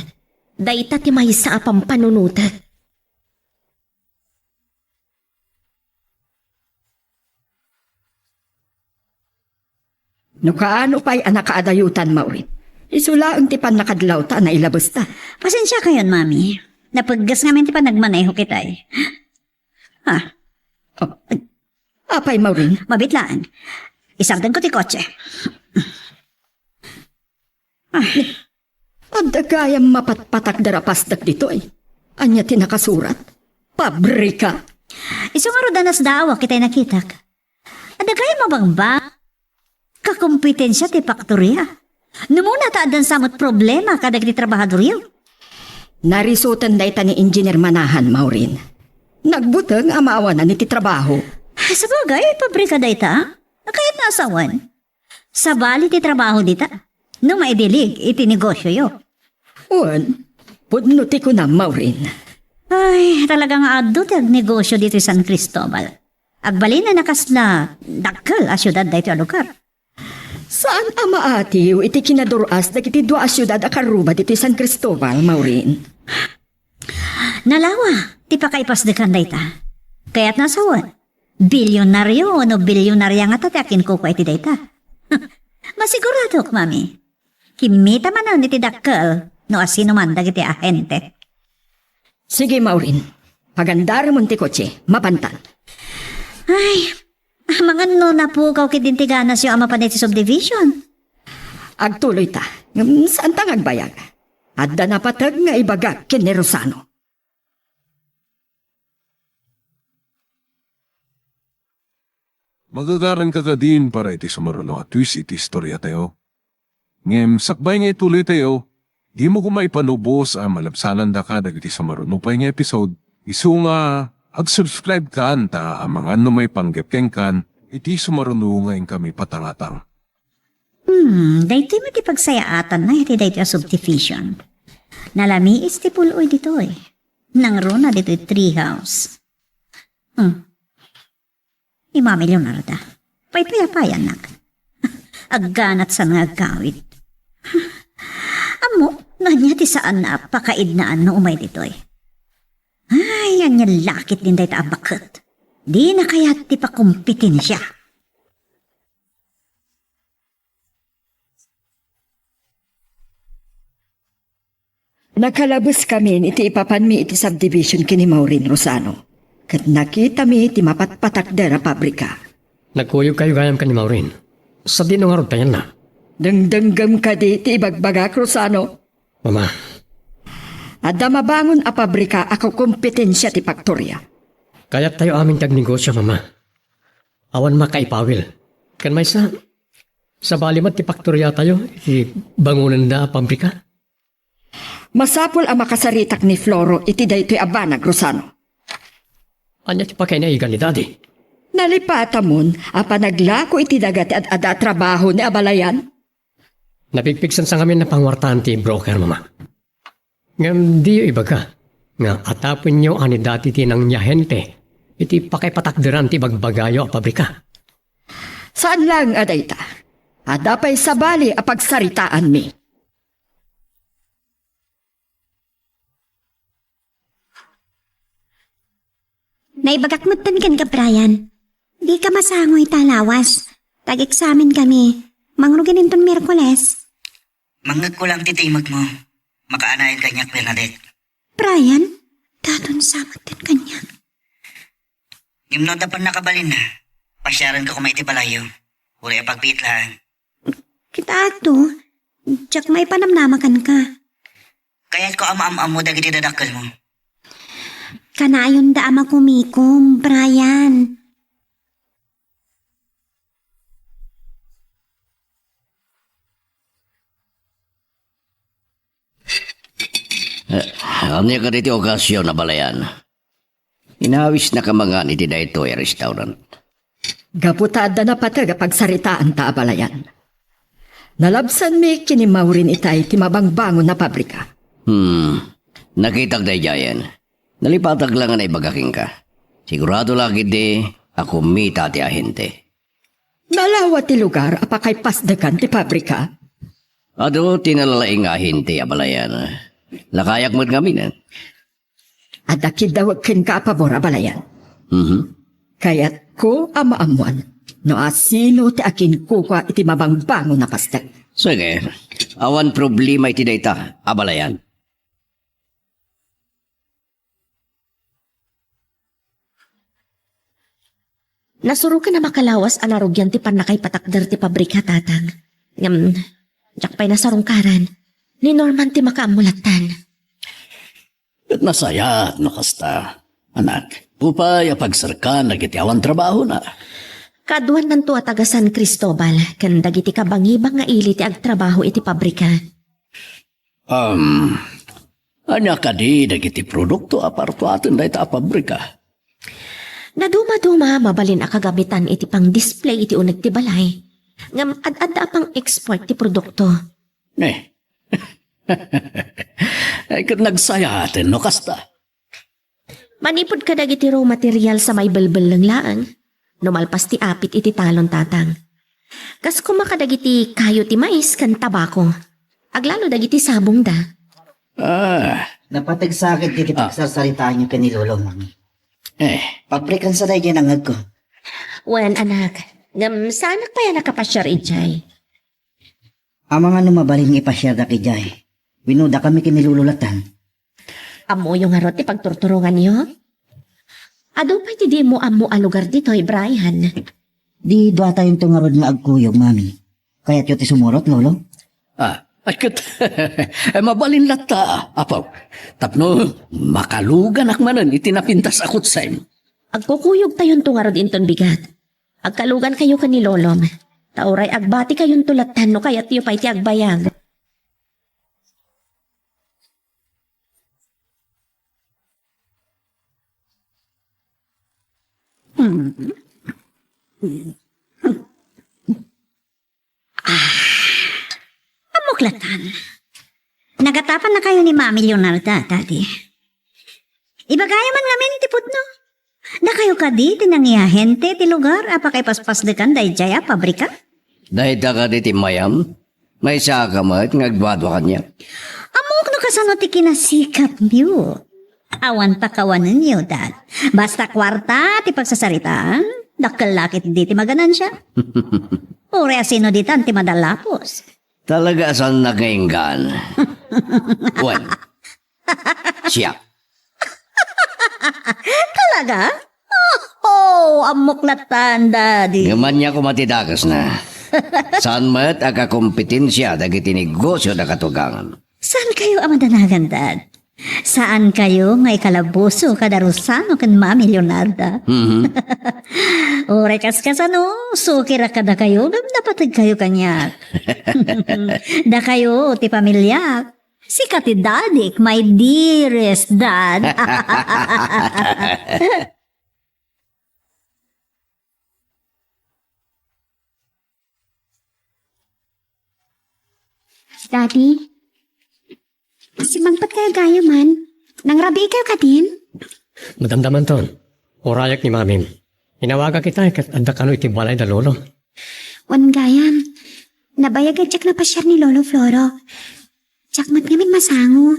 Dayta ti may sa apang panunutat. No kaano pa'y anak kaadayutan maurin. Isula ang tipan nakadlaw ta na ilabas ta. Pasensya kayon, Mami. Napaggas nga ti pa nagmaneho kitay. Ha, Oh, apay maurin. mabitlaan. Isagdan ko ti kotse. Adda gayang mapatpatak darapasdak dito ay. Anya tinakasurat. Pabrika. Isong danas dawa kitay nakitak. Adagay mo bang ba? Kakumpetensya ti faktorya. Numuna taadan samot problema kadag ti trabahador yun. Narisutan dayta ni Engineer Manahan maurin. Nagbutang amawa na ni ti trabaho. Sa bagay, pabrika dayta. Nakayat na asawan. Sa bali ti trabaho dita. No maidilig, iti negosyo yo. Uwan, pudnuti ko na maurin. Ay, talagang ado ti ag negosyo dito sa San Cristobal. Agbalin na nakasla, dakkel a syudad dayto a lugar. Saan ama atiw iti kinaduras dagiti dua a syudad a karuba dito San Cristobal maurin? Nalawa, ti pakaipasdekan dayta. Kaya't nasawan. Bilyonaryo no bilyonarya nga tatakin ko iti dayta. Masigurado ko, Mami. Kimita man ang iti dakkel no asino man dagiti ahente. Sige maurin, pagandar mo ti kotse, mapantal. Ay, mga no napukaw kitintiganas yung ama pa ti subdivision. Agtuloy ta, saan tang agbayag? Adda napatag nga ibagak ken ni Rosano. Magagaran ka din para iti sumaruno at twist iti istorya tayo. Ngem, sakbay nga ituloy tayo, di mo kumaipanubos ang malabsanan da ka dagiti sumaruno pa nga episode. Isu nga, ag-subscribe ka ta ang mga may panggap keng kan, iti sumaruno ngayon kami patangatang. Dayto mo ti pagsayaatan na iti dayto a subdivision. Nalamiis ti puloy dito eh. Nang rona dito treehouse. Imamilyon na rada. Paypayapayan nak. Agganat sa nga gawid. Amo, nanya ti saan na pakaidnaan no umay dito eh. Ay, yan yung lakit din dayta abakot. Di na kaya ti pakumpitin siya. Nakalabas kami iti ipapan mi iti subdivision kini Maureen Rosano. Kat nakita mi iti mapatpatak dera pabrika. Nagkuyog kayo gayam ka ni Maureen. Sa di nung arod tayo na. Dengdenggam ka di iti ibagbagak Rosano. Mama, Adda mabangon a pabrika ako kompetensya ti faktorya. kaya tayo aming tagnegosyo, Mama. Awan makaipawil. Kan may sa balimat ti faktorya tayo, iti bangunan na pambrika. Masapol ang makasaritak ni Floro iti daytoy abanag Rosano. Anya ti pakay na igan ni Daddy. Nalipata mon, apa naglako iti dagati at ada trabaho ni abalayan. Napigpigsan sa kami na pangwartahan ti broker, mama. Ngam di iba ka. Nga atapon nyo ani dati ti nang nyahente. Iti pakipatakdiran ti bagbagayo a pabrika. Saan lang adayta? Adapay sa bali a pagsaritaan mi. Naibagak mo kan ka, Brian. Di ka masangoy talawas. Tag-examen kami. Mangrugin inton Miyerkules. Mangag ko lang titimag mo. Makaanayin kanyak, Bernadette. Brian, daton samat din kanya. Ngimno dapan nakabalin na. Pasyaran ko kumaiti balayo. Uri pagbiitlaan. Kita ato, tsak may panamnamakan ka. Kaya't ko ama-ama mo dagiti dadakkel mo. Kanayon da ama kumikom, Brian. Ano ka dito okasyon na balayan? Inawis na ka mga ni ito ay restaurant. Gaputada na pataga pagsaritaan ta abalayan. Nalabsan mi kinimawrin itay timabangbangon na pabrika. Nakitag day jayan. Nalipatag lang na ibagaking ka. Sigurado lagi di ako mita ti ahente. Nalawa ti lugar apakay pasdagan ti pabrika. Ado tinalalaing ahente abalayan. Lakayak mo't ngamin. At akidawag kin ka pabor abalayan. Kaya't ko amaamuan. No asino ti akin kuka iti mabangbangon na pasdag. Sige, awan problema iti dayta abalayan. Nasuro ka na makalawas anarugyan ti panakay patakder ti pabrika, tatang. Diyak pa'y nasarungkaran. Ni Norman ti makaamulatan. At nasaya, nakasta. Anak, pupay pagsarka nagitiawan trabaho na. Kaduan man to taga San Cristobal, kan dagiti kabangibang nga ili ti agtrabaho iti pabrika. Anya ka di dagiti produkto aparto atin da ita pabrika. Naduma-duma mabalin a kagamitan iti pang display iti uneg ti balay. Ngam ad-adda pang export ti produkto. Ay kat nagsaya atin, no kasta. Manipod ka dagiti raw material sa may belbel ng laang. Numalpas ti apit iti talon, tatang. Kas kumakadagiti kayo ti mais kan tabako. Aglalo dagiti sabong da. Napatagsakit kiti pagsasaritaan niyo kanilolong, mami. Pabrikan sa dahi ang ko. Wen, anak. Ngam sana pa yan nakapasyar ijay. Ang mga numabalin ipasyar da kijay. Winuda kami kinilululatan. Amo yung harot ti pagturturungan niyo? Ado pa ti di mo amo a lugar dito, Brian. Di doa tayong tungarod nga agkuyog, mami. Kaya't yo'y sumurot, lolo? Ay kat, mabalin lata, apaw. Tapno, makalugan akmanan itinapintas akot sa im. Agkukuyog tayon tungarod inton bigat. Agkalugan kayo kanilolom. Tauray agbati kayon tulatan no kaya't tiyo pa iti agbayag. Amuklatan. Nagatapan na kayo ni Mami Leonarda, Daddy. Ibagaya man namin iti putno. Na kayo kadi tinangyahente ti lugar apakay paspas dekan day jaya pabrika? Dahil ka diti mayam, may saka mat ngagwadwa kanya. Amok no kasano ti kinasikap niyo. Awan pa kawanan niyo, Dad. Basta kwarta ti pagsasaritaan, dakalakit di ti maganan siya. Ure asino di tan ti madalapos. Talaga saan nakainggan? Wen. Siya. Talaga? Oh, amuklatan, Daddy. Ngaman niya kumatidakas na. Saan mat akakompetensya dagiti negosyo da katugangan. Saan kayo amadanagan, Dad? Saan kayo nga ikalabuso kadarusano kan Mami Leonarda? O rekas kasano, sukira kada kayo, napatag kayo kanyak. Da kayo, ti pamilya. Si Kati Dadik, my dearest dad. Daddy, si magpat kayo gaya man. Nang rabi kayo ka din? Madamdaman ton. Orayak ni mamim. Inawaga kita kat anda kano iti balay da lolo. Wan gayam. Nabayag at tsak na pasyar ni Lolo Floro. Tsak mat ngamin masango.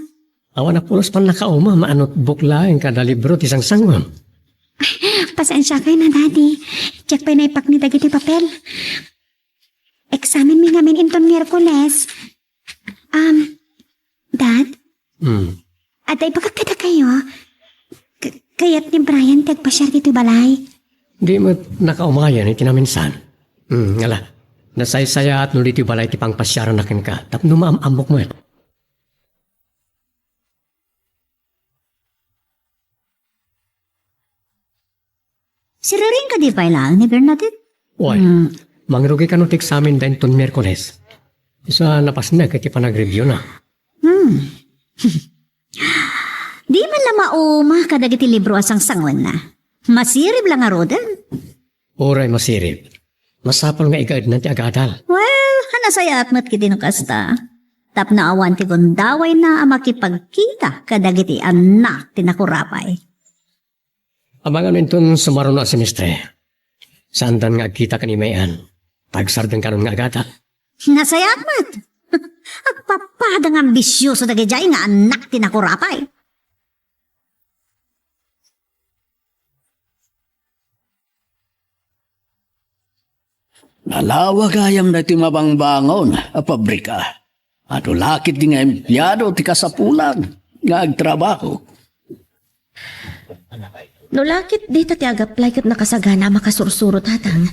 Awan na pulos pan nakauma maanot bukla ang kada libro ti sangsangwam. Pasensya kayo na, Daddy. Tsak pa naipak ni dagiti papel. Examen mi ngamin inton Miyerkules. Dad? At ay pagkakita kayo. Kaya't ni Brian tagpasyar dito balay. Di mo nakaumayan iti naminsan. Ngala. Nasaysaya at nulit yung balay ti pangpasyaran na kin ka. Tapno maamambok mo. Siriring ka di ba lang ni Bernadette? Uy, mangrugi ka nutik sa amin dahil ton Miyerkules. Isa napas na kaya ti panag-review na. Di man lang mauma kadagiti libro asang sangwan na. Masirib lang nga rodan. Oray masirib. Masapal nga igaid na ti agadal. Well, hanasayat mat kiti no kasta. Tap na awan ti gundaway na makipagkita kadagiti anak tinakurapay. Abangan minton sumaron na sinistre. Sandan nga kita kanimayan. Tagsardan karon nga agata. Nasayat mat. Agpapadang ambisyoso dagijay nga anak tinakurapay. Nalawag ayam na ti mabangbangon a pabrika. At ulakit di nga empleyado ti kasapulan nga agtrabaho. Nulakit dito ti agaplay kat nakasagana makasursurot hatang.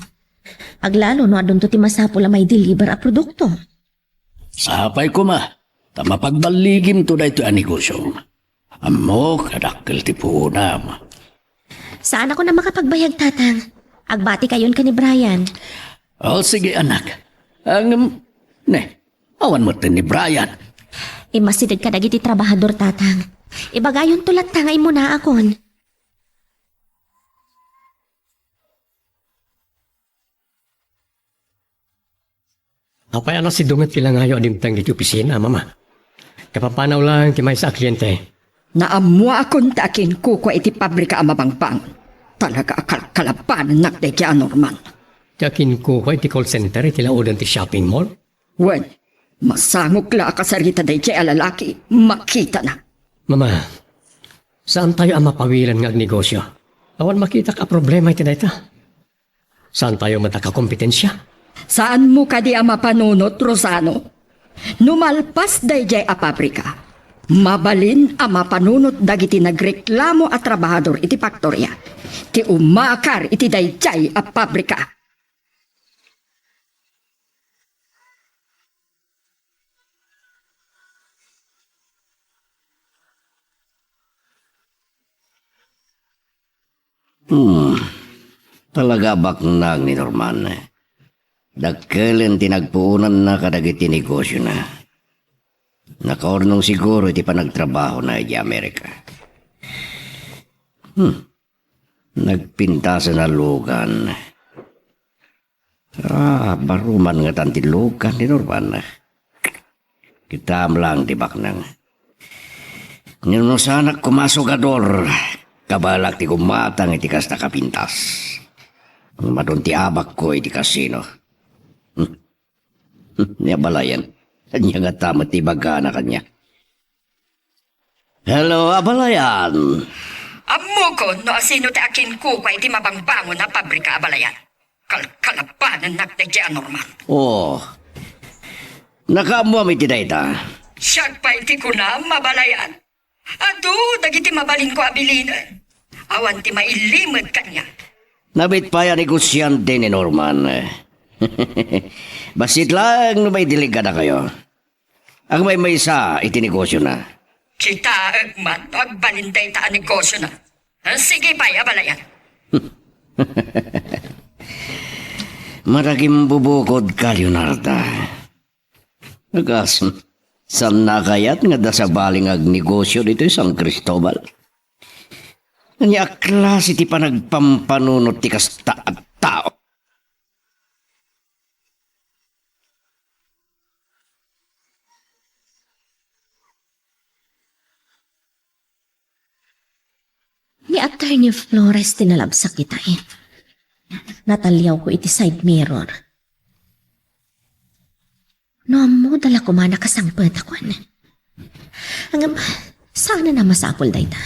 Aglalo no adun to ti masapul a may deliver a produkto. Sapay ko ma, ta mapagbaligim to da ito a negosyo. Amo kadakkel ti punam. Saan ako na makapagbayag tatang? Agbati kayon ka ni Brian. O sige anak. Awan mo ni Brian. Imasidag ka dagiti trabahador tatang. Ibagayon tulat tangay mo na akon. Apay ano si dungat pila ngayo adimtang dito opisina, mama. Kapapanaw lang kimay sa kliyente. Naamwa akong takin kuko iti pabrika amabangpang. Talaga akal-kalapan nakday kaya normal. Yakin ko iti call center iti laudan ti shopping mall. Wen, masangok la kasarita day kaya lalaki, makita na. Mama, saan tayo ang mapawilan nga negosyo? Awan makita ka problema iti dayta. Saan tayo matakakompetensya? Saan mo kadi ang mapanunot, Rosano? Numalpas day jay a pabrika. Mabalin ang mapanunot dagiti nagreklamo at trabahador iti faktorya. Ti umakar iti day jay a pabrika. Talaga baknag ni Norman. Dagkelen tinagpuunan na kadagiti negosyo na. Nakaornong siguro iti panagtrabaho na iti Amerika. Nagpinta sa nalugan. Baruman nga tantilugan ni Norman. Kitam lang di baknang. Ninusanak kumasogador. Kabalak ti kumatang iti kas nakapintas. Madon ti abak ko iti kasino. Niya balayan. Kanya nga tamat ti bagana kanya. Hello, abalayan. Amo ko no asino ti akin kuko iti mabangbangon na pabrika abalayan. Kalkalapanan nakday kaya normal. Oh, nakaamuam iti dayta. Siyag pa iti ko na mabalayan. Ato, dagiti mabalin ko abilinan. Awan ti mailimod kanya. Nabit pa yan negosyante ni Norman. Basit lang no may delegada kayo. Ang may maysa itinegosyo na. Kita agman, agbalintay ta ang negosyo na. Sige pa, abalayan. Maragim bubukod ka, Leonarda. Nagas, saan na kayat nga da sa baling ag negosyo dito San Cristobal? Nga klase ti panagpampanunot ti kasta at tao. Ni Flores tinalabsak kita eh. Natalyaw ko iti side mirror. No mo dala ko man nakasangpet ako. Hanggang sana na masapol dayta.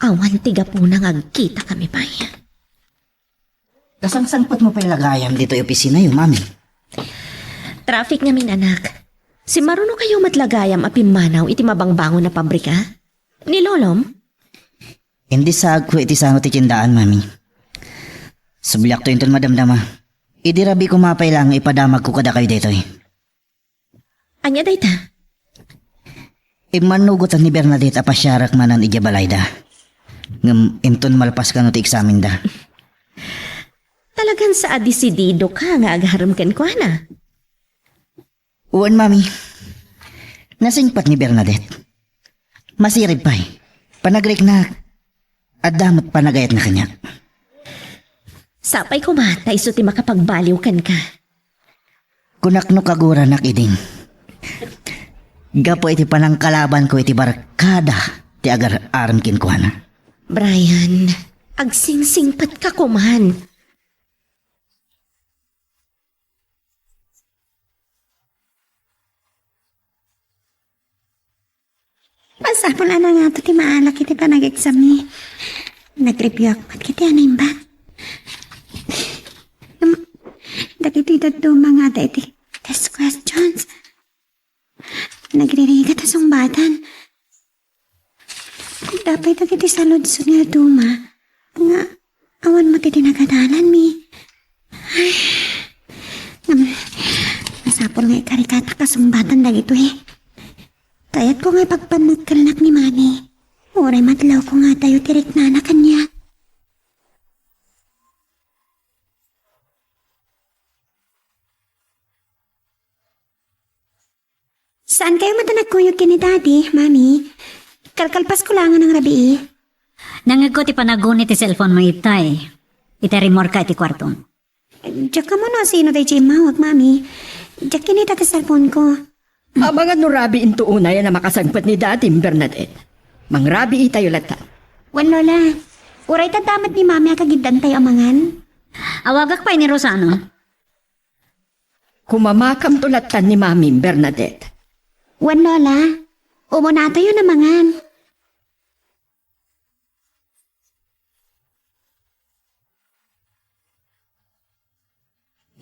Awan tiga po nang agkita kami pa. Kasangsangpot mo pa ilagayam dito yung opisina yung mami. Traffic namin anak. Si maruno kayo matlagayam apimanaw iti mabangbango na pabrika? Ni Lolom? Hindi sa agko iti sango ti tindaan, mami. Subilak to yung madamdama. Idirabi ko mapailang ipadamag ko kada kayo dito eh. Anya dayta? Imanugot ni Bernadette apasyarak manan ijabalayda. Ngam inton malpas ka no ti eksamin da. Talagang sa adisidido ka nga agharamkan ko na. Uwan, mami. Nasingpat ni Bernadette. Masirib pa eh. Panagrik na at damat panagayat na kanya. Sapay ko mata iso ti makapagbaliw kan ka. Kunak no kagura nak iding. Gapo iti panang kalaban ko iti barkada ti agar aram kinkuana. Brian, agsingsingpat ka kuman. Pasapol na nga ito ti maalak iti pa nag-exam ni. Nag-review ako at kiti anay ba? Dagiti dadto mga da iti test questions. Nagririgat sa sumbatan. Dapat dagiti salud-sud nga duma. Nga awan mo ti tinagadalan mi. Ay. Pasapol nga ikarikata ka sumbatan dagito eh. Kayat ko nga pagpanagkalnak ni Mami. Oray matlaw ko nga tayo tirik na na kanya. Saan kayo matanagkuyog kini Daddy, Mami? Kalkalpas ko lang ng rabi. Nangagko ti panagunit ti cellphone mo itay. Iterimor ka iti kwarton. Diyak ka mo no, sino tayo mawag, Mami? Diyak kinita ti cellphone ko. Mga nurabi into unay na makasangpat ni dating Bernadette. Mangrabi itayo lata. Wan Lola, uray tatamat ni Mami akagidan tayo amangan. Awagak pa ni Rosano. Kumamakam tulatan ni Mami Bernadette. Wan Lola, umuna tayo namangan.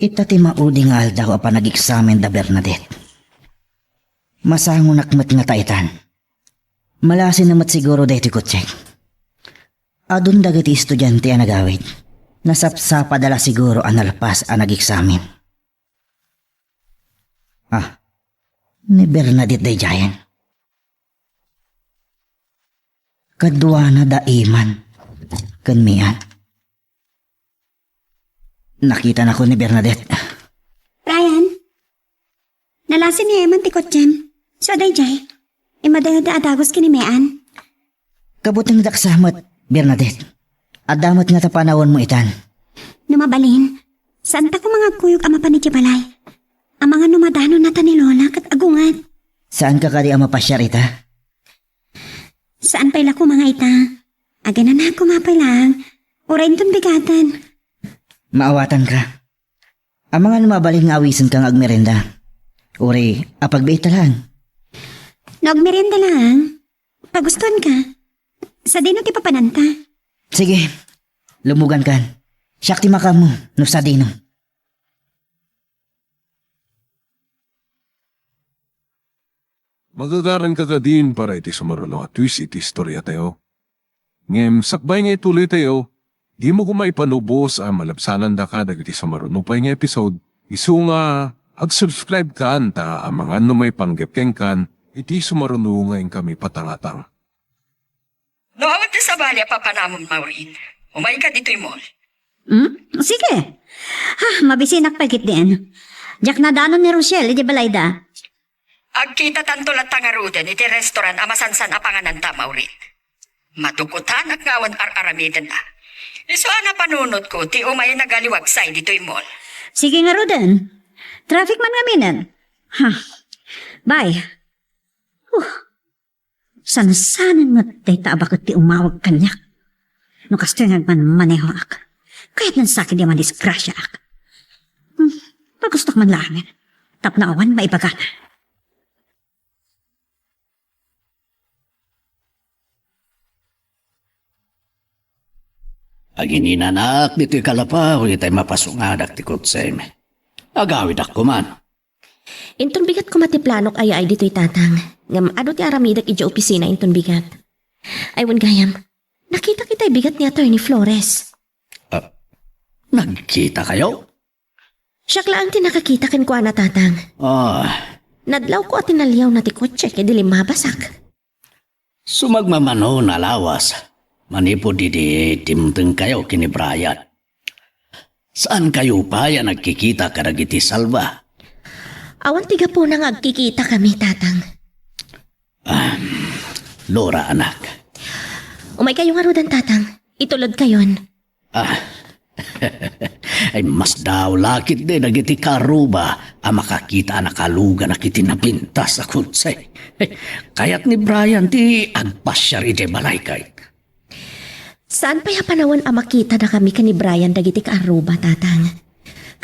Ita ti mauding alda ko pa nag-examen da Bernadette. Masangon nakmat nga taitan. Malasin namat siguro dahiti ko check. Adun dagiti estudyante ang nagawid. Nasapsapa dala siguro ang nalpas ang nag-examen. Ni Bernadette day jayan. Kadwa na da iman. Kanmian. Nakita na ko ni Bernadette. Ryan, nalasin ni Eman ti kotsem. So aday jay, imadayada adagos kinimean. Kabuting daksamat, Bernadette. Adamat nga tapanawon mo itan. Numabalin, saan ta ko mga kuyog ama pa ni Jibalay? Ang mga numadano na ta ni Lola kat agungat. Saan ka kadi ang mapasyar ita? Saan pala ko mga ita? Aga na ako mapay lang. Urayin ton bigatan. Maawatan ka. Ang mga numabaling nga awisan kang agmerenda. Uri, apagbeita lang. Nagmerienda lang. Pagustuhan ka. Sa dino ti papananta. Sige, lumugan kan. Syakti makamu, no sa dino. Magagaran ka din para iti sumaralo at twist iti istorya tayo. Ngem, sakbay nga ituloy tayo, di mo kumaipanubos ang malabsanan da ka dagiti sumarunupay nga episode. Isu nga, ag-subscribe ka anta ang mga numay panggapkeng kan, iti sumarunungayin kami patangatang. No, awat sa bali papanamon, Maureen. Umay ka dito'y mall. Sige. Mabisinak pa kit din. Jack na danon ni Rochelle, di balayda. Agkita tanto lang tangaruden iti restaurant amasansan apangananta, Maureen. Matukutan at ngawan ar-aramidan na. Iso na panunod ko, ti umay nagaliwagsay dito'y mall. Sige nga Roden. Traffic man ngaminan. Bye. Sansanan nga tayo bakit ti umawag kanyak. No kastungag man maneho ak. Kahit nan sakit di man disgrasya ak. Pag gusto man lamin, tap na awan maibagan. Aginiнаnak dito'y kalapaw, itay mapasungadak ti kutsem. Agawid ako man. Inton bigat ko matiplanok ay dito'y tatang. Ngam ado ti aramidak ija opisina inton bigat. Aywan gayam, nakita kita'y bigat ni Attorney Flores. Nagkita kayo? Siya lang ti nakakita kin ko na tatang. Nadlaw ko at tinalyaw na ti kotse kay dilim mabasak. Sumagmamano na lawas. Manipo di timteng kayo kini Brian. Saan kayo pa yan nagkikita karagiti salva? Awan tiga po nang agkikita kami tatang. Lora anak. Umay kayo nga rodan tatang, itulod kayon. Ay mas daw lakit din nagiti karuba ang makakita nakaluga na kiti napintas sa kutsay. Kayat ni Brian ti agpasyar iti balay kay. Saan pa panawan ang makita na kami ka ni Brian dagiti kaaruba tatang?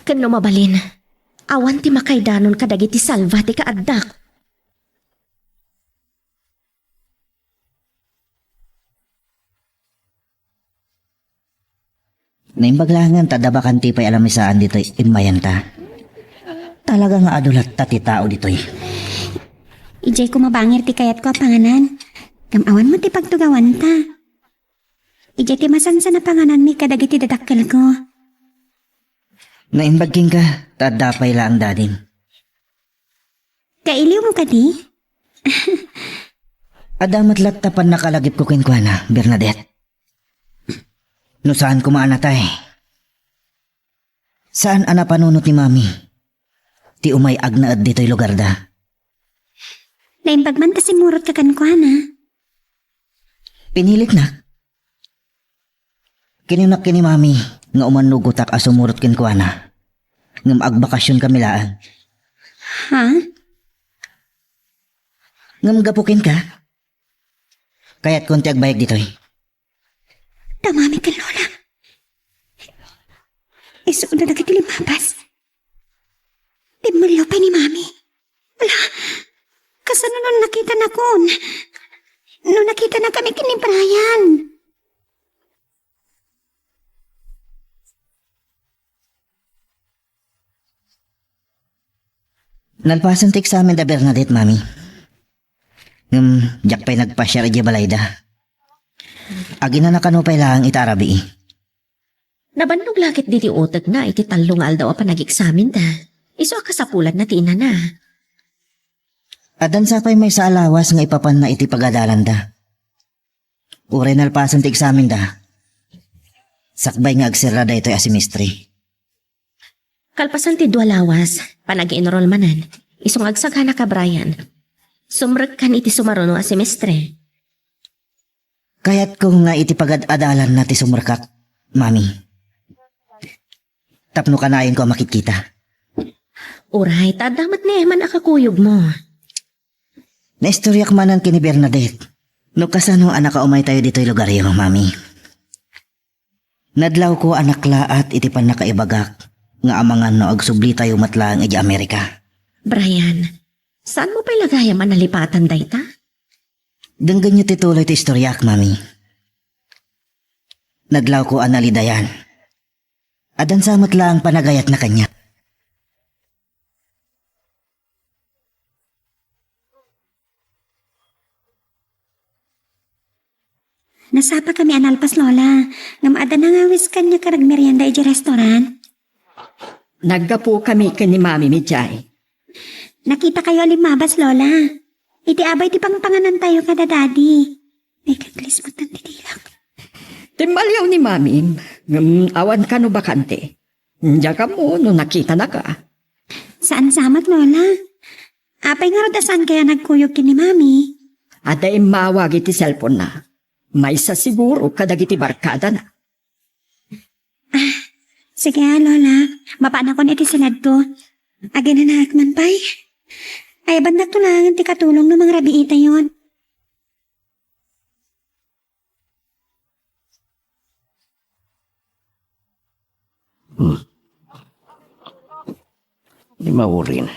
Kano mabalin, awan ti makaidanon ka dagiti salva ti kaaddak. Naimbaglangan tadabakan ti pay alamisaan dito'y inmayanta. Talaga nga adulat ta ti tao dito'y. Ijay ko mabangir ti kayat ko a panganan. Kamawan mo ti pagtugawan ta. Ijay ti masansa na panganan mi kadagiti dadakkel ko. Naimbagking ka, tadapay lang dadin. Kailiw mo ka di? Adamat latapan nakalagip ko kinkwana, Bernadette. No saan kumaanatay? Saan ana panunot ni Mami? Ti umay agnaad dito'y lugar da. Naimbag man ta simurot ka kankwana. Pinilit na. Kininak kini Mami nga umanugutak asumurot kinkwana. Ngam agbakasyon kami laan. Ha? Ngam gapukin ka. Kaya't kunti agbayag dito'y. Tamami ka, Lola. Isuuna na kiti limapas. Timulyo pa ni Mami. Wala, kasano nung nakita na kon? Nung nakita na kami kini Brian. Nalpasan ti eksamen da Bernadette, Mami. Diyak pa'y nagpasyar iji balayda. Agina na kanupay lang itarabi. Nabannog lakit diti utag na iti talong aldaw pa nag-eksamin da. Iso akasapulan na tina na. Adan sa pa'y may saalawas nga ipapan na iti pagadalan da. Ure nalpasan ti eksamen da. Sakbay nga agsira da ito'y asimistri. Kalpasan ti dualawas, panag-enroll manan. Isong agsagana ka, Brian. Sumrek kan iti sumaruno a semestre. Kaya't kung nga iti pagadalan na ti sumurkak, Mami. Tapno ka na ayon ko makikita. Uray, tadamat ni Eman akakuyog mo. Naistoryak manan kini Bernadette. No kasano anak ka umay tayo dito'y lugar yung Mami. Nadlaw ko anak laat iti pan nakaibagak nga amangan no agsubli tayo matlaang iti Amerika. Brian, saan mo pa'y lagayam ang nalipatan dayta? Denggan niyo tituloy ti istoryak, Mami. Nadlaw ko analidayan. Adan samat lang panagayat na kanya. Nasapa kami analpas, Lola. Ngam ada na nga wis kanya karag merienda iji restaurant. Naggapo kami kani Mami Mijay. Nakita kayo limabas, Lola. Iti abay ti pangpanganan tayo kada daddy. May kaglis mo tan titilak. Timbalyaw ni Mami, awan ka no bakante. Diya ka mo no nakita na ka. Saan samat, Lola? Apay nga rodasan kaya nagkuyog kini Mami. Ada mawag iti cellphone na. May sa siguro kadagiti barkada na. Sige, Lola. Mapaan ako iti silad ko. Agin na nakman pa'y. Ay, bandak to lang ti katulong ng mga rabiita yon. Di maurin.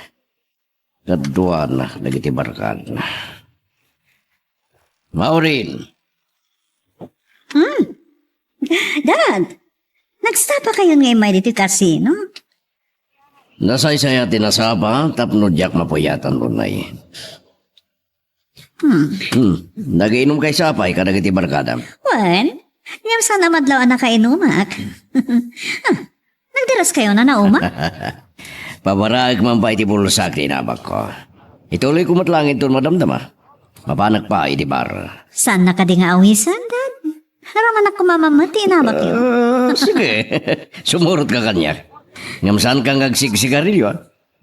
Kadua na dagiti barkad. Maurin. Dad, nagstapa kayo ngayon may dito casino? Nasay saya tinasaba, tapno diyak mapuyatan mo na eh. Nagiinom kay sapay ka dagiti barkada. Wen, ngayong sana madlaw na kainumak. Nagdiras kayo na nauma? Pabarag man pa iti pulsak tinabak ko. Ituloy ko matlangin ton madamdama. Mapanak pa iti bar. Saan na ka di nga awisan, Dad? Naraman ako mamamati na ba kayo? Sige, sumurot ka kanya. Ngam saan kang agsigsigarilyo?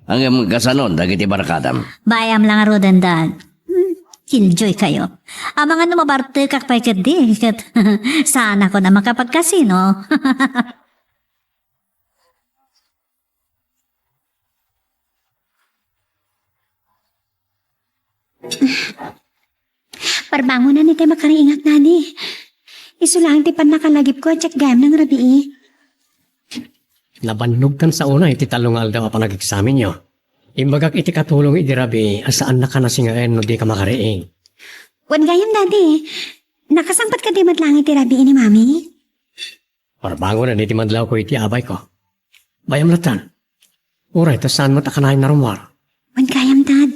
Ang kasanon dagiti barkadam. Bayam lang arudan, Dad. Killjoy kayo. Ang mga numabarte kak pa di. Saan ako na makapagkasino? Parbango na ni tayo makariingat na ni. Isulang ti pan nakalagip ko at gayam ng rabi. Nabannog kan sa una, iti talungal daw pa nag-examin nyo. Imbagak iti katulong iti rabi, asaan na ka nasingain no di ka makariing. Wan gayam dadi. Nakasangpat ka di matlang iti rabi ni mami. Parbango na iti madlaw ko iti abay ko. Bayam latan. Uray, tas saan mo takanayin na rumwar? Wan gayam dad.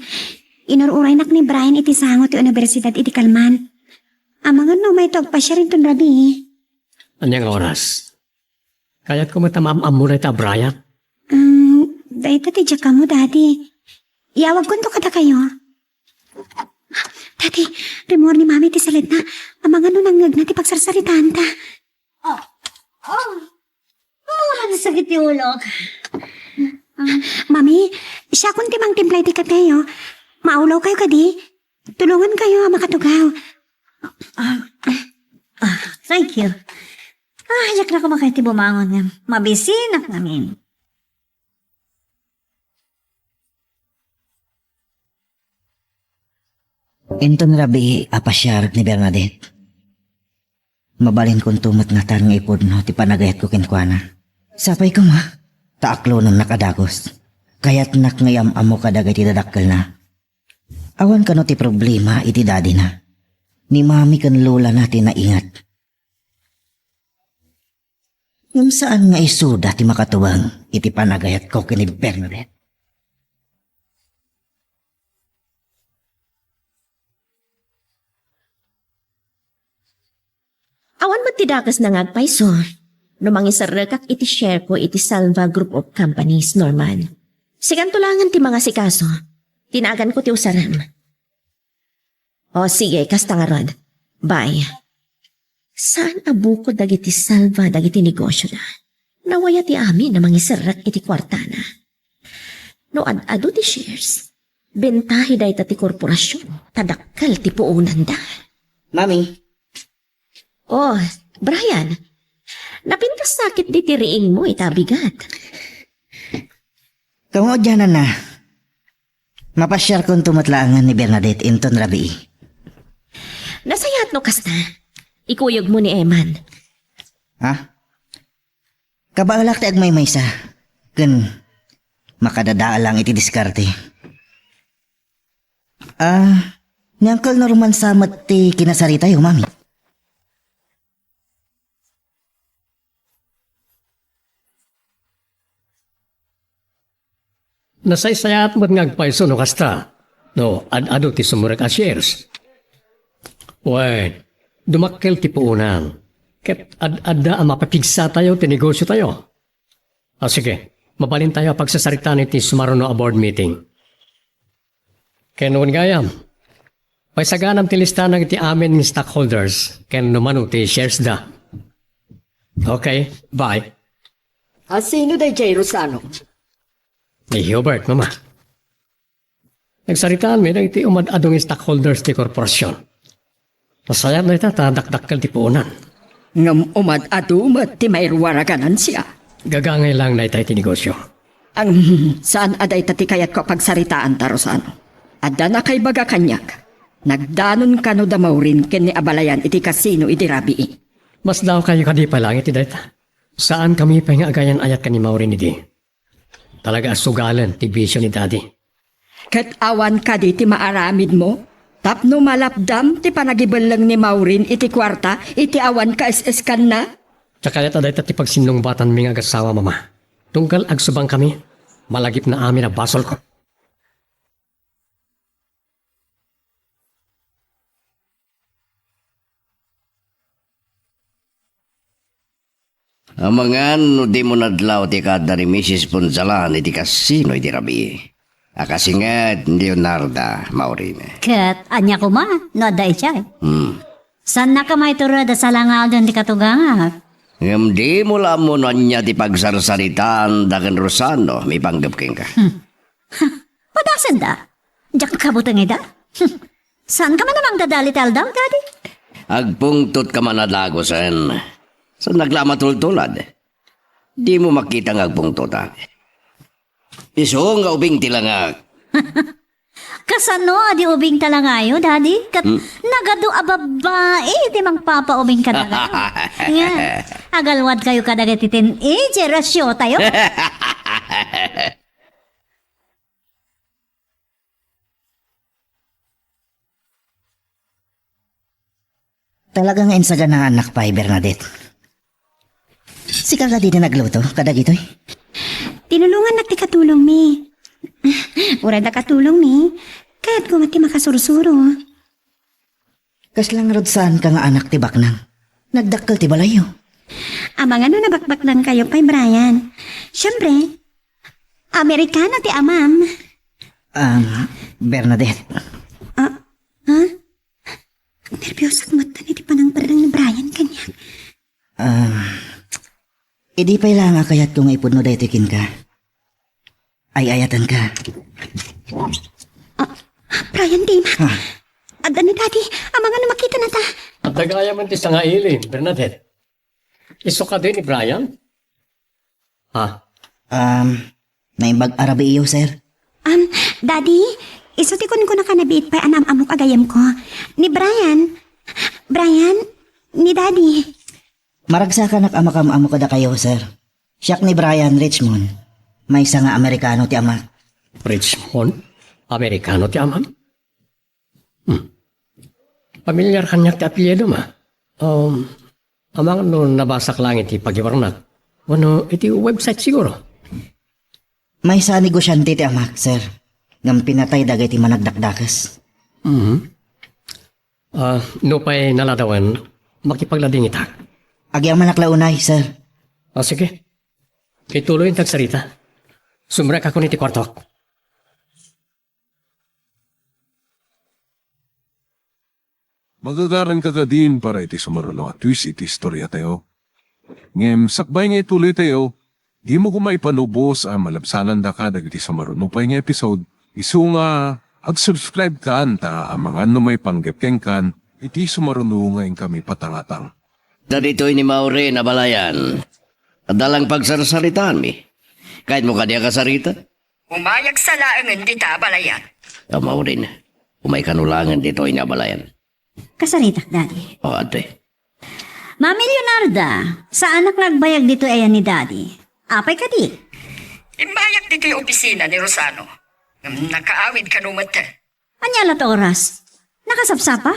Inururay nak ni Brian iti sango ti Universidad iti Kalman. Amangan no may tog pa siya rin ton rabi. Anyang oras? Kaya't ko matamam na ita, Brian. Dahil tati dyan ka mo, Daddy. Iawag ko kada kayo. Daddy, remor ni Mami ti salit na. Amang ano nangag na ti pagsarsaritaan ta. Wala na sakit yung ulo. Mami, siya kung timang timplay ti kateyo. Maulaw kayo kadi. Tulungan kayo makatugaw. Thank you. Yak na ko makaiti bumangon nga. Mabisinak namin. Inton rabi apasyarot ni Bernadette. Mabalin kong tumat nga tan nga ipod no, ti panagayat ko kinkwana. Sapay ko ma, taaklo nang nakadagos. Kaya't nakngayam amo kadagay ti dadakkel na. Awan ka no ti problema iti daddy na. Ni mami kan lola natin na ingat. Yung saan nga isuda ti makatuwang iti panagayat ko kini Bernadette. Awan mo tidakas na ngagpaiso. Numangisarrekak iti share ko iti Salva Group of Companies, Norman. Sigan tulangan ti mga sikaso. Tinagan ko ti usaram. O sige, kasta nga rod. Bye. Saan abuko dagiti Salva dagiti negosyo na? Nawaya ti amin na mangisarrak iti kwartana. No ad-ado ti shares. Bentahi day ti korporasyon. Tadakkal ti puunan da. Mami, Oh, Brian. Napintas sakit di tiriing mo, itabigat. tungo dyan na. Mapasyar kong tumatlangan ni Bernadette inton rabi. Nasayat no kasta. Ikuyog mo ni Eman. Ha? Kabalak ti agmay maysa. Kun makadadaa lang iti diskarte. Ni Uncle Norman samat ti kinasari tayo, mami. Nasaysayat mo't ngagpaiso no kasta. No, ad-ado ti sumurak a shares. Wen, dumakkel ti puunan. Ket ad-ada ang mapapigsa tayo ti negosyo tayo. Sige, mabalin tayo pagsasarita ni ti sumaruno a board meeting. Ken gayam. Paisaganam ti listanang ti amin ni stockholders. Ken numano ti shares da. Okay, bye. Sino day Jay Rosano? Ni Hubert, mama. Nagsaritaan mi na iti umad-adong stockholders ti korporasyon. Masayap na ita, tadakdakkal ti puunan. Ngam umad ti mairwaraganan siya. Gagangay lang na ita iti negosyo. Ang saan aday tati kayat ko pagsaritaan ta Rosano. Adda na kay baga kanyak. Nagdanon kano damaurin ken ni abalayan iti kasino iti rabii. Mas daw kayo kadi pa lang iti data. Saan kami pangagayan ayat ka ni Maureen di? Talaga sugalan ti bisyo ni daddy. Kat awan ka di ti maaramid mo. Tapno malapdam ti panagibalang ni Maureen iti kwarta, iti awan ka is-iskan na. Tsaka yata dahi ti pagsinlungbatan mi nga agasawa mama. Tungkal agsubang kami, malagip na amin na basol ko. Ang mga no di mo nadlaw ti kada ni Mrs. Ponzalan iti kasino iti rabi. Kasi nga, Leonarda, Maureen. Kat, anya ko ma, no day siya. San na ka may turada sa langaw doon di katugangak? Ngam di mo lamon niya ti pagsarsaritaan dagan Rosano, may panggapking ka. Padasan da? Diyak kabutang ida? Saan ka man namang dadali-tal daw, daddy? Agpungtot ka man nadagosan. Sa naglamatultulad. Di mo makita ng agpungtot ha. Iso nga ubing tilangag. Kasano, adi ubing talangayo, daddy? Kat nagado ababae, di mang papaubing ka na nga. Agalwad kayo kadagatitin, rasyo tayo. Talagang ensaga na anak pa, Bernadette. Si Carla di na nagluto, kadagitoy. Tinulungan na ti katulong, mi. Ura na katulong, mi. Kaya't ko mati makasurusuro. Kaslang rod saan ka nga anak ti Baknang. Nagdakkel ti balayo. Amang ano nabakbak lang kayo kay Brian. Siyempre, Amerikano ti amam. Bernadette. Ha? Nervyos at mata ni ti panang-parang ni Brian kanya. Idi pa lang kayat kung ipod no daytikin ka. Ay ayatan ka. Brian, di ma. At ano, daddy, amang ano makita na ta. At nagaya man ti sa nga ilin, Bernadette. Iso ka din ni Brian? Ha? Naimbag arabi iyo, sir. Daddy, isutikon ko na kanabit pa anam amok agayam ko. Ni Brian, ni daddy. Maragsa ka nakamakamamo kada kayo, sir. Siyak ni Brian Richmond. May isa nga Amerikano ti ama. Richmond? Amerikano ti amam? Pamilyar kanya ti apelyido ma? Amang no nabasak lang iti pagiwarnak. Wano iti website siguro? May isa negosyante ti ama, sir. Ngam pinatay dagay ti managdakdakas. No pa'y naladawan, makipaglading itak. Agyang manaklaunay, sir. Sige. Ituloy yung tagsarita. Sumrek ako niti kwartok. Magagaran ka ka din para iti sumaralo at twist iti istorya tayo. Ngem, sakbay nga ituloy tayo, di mo kumaipanubos ang malabsanan da ka dagiti sumaralo pa nga episode. Isu nga, ag-subscribe ka anta ang mga may panggepkeng kan, iti sumaralo nga kami patangatang. Dito'y ni Maureen na balayan. Dalang pagsarsaritaan mi. Kahit mo kanya kasarita. Umayag sa laangan di ta balayan. Maureen, umay kanulangan dito'y na balayan. Kasarita, daddy. O, ate. Mami Leonarda, sa anak nagbayag dito ayan ni daddy. Apay ka di? Imbayag dito yung opisina ni Rosano. Nakaawid ka numata. Anyala to oras? Nakasapsapa?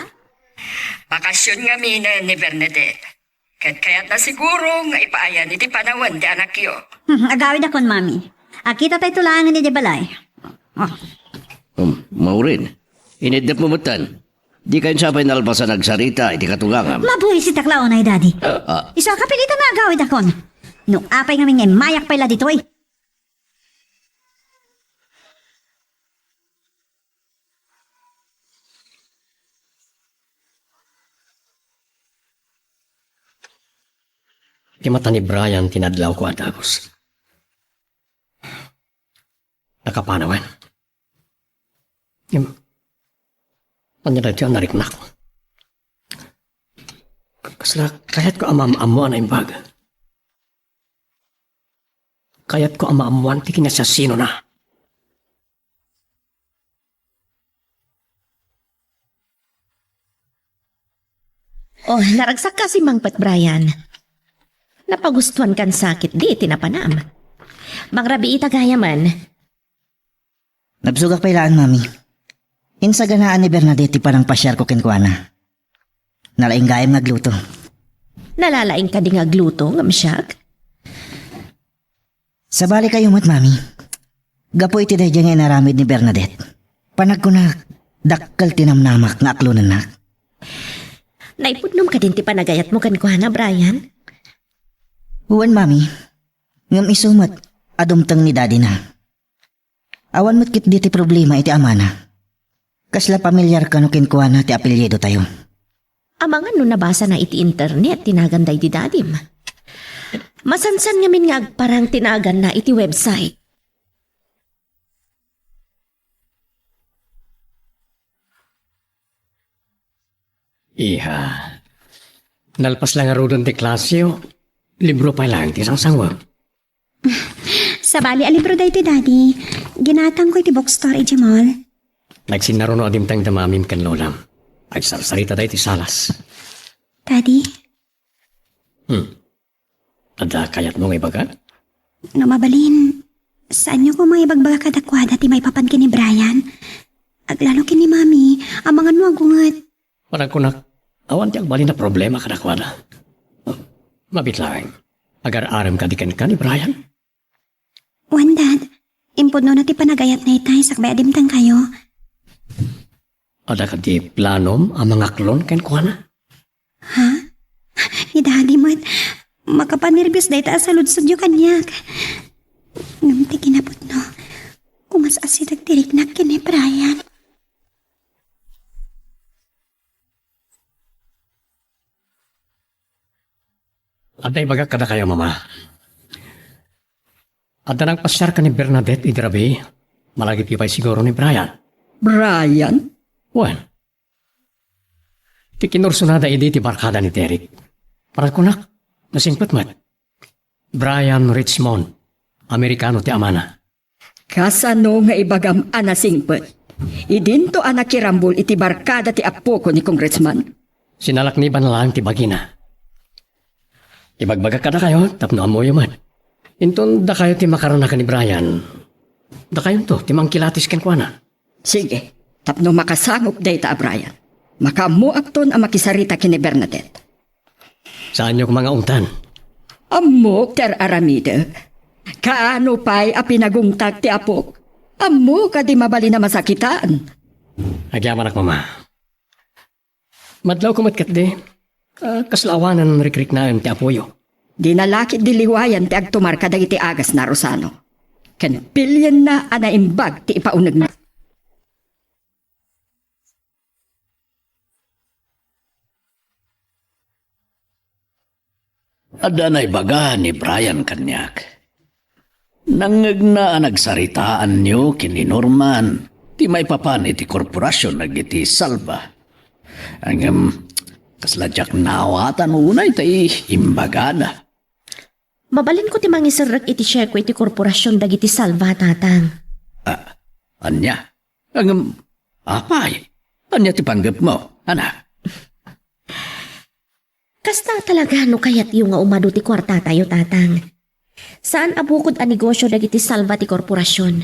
Bakasyon nga mina ni Bernadette. Kaya't na siguro nga ipaayan iti panawan di anak yo. Agawid akon, mami. Akita tayo tulangan ni Debalay. Maureen, inidap mo matan. Di kayo sabay nalpasan nagsarita, iti katungangam. Mabuhi si taklaon ay, daddy. Isa kapilita na agawid akon. Nung apay nga may mayak pala dito eh. Di mata ni Brian tinadlaw ko at agos. Nakapanawan. Panyala dyan nariknak. Kasla, kaya't ko amam-amuan na imbag. Kaya't ko amam-amuan tikin na siya sino na. Oh, naragsak ka si Mang Pat Brian. Napagustuhan kan sakit di tinapanam. Mangrabi itagaya man. Nabsugak pailaan, mami. Insaganaan ni Bernadette pa ng pasyar ko kenkwana. Nalaing gayam nagluto. Nalalaing ka di nga gluto, ngamsyak. Sabali kayo mat, mami. Gapo iti dahil nga inaramid ni Bernadette. Panag ko na dakkal tinamnamak nga aklunan na. Naipudnom ka din ti panagayat mo kan kuhana, Brian. Huwan, mami. Ngam isumat, adumtang ni daddy na. Awan mo't kit di ti problema iti amana. Kasla pamilyar ka no kinkuana ti apelyido tayo. Amangan no nabasa na iti internet, tinaganday di dadim. Masansan ngamin nga agparang tinagan na iti website. Iha. Nalpas lang nga ti klasyo. Libro pa lang, ti sangsangwa. Sa bali, alibro dahi ti daddy. Ginatang ko iti bookstore iti mall. Nagsinaro no adim tang damamim kan lolam. Ay sarsarita dahi ti salas. Daddy, Ada kayat mo nga ibaga? no mabalin, saan niyo ko mga ibagbaga kadakwada ti may papan kini Brian? Aglalo kini mami, amangan mo agungat. Parang kunak, awan ti agbali na problema kadakwada. Mabitlaeng. Agar aram ka di kan ni Brian? Wan dad, impod no na ti panagayat na itay sakbay adimtang kayo. Ada ka di planom ang mga klon kan kuana? Ha? Ni daddy mat, makapanirbyos dahi ta asaludsod yu kanyak. Ngam ti kinapot no, kumas asidag tirik na kini Brian. Ada ibaga kada kayo mama. Ada nang pasyar ka ni Bernadette idrabi. Malagi pipay siguro ni Brian. Brian? Wan. Ti kinursunada idi ti barkada ni Derek. Parang kunak, nasingpet mat. Brian Richmond, Amerikano ti amana. Kasano nga ibagam anasingpet? Idinto anak kirambol iti barkada ti apo ko ni Congressman. Sinalakniban na lang ti bagina. Ibagbaga kada kayo, tapno mo yuman. Inton da kayo ti makaranakan ni Brian. Da kayo to, ti mangkilatis ken kuana. Sige, tapno makasangop data Brian. Makamuak ton ang makisarita kini Bernadette. Saan nyo mga untan? Amok ter aramide. Kaano pa'y apinagungtag ti apok? Amo ka di mabali na masakitaan. Agyaman ak mama. Madlaw kumatkat di. Kaslawanan rikrik na ti apoyo. Di nalakit diliwayan ti agtumar ka dagiti agas na Rosano. Ken pilyan na anaimbag ti ipaunag na. Ada na ibaga ni Brian kanyak. Nangag na nagsaritaan niyo kini Norman. Ti may papan iti korporasyon nagiti salba. Ang kasladyak nawatan unay tay imbagada. Mabalin ko ti mangisarrak iti share ko iti korporasyon dagiti salva tatang. Anya? Ang apay? Anya ti panggap mo, anak? Kasta talaga no kayat yung nga umado ti kwarta tayo tatang. Saan abukod a negosyo dagiti salva ti korporasyon?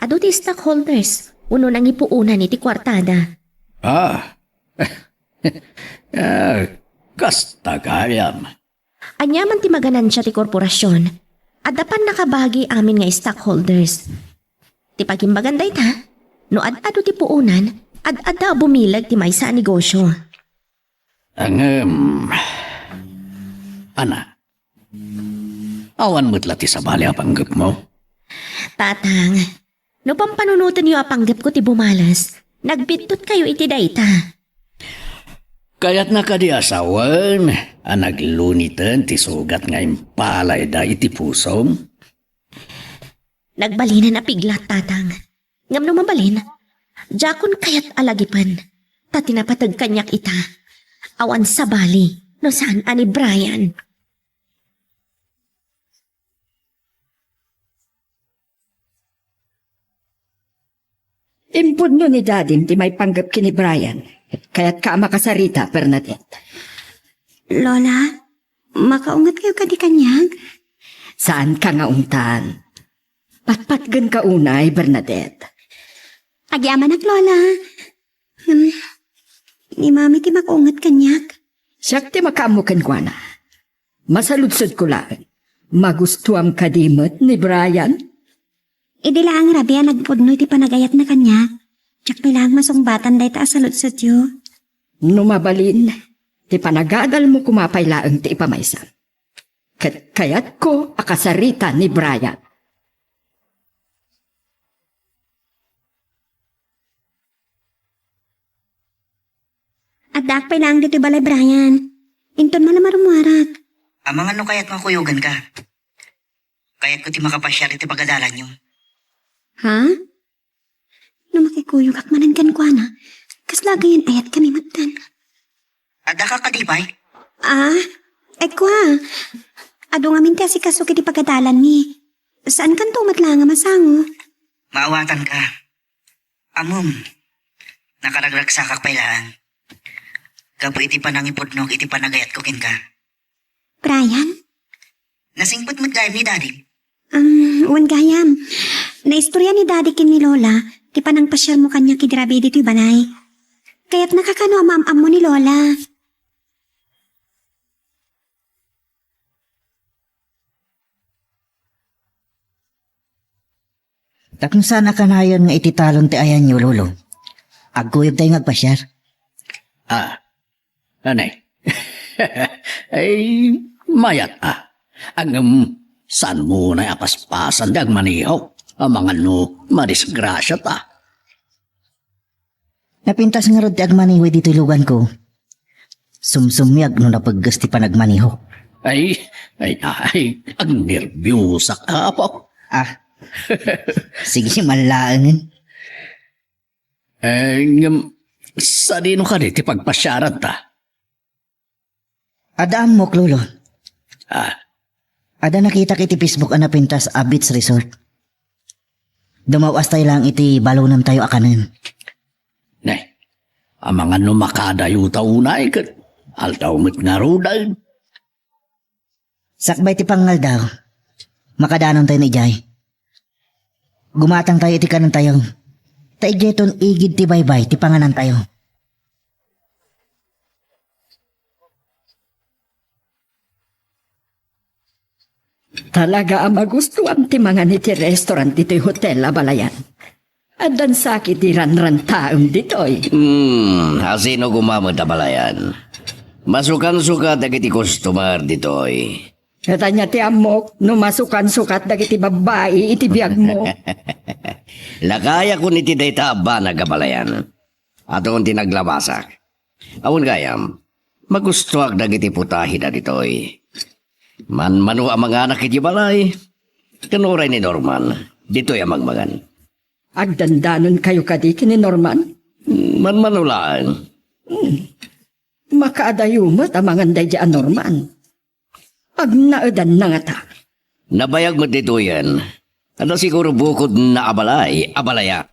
Ado ti stockholders, uno nang ipuunan iti kwartada. Kasta kayam. Anyaman ti maganansya ti korporasyon, adapan nakabagi amin nga stockholders. Ti pagimbaganday ta, no ad-ado ti puunan, ad-ada bumilag ti maysa a negosyo. Ana, awan mo't lati sa bali apanggap mo. Tatang, no pampanunutan niyo apanggap ko ti bumalas, nagbitot kayo iti dayta. Kaya't nakadi asawan, naglunitan ti sugat nga impalay da iti pusom. Nagbalinan na piglat, tatang. Ngam no mabalin, jakon kayat alagipan, ta tinapatag kanyak ita. Awan sa bali, no saan ani Brian. Impod no ni Dadim ti may panggap kini Brian. Kaya't ka makasarita, Bernadette. Lola, Makaungat kayo kadi kanyag? Saan ka nga ungtan? Patpatgan ka unay, Bernadette. Agyaman ak, Lola. Ni mami ti makaungat kanyag. Siyak ti makamukan ko na. Masaludsod ko lang. Magustuhan ka dimot ni Brian? Idila ang rabia nagpudno iti panagayat na kanyag. Tsak nilang masungbatan day taas saludsod yo. Numabalin, ti panagadal mo kumapaylaang ti ipamaysan. Kayat ko akasarita ni Brian. At dakpay lang dito balay, Brian. Inton mo na marumuarak. Amang ano kaya't makuyugan ka? Kaya't ko ti makapasyal iti pagadalan nyo. Ha? No makikuyog akmanan kan kwa na. Kaslagayan ayat kami matan. Ada ka kadipay? Ay kwa. Ado nga minti si kasuki di pagadalan ni. Saan kan tumat lang nga masango? Maawatan ka. Amom, nakaragrak sa kakpailaan. Gapo iti panangipudnog iti panagayat ko kin ka. Brian? Nasingpot mo't gayam ni daddy. Wan gayam. Naistorya ni daddy kin ni Lola, ti panang pasyal mo kanya kidrabi dito'y balay. Kaya't nakakano amam mo ni Lola. Takong sana kanayon nga iti talon ti ayan nyo, Lolo. Aguyog tayo ngagpasyar. Anay. Ay, mayat saan mo na apaspasan dag manihaw? Ang mga madisgrasya ta. Napintas nga rod ti agmanihoy dito lugan ko. Sumsumyag no napaggas ti panagmaniho. Ay, ang nervyosa ka po. Sige malaangin. Sa dino ka di, ti pagpasyaran ta. Ada amok, Lolo. Ada nakita iti Facebook ang napintas a beach resort. Dumawas tayo lang iti balonam tayo akanan. Nay, ang mga makadayo taunay ka. Altaw mo't nga rudan. Sakbay ti pangal daw. Makadanon tayo ni Jay. Gumatang tayo iti kanan tayo. Taigyeton igid ti baybay ti panganan tayo. Talaga ang magustuhan ti mga niti restaurant dito'y hotel abalayan. Adan sakit di ranran taong dito'y. Asino gumamad abalayan? Masukan-sukat dagiti customer ditoy. Kata niya ti amok, numasukan sukat dagiti babae iti biyag mo. Lakaya ko niti dayta ba nagabalayan. Ato kung tinaglabasak. Awon gayam, magustuhak dagiti putahi na ditoy. Manu ang mga anak iti balay. Kanuray ni Norman, dito'y amagmagan. Agdandanon kayo kadi kini Norman? Manulaan. Makaadayumot ang mga dayjaan Norman. Agnaadan na nga ta. Nabayag mo dito yan. Ano siguro bukod na abalaya.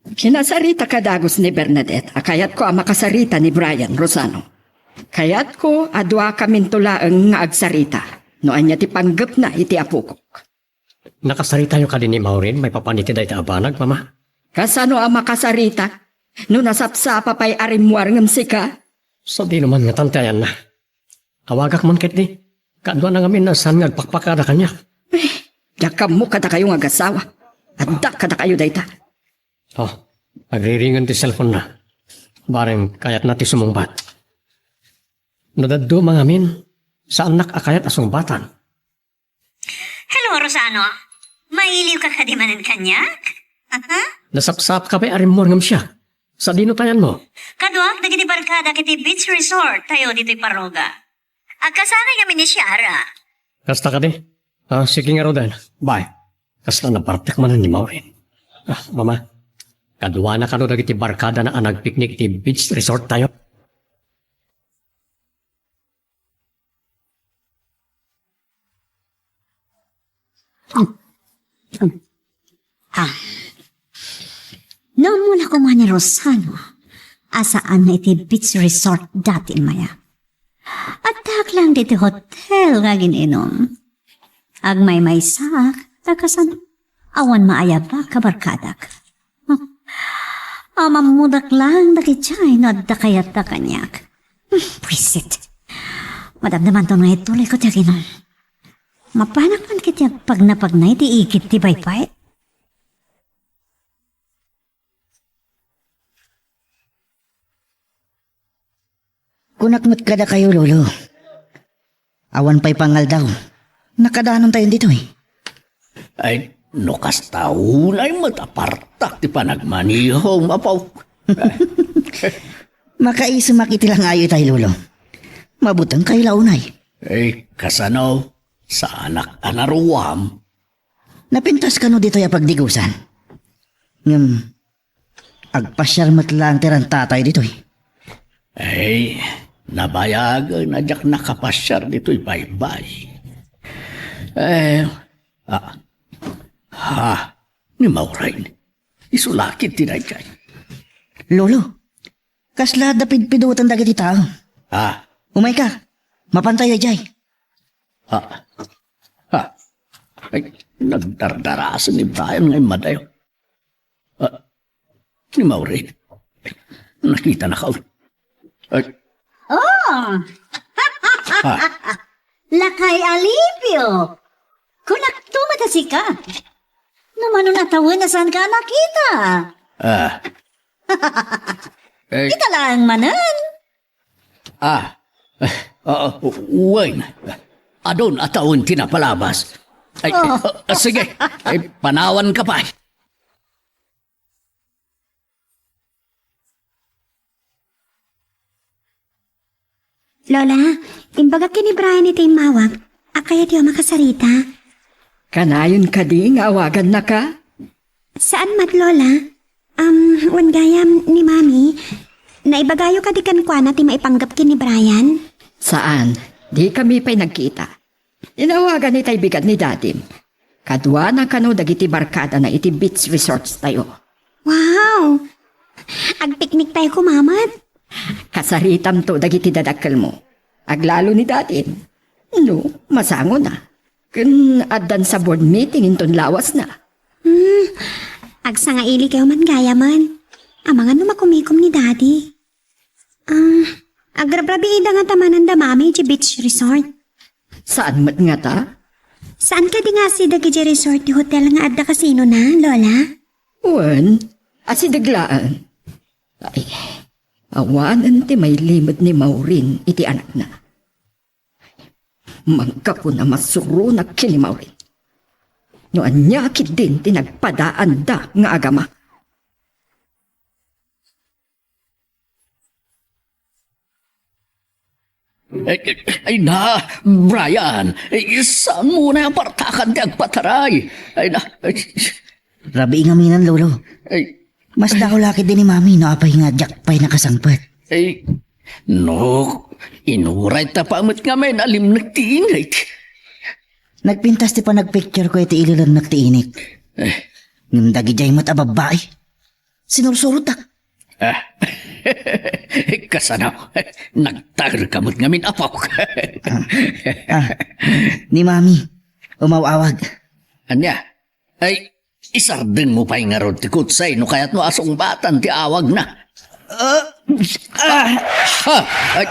Kinasarita ka dagos ni Bernadette, akayat ko ang makasarita ni Brian Rosano. Kayat ko adwa kamintulaang nga agsarita, no anya ti panggap na iti apukok. Nakasarita nyo ka din ni Maureen, may papaniti dahi ta abanag, mama. Kasano ang makasarita? No nasapsapa pa'y arimwar ngam sika? So di naman nga tantayan na. Awagak man ket di. Kadwa na ngamin na saan ngagpakpakada kanya. Yakam mo kada kayo nga gasawa. Adda kada kayo dayta. Oh, agriringan ti cellphone na. Bareng kayat na ti sumungbat. Nadaddo mga amin, saan nakakayat asungbatan? Hello, Rosano. Mailiw ka kadimanan kanyak? Nasapsap ka pa'y arimor ngam siya. Sa dino tayan mo? Kadwak, nagiti barkada kiti beach resort tayo dito'y Paroga. Agkasanay kami ni Ciara. Kasta ka di? Sige nga Rodan. Bye. Kasta na partek man ni Maureen. Mama. Kadwa na kano dagiti barkada na nagpiknik iti beach resort tayo. Naamula ko man ni Rosano. Asaan na iti beach resort dati maya. At lang diti hotel nga gininom. Agmay may sak, takasan awan maaya ba kabarkadak. Amamudak lang nakichay na dakayat da kanyak. Pwisit. Madam naman to nga ituloy ko tiya ginom. Mapanak man kitya pag napagnay ti ikit ti baypay. Kunakmat kada kayo, lolo. Awan pa'y pangal daw. Nakadaanan tayo dito eh. Ay, nukas taon ay matapartak ti panagmanihong mapaw. Makaiso makiti lang ayo tayo, lolo. Mabutang kayo launay. Ay, kasanaw, sa anak anaruwam. Napintas ka no dito ya pagdigusan. Agpasyal matlang tirang tatay dito eh. Ay, nabayag na jak nakapasyar dito'y bye-bye. Ni Maureen, isulakit tinay kay. Lolo, kasla dapid pidutan dagiti tao. Umay ka, mapantay ay jay. Ay, nagdardarasan ni Brian ngayon madayo. Ni Maureen, nakita na ka. Ay, Lakay alipyo. Kunak tumatasi ka. Namano natawan na saan ka nakita? ay, Kita lang manan. Wayne, adon atawin tinapalabas. Ay, sige, ay, panawan ka pa. Lola, imbaga kini Brian iti mawag. Akaya di makasarita. Kanayon ka di nga awagan na ka? Saan mat, Lola? Wan gayam ni Mami. Naibagayo ka di kan kwa na ti maipanggap kini Brian? Saan? Di kami pa'y nagkita. Inawagan ni tay bigat ni Dadim. Kadwa na kano dagiti barkada na iti beach resorts tayo. Wow! Agpiknik tayo kumamat. Kasaritam to dagiti dadakkel mo. Aglalo ni Dadim. No, masango na. Kun addan sa board meeting inton lawas na. Agsa nga ili kayo man gaya man. Amangan no makumikom ni Daddy. Agrabrabi ida nga tamanan da mami di beach resort. Saan mat nga ta? Saan ka di nga si dagi di resort di hotel nga adda kasino na, Lola? Wan, asidaglaan. Ay, awanan ti may limit ni Maureen iti anak na. Mangkapo na masuro na kini Maureen. No anyakit din tinagpadaan da nga agama. Ay na, Brian, saan mo na ang partakan di agpataray? Ay na, Rabi ingaminan, lolo. ay, Mas daw laki din ni mami no apay nga jakpay nakasangpat. ay, no, inuray tapamat nga may nalim nagtiingay. Nagpintas ti pa nagpicture ko iti ililan nagtiinik. Ngam dagi jay mat ababay. Sinursurot tak. Kasanaw, nagtagal kamot nga min apaw. Ni mami, umawawag. Anya, ay, isarden mo pa yung arod ti kutsay, no kaya't no asong batan ti awag na. Ay,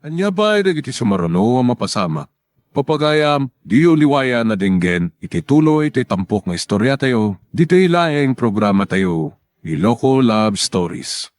Anya ba ay dagiti sumarano ang mapasama? Papagayam, di uliwaya na dinggen, itituloy iti tampok nga istorya tayo, dito ilaing programa tayo, Iloko Love Stories.